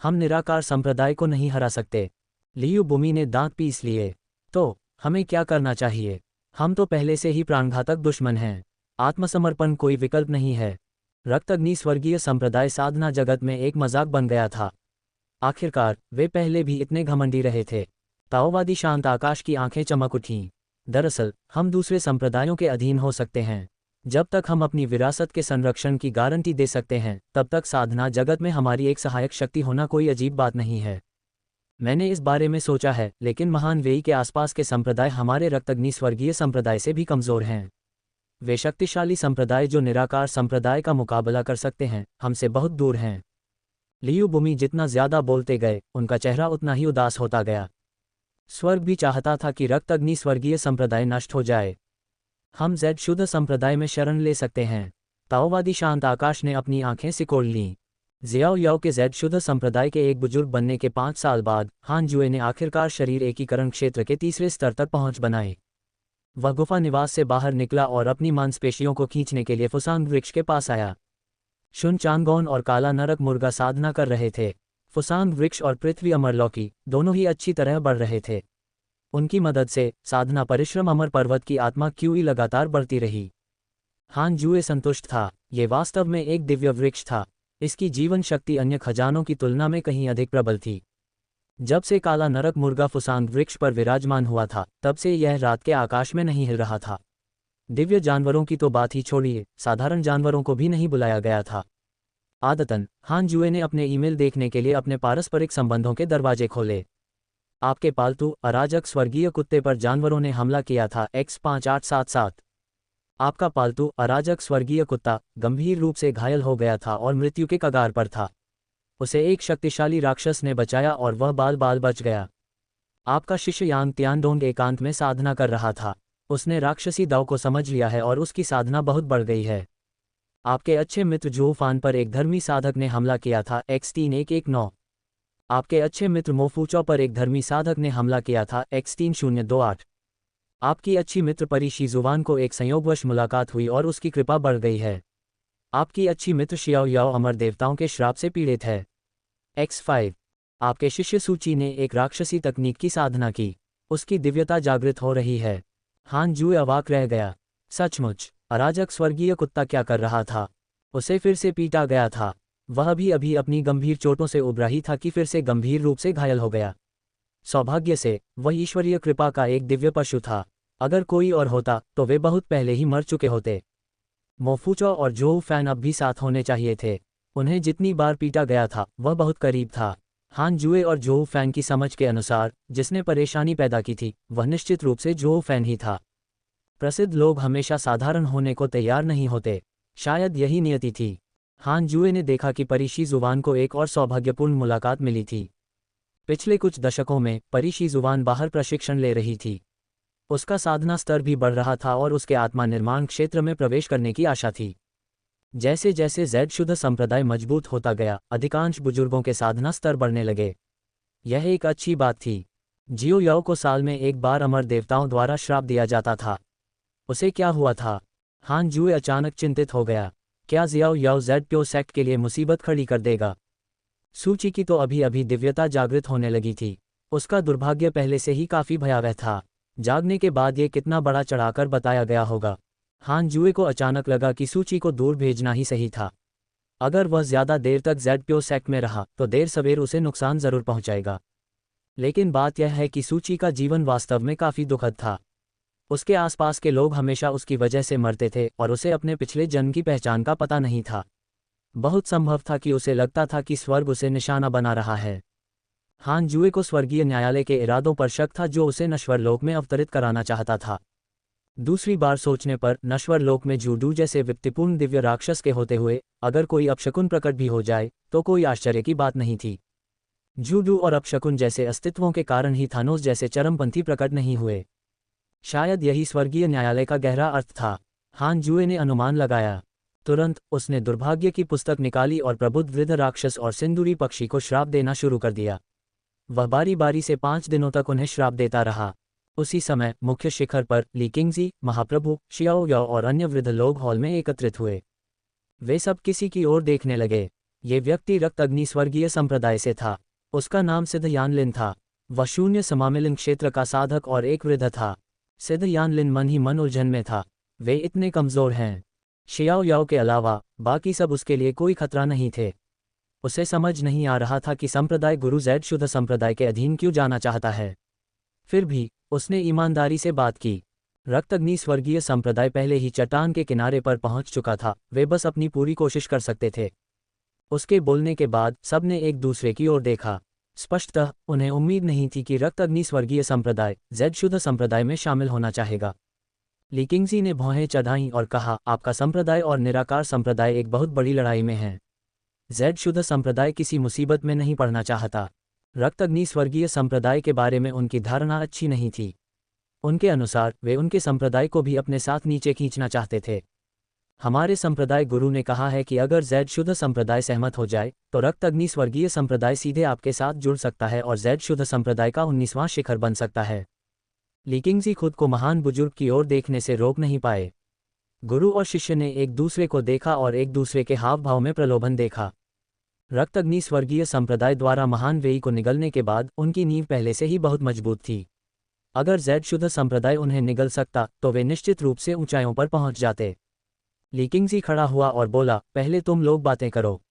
हम निराकार संप्रदाय को नहीं हरा सकते। लियू बुमी ने दांत पीस लिए। तो हमें क्या करना चाहिए? हम तो पहले से ही प्राणघातक दुश्मन हैं। आत्मसमर्पण कोई विकल्प नहीं है। रक्त अग्नि स्वर्गीय संप्रदाय साधना जगत में एक मजाक बन गया था। आखिरकार वे पहले भी इतने घमंडी रहे थे। ताओवादी शांत आकाश की आंखें चमक उठीं। दरअसल हम दूसरे संप्रदायों के अधीन हो सकते हैं। जब तक हम अपनी विरासत के संरक्षण की गारंटी दे सकते हैं तब तक साधना जगत में हमारी एक सहायक शक्ति होना कोई अजीब बात नहीं है। मैंने इस बारे में सोचा है, लेकिन महान वेई के आसपास के संप्रदाय हमारे रक्त अग्नि स्वर्गीय संप्रदाय से भी कमजोर हैं। वे शक्तिशाली संप्रदाय जो निराकार संप्रदाय का मुकाबला कर सकते हैं, हमसे बहुत दूर हैं। लियू बुमी जितना ज्यादा बोलते गए, उनका चेहरा उतना ही उदास होता गया। स्वर्ग भी चाहता था कि रक्त अग्नि स्वर्गीय संप्रदाय नष्ट हो जाए। हम जेड शुद्ध संप्रदाय में शरण ले सकते हैं। ताओवादी शांत आकाश ने अपनी आंखें सिकोड़ लीं। जियाओ याओ के जेड शुद्ध संप्रदाय के एक बुजुर्ग बनने के 5 साल बाद हान जुए ने आखिरकार शरीर एकीकरण क्षेत्र के तीसरे स्तर तक पहुंच बनाई। वह गुफा निवास से बाहर निकला और अपनी मांसपेशियों को खींचने के लिए फुसांग वृक्ष के पास आया। शुन चांगोन और काला नरक मुर्गा साधना कर रहे थे। फुसांग वृक्ष और पृथ्वी अमरलौकी दोनों ही अच्छी तरह बढ़ रहे थे। उनकी मदद से साधना परिश्रम अमर पर्वत की आत्मा क्यूई लगातार बढ़ती रही। हान जुए संतुष्ट था। ये वास्तव में एक दिव्य वृक्ष था। इसकी जीवन शक्ति अन्य खजानों की तुलना में कहीं अधिक प्रबल थी। जब से काला नरक मुर्गा फुसांग वृक्ष पर विराजमान हुआ था, तब से यह रात के आकाश में नहीं हिल रहा था। दिव्य जानवरों की तो बात ही छोड़िए, साधारण जानवरों को भी नहीं बुलाया गया था। आदतन हान जुए ने अपने ईमेल देखने के लिए अपने पारस्परिक संबंधों के दरवाजे खोले। आपके पालतू अराजक स्वर्गीय कुत्ते पर जानवरों ने हमला किया था X5877। आपका पालतू अराजक स्वर्गीय कुत्ता गंभीर रूप से घायल हो गया था और मृत्यु के कगार पर था। उसे एक शक्तिशाली राक्षस ने बचाया और वह बाल बाल बच गया। आपका शिष्य यांग त्यानडोंग एकांत में साधना कर रहा था। उसने राक्षसी दाव को समझ लिया है और उसकी साधना बहुत बढ़ गई है। आपके अच्छे मित्र जो फान पर एक धर्मी साधक ने हमला किया था X3119। आपके अच्छे मित्र मोफूचो पर एक धर्मी साधक ने हमला किया था X3028। आपकी अच्छी मित्र परी शीजुवान को एक संयोगवश मुलाकात हुई और उसकी कृपा बढ़ गई है। आपकी अच्छी मित्र शियाओ याओ अमर देवताओं के श्राप से पीड़ित है। X5। आपके शिष्य सूची ने एक राक्षसी तकनीक की साधना की। उसकी दिव्यता जागृत हो रही है। हान जुए अवाक रह गया। सचमुच अराजक स्वर्गीय कुत्ता क्या कर रहा था? उसे फिर से पीटा गया था। वह भी अभी अपनी गंभीर चोटों से उबरा ही था कि फिर से गंभीर रूप से घायल हो गया। सौभाग्य से वह ईश्वरीय कृपा का एक दिव्य पशु था। अगर कोई और होता तो वे बहुत पहले ही मर चुके होते। मोफूचो और जोऊ फैन अब भी साथ होने चाहिए थे। उन्हें जितनी बार पीटा गया था वह बहुत करीब था। हान जुए और जोऊ फैन की समझ के अनुसार जिसने परेशानी पैदा की थी वह निश्चित रूप से जोऊ फैन ही था। प्रसिद्ध लोग हमेशा साधारण होने को तैयार नहीं होते। शायद यही नियति थी। हान जुए ने देखा कि परी शीजुवान को एक और सौभाग्यपूर्ण मुलाकात मिली थी। पिछले कुछ दशकों में परी शीजुवान बाहर प्रशिक्षण ले रही थी। उसका साधना स्तर भी बढ़ रहा था और उसके आत्मा निर्माण क्षेत्र में प्रवेश करने की आशा थी। जैसे जैसे जेड शुद्ध संप्रदाय मजबूत होता गया, अधिकांश बुजुर्गों के साधना स्तर बढ़ने लगे। यह एक अच्छी बात थी। जियो याओ को साल में एक बार अमर देवताओं द्वारा श्राप दिया जाता था। उसे क्या हुआ था? हान जुए अचानक चिंतित हो गया। क्या जियाओ याओ जेड प्यो सेक्ट के लिए मुसीबत खड़ी कर देगा? सूची की तो अभी अभी दिव्यता जागृत होने लगी थी। उसका दुर्भाग्य पहले से ही काफी भयावह था। जागने के बाद ये कितना बड़ा चढ़ाकर बताया गया होगा। हान जुए को अचानक लगा कि सूची को दूर भेजना ही सही था। अगर वह ज्यादा देर तक जेड प्यो सेक्ट में रहा तो देर सवेर उसे नुकसान जरूर पहुंचाएगा। लेकिन बात यह है कि सूची का जीवन वास्तव में काफी दुखद था। उसके आसपास के लोग हमेशा उसकी वजह से मरते थे और उसे अपने पिछले जन्म की पहचान का पता नहीं था। बहुत संभव था कि उसे लगता था कि स्वर्ग उसे निशाना बना रहा है। हान जुए को स्वर्गीय न्यायालय के इरादों पर शक था जो उसे नश्वर लोक में अवतरित कराना चाहता था। दूसरी बार सोचने पर नश्वर लोक में जूडू जैसे वित्तिपूर्ण दिव्य राक्षस के होते हुए अगर कोई अपशकुन प्रकट भी हो जाए तो कोई आश्चर्य की बात नहीं थी। जूडू और अपशकुन जैसे अस्तित्वों के कारण ही थानोस जैसे चरमपंथी प्रकट नहीं हुए। शायद यही स्वर्गीय न्यायालय का गहरा अर्थ था। हान जुए ने अनुमान लगाया। तुरंत उसने दुर्भाग्य की पुस्तक निकाली और प्रबुद्ध वृद्ध राक्षस और सिंदूरी पक्षी को श्राप देना शुरू कर दिया। वह बारी बारी से 5 दिनों तक उन्हें श्राप देता रहा। उसी समय मुख्य शिखर पर ली किंगजी, महाप्रभु, शियाओ याओ और अन्य वृद्ध लोग हॉल में एकत्रित हुए। वे सब किसी की ओर देखने लगे। ये व्यक्ति रक्त अग्नि स्वर्गीय संप्रदाय से था। उसका नाम सिद्ध यानलिन था। वह शून्य समामिलन क्षेत्र का साधक और एक वृद्ध था। सिद्ध यानलिन मन ही मन उलझन में था। वे इतने कमजोर हैं। शियाओ याओ के अलावा बाकी सब उसके लिए कोई खतरा नहीं थे। उसे समझ नहीं आ रहा था कि संप्रदाय गुरु जेड शुद्ध संप्रदाय के अधीन क्यों जाना चाहता है। फिर भी उसने ईमानदारी से बात की। रक्तअग्नि स्वर्गीय संप्रदाय पहले ही चट्टान के किनारे पर पहुंच चुका था। वे बस अपनी पूरी कोशिश कर सकते थे। उसके बोलने के बाद सबने एक दूसरे की ओर देखा। स्पष्टतः उन्हें उम्मीद नहीं थी कि रक्तअग्नि स्वर्गीय संप्रदाय जेड शुद्ध संप्रदाय में शामिल होना चाहेगा। लीकिंगजी ने भौहें चढ़ाईं और कहा, आपका संप्रदाय और निराकार संप्रदाय एक बहुत बड़ी लड़ाई में हैं। जेड शुद्ध संप्रदाय किसी मुसीबत में नहीं पड़ना चाहता। रक्तअग्नि स्वर्गीय संप्रदाय के बारे में उनकी धारणा अच्छी नहीं थी। उनके अनुसार वे उनके संप्रदाय को भी अपने साथ नीचे खींचना चाहते थे। हमारे संप्रदाय गुरु ने कहा है कि अगर जेड शुद्ध संप्रदाय सहमत हो जाए तो रक्तअग्नि स्वर्गीय संप्रदाय सीधे आपके साथ जुड़ सकता है और जेड शुद्ध संप्रदाय का 19वां शिखर बन सकता है। लीकिंगजी खुद को महान बुजुर्ग की ओर देखने से रोक नहीं पाए। गुरु और शिष्य ने एक दूसरे को देखा और एक दूसरे के हाव भाव में प्रलोभन देखा। रक्तअग्नि स्वर्गीय संप्रदाय द्वारा महान वेई को निगलने के बाद उनकी नींव पहले से ही बहुत मजबूत थी। अगर जेड शुद्ध संप्रदाय उन्हें निगल सकता तो वे निश्चित रूप से ऊंचाइयों पर पहुंच जाते। लीकिंगजी खड़ा हुआ और बोला, पहले तुम लोग बातें करो,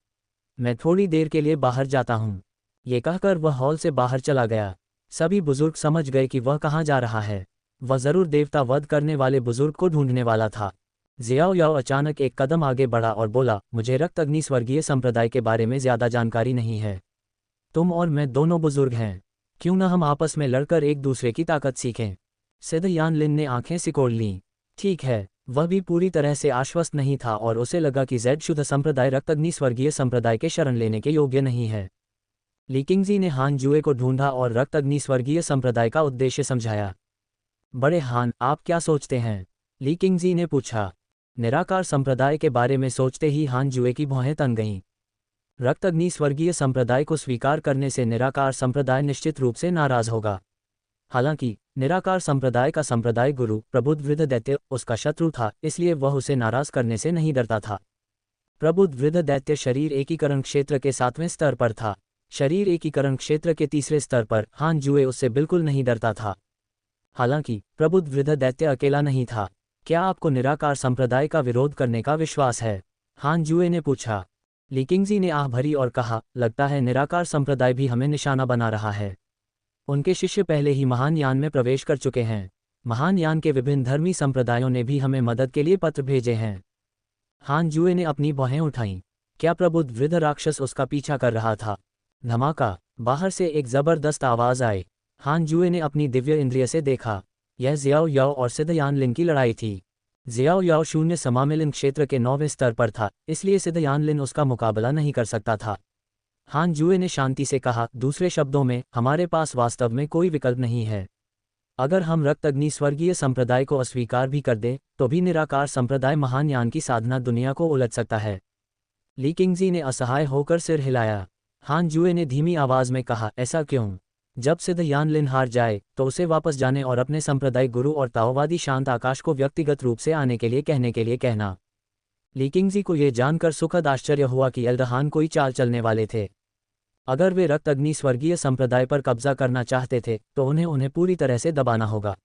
मैं थोड़ी देर के लिए बाहर जाता हूं। ये कहकर वह हॉल से बाहर चला गया। सभी बुजुर्ग समझ गए कि वह कहाँ जा रहा है। वह जरूर देवता वध करने वाले बुजुर्ग को ढूंढने वाला था। जियाओ याओ अचानक एक कदम आगे बढ़ा और बोला, मुझे रक्तअग्नि स्वर्गीय संप्रदाय के बारे में ज्यादा जानकारी नहीं है। तुम और मैं दोनों बुजुर्ग हैं, क्यों न हम आपस में लड़कर एक दूसरे की ताकत सीखें। सिद्ध यान लिन ने आंखें सिकोड़ लीं। ठीक है, वह भी पूरी तरह से आश्वस्त नहीं था और उसे लगा कि जेड शुद्ध संप्रदाय रक्तअग्नि स्वर्गीय संप्रदाय के शरण लेने के योग्य नहीं है। लीकिंगजी ने हान जुए को ढूंढा और रक्तअग्नि स्वर्गीय संप्रदाय का उद्देश्य समझाया। बड़े हान, आप क्या सोचते हैं? लीकिंगजी ने पूछा। निराकार संप्रदाय के बारे में सोचते ही हान जुए की भौहें तन गईं। रक्तअग्नि स्वर्गीय संप्रदाय को स्वीकार करने से निराकार संप्रदाय निश्चित रूप से नाराज होगा। हालांकि निराकार संप्रदाय का संप्रदाय गुरु प्रबुद्ध वृद्ध दैत्य उसका शत्रु था, इसलिए वह उसे नाराज करने से नहीं डरता था। प्रबुद्ध वृद्ध दैत्य शरीर एकीकरण क्षेत्र के 7वें स्तर पर था। शरीर एकीकरण क्षेत्र के 3रे स्तर पर हान जुए उससे बिल्कुल नहीं डरता था। हालांकि प्रबुद्ध वृद्ध दैत्य अकेला नहीं था। क्या आपको निराकार संप्रदाय का विरोध करने का विश्वास है? हान जुए ने पूछा। लीकिंगजी ने आह भरी और कहा, लगता है निराकार संप्रदाय भी हमें निशाना बना रहा है। उनके शिष्य पहले ही महान यान में प्रवेश कर चुके हैं। महान यान के विभिन्न धर्मी संप्रदायों ने भी हमें मदद के लिए पत्र भेजे हैं। हान जुए ने अपनी भौहें उठाईं। क्या प्रबुद्ध वृद्ध राक्षस उसका पीछा कर रहा था? धमाका! बाहर से एक जबरदस्त आवाज आई। हान जुए ने अपनी दिव्य इंद्रिय से देखा। यह जियाओ याओ और सिद्ध यान लिन की लड़ाई थी। जियाओ याओ शून्य समामिलन क्षेत्र के 9वें स्तर पर था, इसलिए सिद्ध यान लिन उसका मुकाबला नहीं कर सकता था। हान जुए ने शांति से कहा, दूसरे शब्दों में, हमारे पास वास्तव में कोई विकल्प नहीं है। अगर हम रक्तअग्नि स्वर्गीय संप्रदाय को अस्वीकार भी कर दें तो भी निराकार संप्रदाय महान यान की साधना दुनिया को उलट सकता है। लीकिंगजी ने असहाय होकर सिर हिलाया। हान जुए ने धीमी आवाज में कहा, ऐसा क्यों? जब सिद्ध यान लिन हार जाए तो उसे वापस जाने और अपने संप्रदाय गुरु और ताओवादी शांत आकाश को व्यक्तिगत रूप से आने के लिए कहना। लीकिंगजी को यह जानकर सुखद आश्चर्य हुआ कि एल्डहान कोई चाल चलने वाले थे। अगर वे रक्तअग्नि स्वर्गीय संप्रदाय पर कब्जा करना चाहते थे तो उन्हें पूरी तरह से दबाना होगा।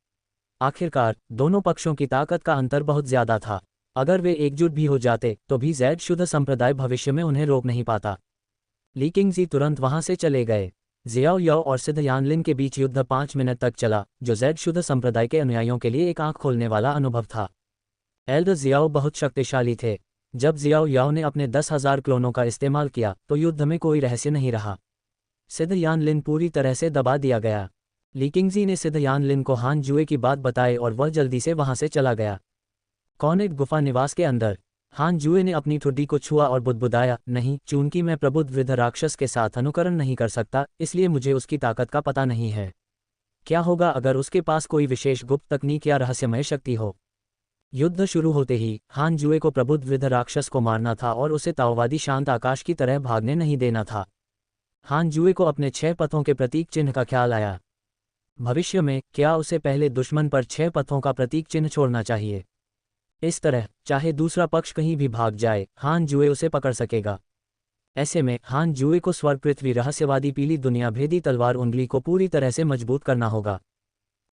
आखिरकार दोनों पक्षों की ताकत का अंतर बहुत ज्यादा था। अगर वे एकजुट भी हो जाते तो भी जेड शुद्ध संप्रदाय भविष्य में उन्हें रोक नहीं पाता। लीकिंगजी तुरंत वहां से चले गए। जियाओ याओ और सिद्ध यान लिन के बीच युद्ध 5 मिनट तक चला, जो जेड शुद्ध संप्रदाय के अनुयायियों के लिए एक आंख खोलने वाला अनुभव था। एल्डर जियाओ बहुत शक्तिशाली थे। जब जियाओ याओ ने अपने 10,000 क्लोनों का इस्तेमाल किया तो युद्ध में कोई रहस्य नहीं रहा। सिद्ध यान लिन पूरी तरह से दबा दिया गया। लीकिंगजी ने सिद्ध यान लिन को हान जुए की बात बताई और वह जल्दी से वहां से चला गया। कॉनेट गुफा निवास के अंदर हान जुए ने अपनी ठुड्डी को छुआ और बुदबुदाया, नहीं, चूंकि मैं प्रबुद्ध वृद्ध राक्षस के साथ अनुकरण नहीं कर सकता, इसलिए मुझे उसकी ताकत का पता नहीं है। क्या होगा अगर उसके पास कोई विशेष गुप्त तकनीक या रहस्यमय शक्ति हो? युद्ध शुरू होते ही हान जुए को प्रबुद्ध वृद्ध राक्षस को मारना था और उसे ताओवादी शांत आकाश की तरह भागने नहीं देना था। हान जुए को अपने 6 पथों के प्रतीक चिन्ह का ख्याल आया। भविष्य में क्या उसे पहले दुश्मन पर 6 पथों का प्रतीक चिन्ह छोड़ना चाहिए? इस तरह चाहे दूसरा पक्ष कहीं भी भाग जाए, हान जुए उसे पकड़ सकेगा। ऐसे में हान जुए को स्वर्ग पृथ्वी रहस्यवादी पीली दुनिया भेदी तलवार उंगली को पूरी तरह से मजबूत करना होगा।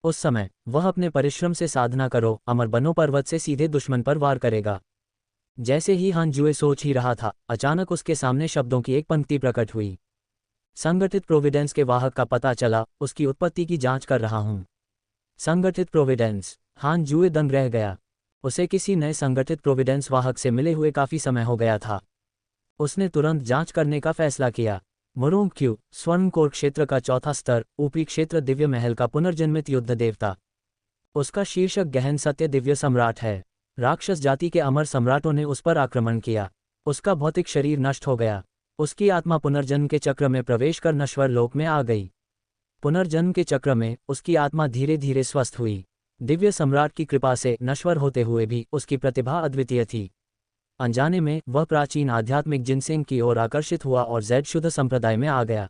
उस समय वह अपने परिश्रम से साधना करो अमर बनो पर्वत से सीधे दुश्मन पर वार करेगा। जैसे ही हान जुए सोच ही रहा था, अचानक उसके सामने शब्दों की एक पंक्ति प्रकट हुई। संगठित प्रोविडेंस के वाहक का पता चला, उसकी उत्पत्ति की जांच कर रहा हूं। संगठित प्रोविडेंस! हान जुए दंग रह गया। उसे किसी नए संगठित प्रोविडेंस वाहक से मिले हुए काफी समय हो गया था। उसने तुरंत जांच करने का फैसला किया। मुरोंग क्यू, स्वर्ण कोर क्षेत्र का 4था स्तर, ऊपरी क्षेत्र दिव्य महल का पुनर्जन्मित युद्ध देवता। उसका शीर्षक गहन सत्य दिव्य सम्राट है। राक्षस जाति के अमर सम्राटों ने उस पर आक्रमण किया। उसका भौतिक शरीर नष्ट हो गया। उसकी आत्मा पुनर्जन्म के चक्र में प्रवेश कर नश्वर लोक में आ गई। पुनर्जन्म के चक्र में उसकी आत्मा धीरे धीरे स्वस्थ हुई। दिव्य सम्राट की कृपा से नश्वर होते हुए भी उसकी प्रतिभा अद्वितीय थी। अनजाने में वह प्राचीन आध्यात्मिक जिनसेंग की ओर आकर्षित हुआ और जैड शुद्ध संप्रदाय में आ गया।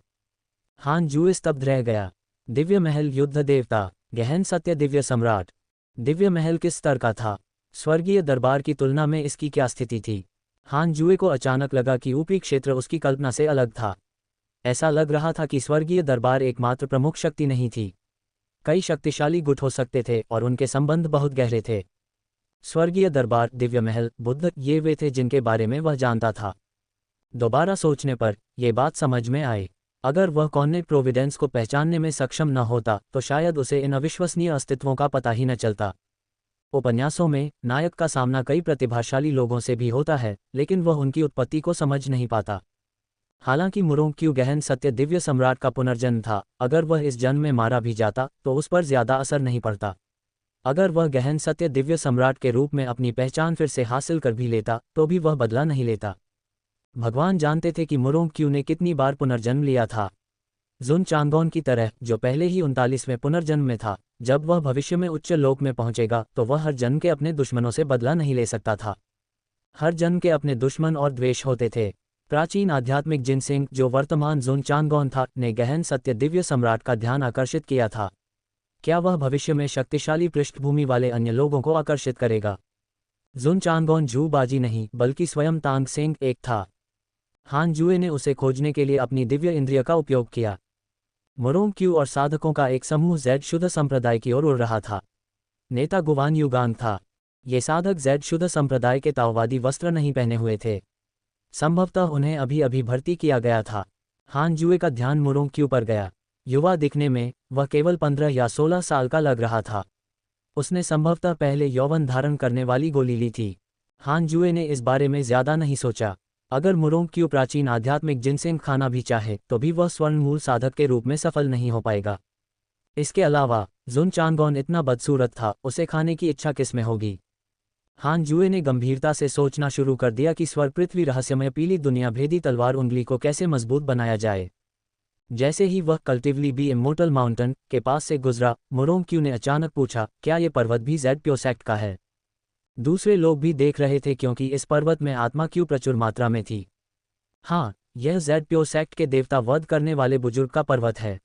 हान जुए स्तब्ध रह गया। दिव्य महल युद्ध देवता, गहन सत्य दिव्य सम्राट। दिव्य महल किस स्तर का था? स्वर्गीय दरबार की तुलना में इसकी क्या स्थिति थी? हान जुए को अचानक लगा कि ऊपरी क्षेत्र उसकी कल्पना से अलग था। ऐसा लग रहा था कि स्वर्गीय दरबार एकमात्र प्रमुख शक्ति नहीं थी। कई शक्तिशाली गुट हो सकते थे और उनके संबंध बहुत गहरे थे। स्वर्गीय दरबार, दिव्य महल, बुद्ध, ये वे थे जिनके बारे में वह जानता था। दोबारा सोचने पर यह बात समझ में आई। अगर वह कॉर्नेट प्रोविडेंस को पहचानने में सक्षम न होता तो शायद उसे इन अविश्वसनीय अस्तित्वों का पता ही न चलता। उपन्यासों में नायक का सामना कई प्रतिभाशाली लोगों से भी होता है, लेकिन वह उनकी उत्पत्ति को समझ नहीं पाता। हालांकि मुरोंग-क्यू गहन सत्य दिव्य सम्राट का पुनर्जन्म था। अगर वह इस जन्म में मारा भी जाता तो उस पर ज्यादा असर नहीं पड़ता। अगर वह गहन सत्य दिव्य सम्राट के रूप में अपनी पहचान फिर से हासिल कर भी लेता तो भी वह बदला नहीं लेता। भगवान जानते थे कि मुरोंग-क्यू ने कितनी बार पुनर्जन्म लिया था। जुन चांगोन की तरह, जो पहले ही 39वें पुनर्जन्म में था। जब वह भविष्य में उच्च लोक में पहुंचेगा तो वह हर जन्म के अपने दुश्मनों से बदला नहीं ले सकता था। हर जन्म के अपने दुश्मन और द्वेष होते थे। प्राचीन आध्यात्मिक जिनसेंग, जो वर्तमान जुन चांगोन था, ने गहन सत्य दिव्य सम्राट का ध्यान आकर्षित किया था। क्या वह भविष्य में शक्तिशाली पृष्ठभूमि वाले अन्य लोगों को आकर्षित करेगा? जुन चांगोन जू बाजी नहीं बल्कि स्वयं तांग सेंग एक था। हान जुए ने उसे खोजने के लिए अपनी दिव्य इंद्रिय का उपयोग किया। मुरोंग-क्यू और साधकों का एक समूह जैड शुद्ध संप्रदाय की ओर उड़ रहा था। नेता गुवान युगांग था। ये साधक जैड शुद्ध संप्रदाय के ताओवादी वस्त्र नहीं पहने हुए थे। संभवतः उन्हें अभी अभी भर्ती किया गया था। हान जुए का ध्यान मुरोंग-क्यू पर गया। युवा दिखने में वह केवल 15 या 16 साल का लग रहा था। उसने संभवतः पहले यौवन धारण करने वाली गोली ली थी। हान जुए ने इस बारे में ज्यादा नहीं सोचा। अगर मुरोंग-क्यू प्राचीन आध्यात्मिक जिनसेंग खाना भी चाहे तो भी वह स्वर्ण मूल साधक के रूप में सफल नहीं हो पाएगा। इसके अलावा जुन चांगोन इतना बदसूरत था, उसे खाने की इच्छा किस में होगी? हान जुए ने गंभीरता से सोचना शुरू कर दिया कि स्वर्ग पृथ्वी रहस्यमय पीली दुनिया भेदी तलवार उंगली को कैसे मजबूत बनाया जाए। जैसे ही वह कल्टिवली बी इमोर्टल माउंटेन के पास से गुजरा, मुरोंग-क्यू ने अचानक पूछा, क्या ये पर्वत भी जैड प्यो सेक्ट का है? दूसरे लोग भी देख रहे थे क्योंकि इस पर्वत में आत्मा क्यों प्रचुर मात्रा में थी। हाँ, यह जैड प्यो सेक्ट के देवता वध करने वाले बुजुर्ग का पर्वत है।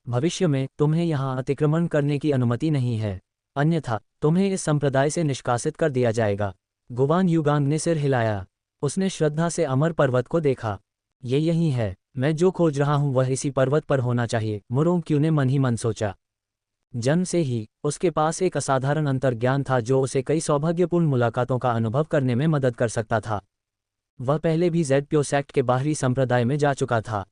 भविष्य में तुम्हें यहाँ अतिक्रमण करने की अनुमति नहीं है, अन्यथा तुम्हें इस संप्रदाय से निष्कासित कर दिया जाएगा। गुवान युगांग ने सिर हिलाया। उसने श्रद्धा से अमर पर्वत को देखा। ये यही है, मैं जो खोज रहा हूँ वह इसी पर्वत पर होना चाहिए, मुरोंग-क्यू ने मन ही मन सोचा। जन्म से ही उसके पास एक असाधारण अंतर्ज्ञान था जो उसे कई सौभाग्यपूर्ण मुलाकातों का अनुभव करने में मदद कर सकता था। वह पहले भी जैड प्यो सेक्ट के बाहरी संप्रदाय में जा चुका था।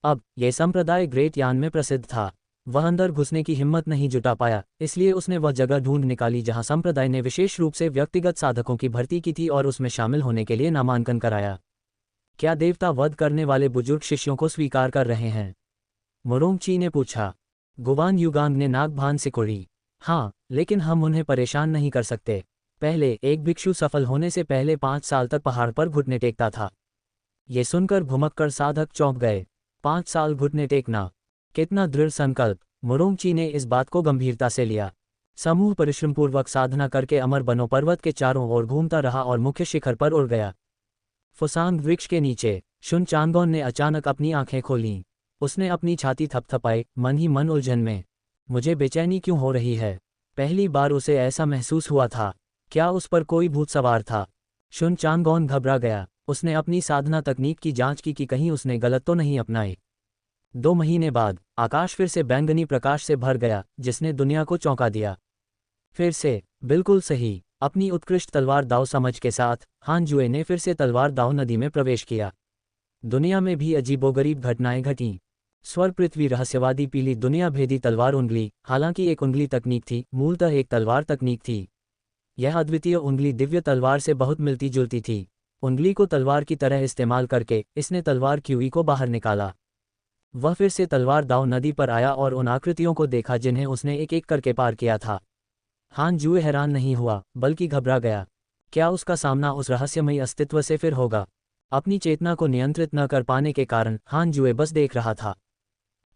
अब यह संप्रदाय ग्रेट यान में प्रसिद्ध था। वह अंदर घुसने की हिम्मत नहीं जुटा पाया, इसलिए उसने वह जगह ढूंढ निकाली जहां संप्रदाय ने विशेष रूप से व्यक्तिगत साधकों की भर्ती की थी और उसमें शामिल होने के लिए नामांकन कराया। क्या देवता वध करने वाले बुजुर्ग शिष्यों को स्वीकार कर रहे हैं? मुरोंग-ची ने पूछा। गुवान युगांग ने नाक भान सिकोड़ी। हाँ, लेकिन हम उन्हें परेशान नहीं कर सकते। पहले एक भिक्षु सफल होने से पहले 5 साल तक पहाड़ पर घुटने टेकता था। ये सुनकर भुमक्कड़ साधक चौंक गए। 5 साल घुटने टेकना, कितना दृढ़ संकल्प! मुरोंग-ची ने इस बात को गंभीरता से लिया। समूह परिश्रमपूर्वक साधना करके अमर बनो पर्वत के चारों ओर घूमता रहा और मुख्य शिखर पर उड़ गया। फुसांग वृक्ष के नीचे शुन चांगोन ने अचानक अपनी आंखें खोलीं। उसने अपनी छाती थपथपाई, मन ही मन उलझन में। मुझे बेचैनी क्यों हो रही है? पहली बार उसे ऐसा महसूस हुआ था। क्या उस पर कोई भूत सवार था? शुन चांगोन घबरा गया। उसने अपनी साधना तकनीक की जांच की कि कहीं उसने गलत तो नहीं अपनाई। 2 महीने बाद आकाश फिर से बैंगनी प्रकाश से भर गया, जिसने दुनिया को चौंका दिया। फिर से, बिल्कुल सही, अपनी उत्कृष्ट तलवार दाव समझ के साथ हान जुए ने फिर से तलवार दाव नदी में प्रवेश किया। दुनिया में भी अजीबोगरीब घटनाएं घटीं। स्वर्ग पृथ्वी रहस्यवादी पीली दुनिया भेदी तलवार उंगली, हालांकि एक उंगली तकनीक थी, मूलतः एक तलवार तकनीक थी। यह अद्वितीय उंगली दिव्य तलवार से बहुत मिलती जुलती थी। उंगली को तलवार की तरह इस्तेमाल करके इसने तलवार क्यूई को बाहर निकाला। वह फिर से तलवार दाव नदी पर आया और उन आकृतियों को देखा जिन्हें उसने एक एक करके पार किया था। हान जुए हैरान नहीं हुआ बल्कि घबरा गया। क्या उसका सामना उस रहस्यमयी अस्तित्व से फिर होगा? अपनी चेतना को नियंत्रित न कर पाने के कारण हान जुए बस देख रहा था।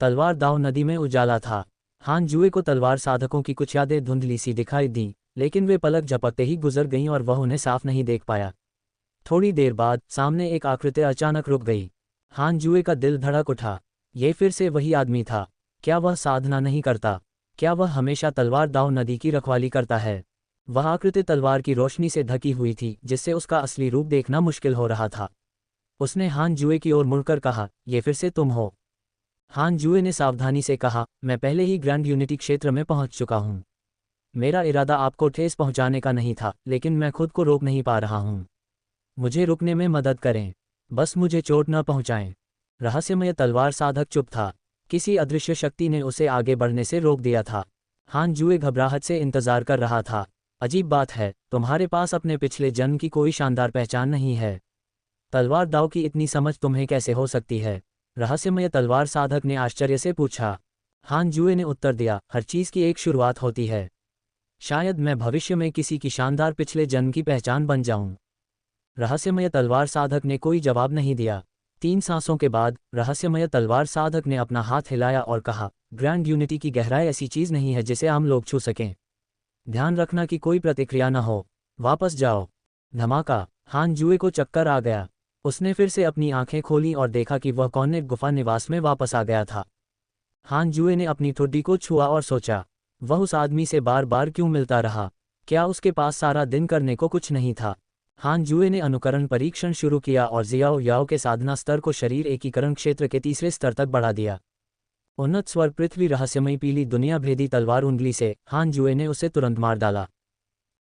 तलवार दाव नदी में उजाला था। हान जुए को तलवार साधकों की कुछ यादें धुंधली सी दिखाई दी, लेकिन वे पलक झपकते ही गुजर गईं और वह उन्हें साफ नहीं देख पाया। थोड़ी देर बाद सामने एक आकृति अचानक रुक गई। हान जुए का दिल धड़क उठा। ये फिर से वही आदमी था। क्या वह साधना नहीं करता? क्या वह हमेशा तलवार दाव नदी की रखवाली करता है? वह आकृति तलवार की रोशनी से ढकी हुई थी, जिससे उसका असली रूप देखना मुश्किल हो रहा था। उसने हान जुए की ओर मुड़कर कहा, ये फिर से तुम हो? हान जुए ने सावधानी से कहा, मैं पहले ही ग्रैंड यूनिटी क्षेत्र में पहुंच चुका हूं। मेरा इरादा आपको ठेस पहुंचाने का नहीं था, लेकिन मैं खुद को रोक नहीं पा रहा हूं। मुझे रुकने में मदद करें, बस मुझे चोट न पहुंचाएं। रहस्यमय तलवार साधक चुप था। किसी अदृश्य शक्ति ने उसे आगे बढ़ने से रोक दिया था। हान जुए घबराहट से इंतजार कर रहा था। अजीब बात है, तुम्हारे पास अपने पिछले जन्म की कोई शानदार पहचान नहीं है। तलवार दाव की इतनी समझ तुम्हें कैसे हो सकती है? रहस्यमय तलवार साधक ने आश्चर्य से पूछा। हान जुए ने उत्तर दिया, हर चीज की एक शुरुआत होती है। शायद मैं भविष्य में किसी की शानदार पिछले जन्म की पहचान बन जाऊं। रहस्यमय तलवार साधक ने कोई जवाब नहीं दिया। 3 सांसों के बाद रहस्यमय तलवार साधक ने अपना हाथ हिलाया और कहा, ग्रैंड यूनिटी की गहराई ऐसी चीज नहीं है जिसे आम लोग छू सकें। ध्यान रखना कि कोई प्रतिक्रिया न हो। वापस जाओ। धमाका। हान जुए को चक्कर आ गया। उसने फिर से अपनी आंखें खोलीं और देखा कि वह कॉर्नेट गुफा निवास में वापस आ गया था। हान जुए ने अपनी ठुड्डी को छुआ और सोचा, वह उस आदमी से बार बार क्यों मिलता रहा? क्या उसके पास सारा दिन करने को कुछ नहीं था? हान जुए ने अनुकरण परीक्षण शुरू किया और जियाओ याओ के साधना स्तर को शरीर एकीकरण क्षेत्र के तीसरे स्तर तक बढ़ा दिया। उन्नत स्वर पृथ्वी रहस्यमयी पीली दुनिया भेदी तलवार उंगली से हान जुए ने उसे तुरंत मार डाला।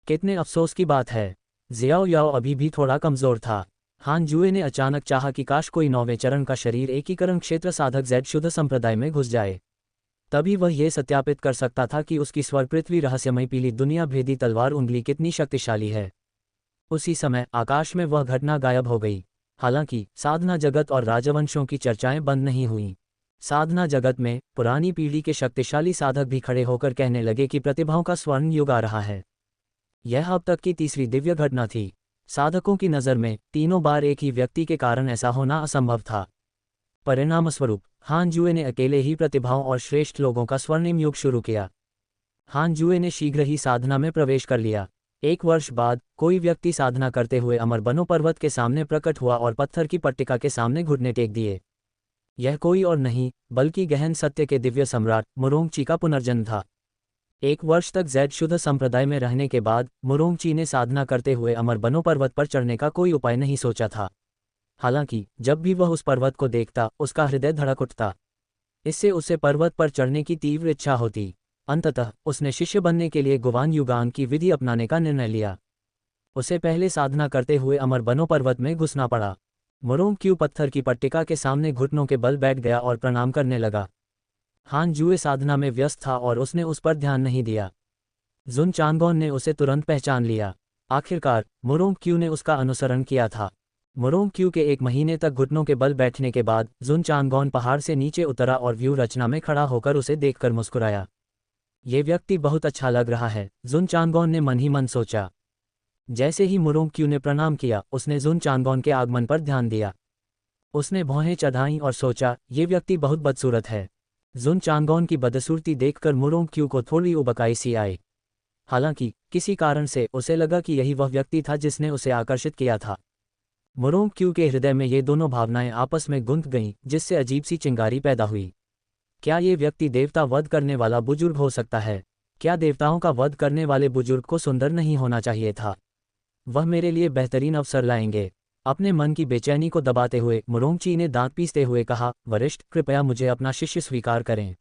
कितने अफसोस की बात है, जियाओ याओ अभी भी थोड़ा कमजोर था। हान जुए ने अचानक चाहा कि काश कोई 9वें चरण का शरीर एकीकरण क्षेत्र साधक जेड शुद्ध संप्रदाय में घुस जाए। तभी वह यह सत्यापित कर सकता था कि उसकी स्वर पृथ्वी रहस्यमयी पीली दुनिया भेदी तलवार उंगली कितनी शक्तिशाली है। उसी समय आकाश में वह घटना गायब हो गई। हालांकि साधना जगत और राजवंशों की चर्चाएं बंद नहीं हुईं। साधना जगत में पुरानी पीढ़ी के शक्तिशाली साधक भी खड़े होकर कहने लगे कि प्रतिभाओं का स्वर्ण युग आ रहा है। यह अब तक की तीसरी दिव्य घटना थी। साधकों की नज़र में तीनों बार एक ही व्यक्ति के कारण ऐसा होना असंभव था। परिणामस्वरूप हान जुए ने अकेले ही प्रतिभाओं और श्रेष्ठ लोगों का स्वर्णिम युग शुरू किया। हान जुए ने शीघ्र ही साधना में प्रवेश कर लिया। 1 वर्ष बाद कोई व्यक्ति साधना करते हुए अमर बनो पर्वत के सामने प्रकट हुआ और पत्थर की पट्टिका के सामने घुटने टेक दिए। यह कोई और नहीं बल्कि गहन सत्य के दिव्य सम्राट मुरोंगची का पुनर्जन्म था। 1 वर्ष तक जेड शुद्ध संप्रदाय में रहने के बाद मुरोंगची ने साधना करते हुए अमर बनो पर्वत पर चढ़ने का कोई उपाय नहीं सोचा था। हालांकि जब भी वह उस पर्वत को देखता उसका हृदय धड़क उठता। इससे उसे पर्वत पर चढ़ने की तीव्र इच्छा होती। अंततः उसने शिष्य बनने के लिए गुवान युगांग की विधि अपनाने का निर्णय लिया। उसे पहले साधना करते हुए अमर बनो पर्वत में घुसना पड़ा। मुरोंगक्यू पत्थर की पट्टिका के सामने घुटनों के बल बैठ गया और प्रणाम करने लगा। हान जुए साधना में व्यस्त था और उसने उस पर ध्यान नहीं दिया। जुन चांगोन ने उसे तुरंत पहचान लिया। आखिरकार मुरोंगक्यू ने उसका अनुसरण किया था। मुरोंगक्यू के 1 महीने तक घुटनों के बल बैठने के बाद जुन चांगोन पहाड़ से नीचे उतरा और व्यू रचना में खड़ा होकर उसे देखकर मुस्कुराया। ये व्यक्ति बहुत अच्छा लग रहा है, जुन चांगोन ने मन ही मन सोचा। जैसे ही मुरोंगक्यू ने प्रणाम किया उसने जुन चांगोन के आगमन पर ध्यान दिया। उसने भौहें चढ़ाईं और सोचा, ये व्यक्ति बहुत बदसूरत है। जुन चांगोन की बदसूरती देखकर मुरोंगक्यू को थोड़ी उबकाई सी आई। हालांकि किसी कारण से उसे लगा कि यही वह व्यक्ति था जिसने उसे आकर्षित किया था। मुरोंगक्यू के हृदय में ये दोनों भावनाएं आपस में गुंथ गईं, जिससे अजीब सी चिंगारी पैदा हुई। क्या ये व्यक्ति देवता वध करने वाला बुजुर्ग हो सकता है? क्या देवताओं का वध करने वाले बुजुर्ग को सुंदर नहीं होना चाहिए था? वह मेरे लिए बेहतरीन अवसर लाएंगे। अपने मन की बेचैनी को दबाते हुए मुरोंगची ने दांत पीसते हुए कहा, वरिष्ठ, कृपया मुझे अपना शिष्य स्वीकार करें।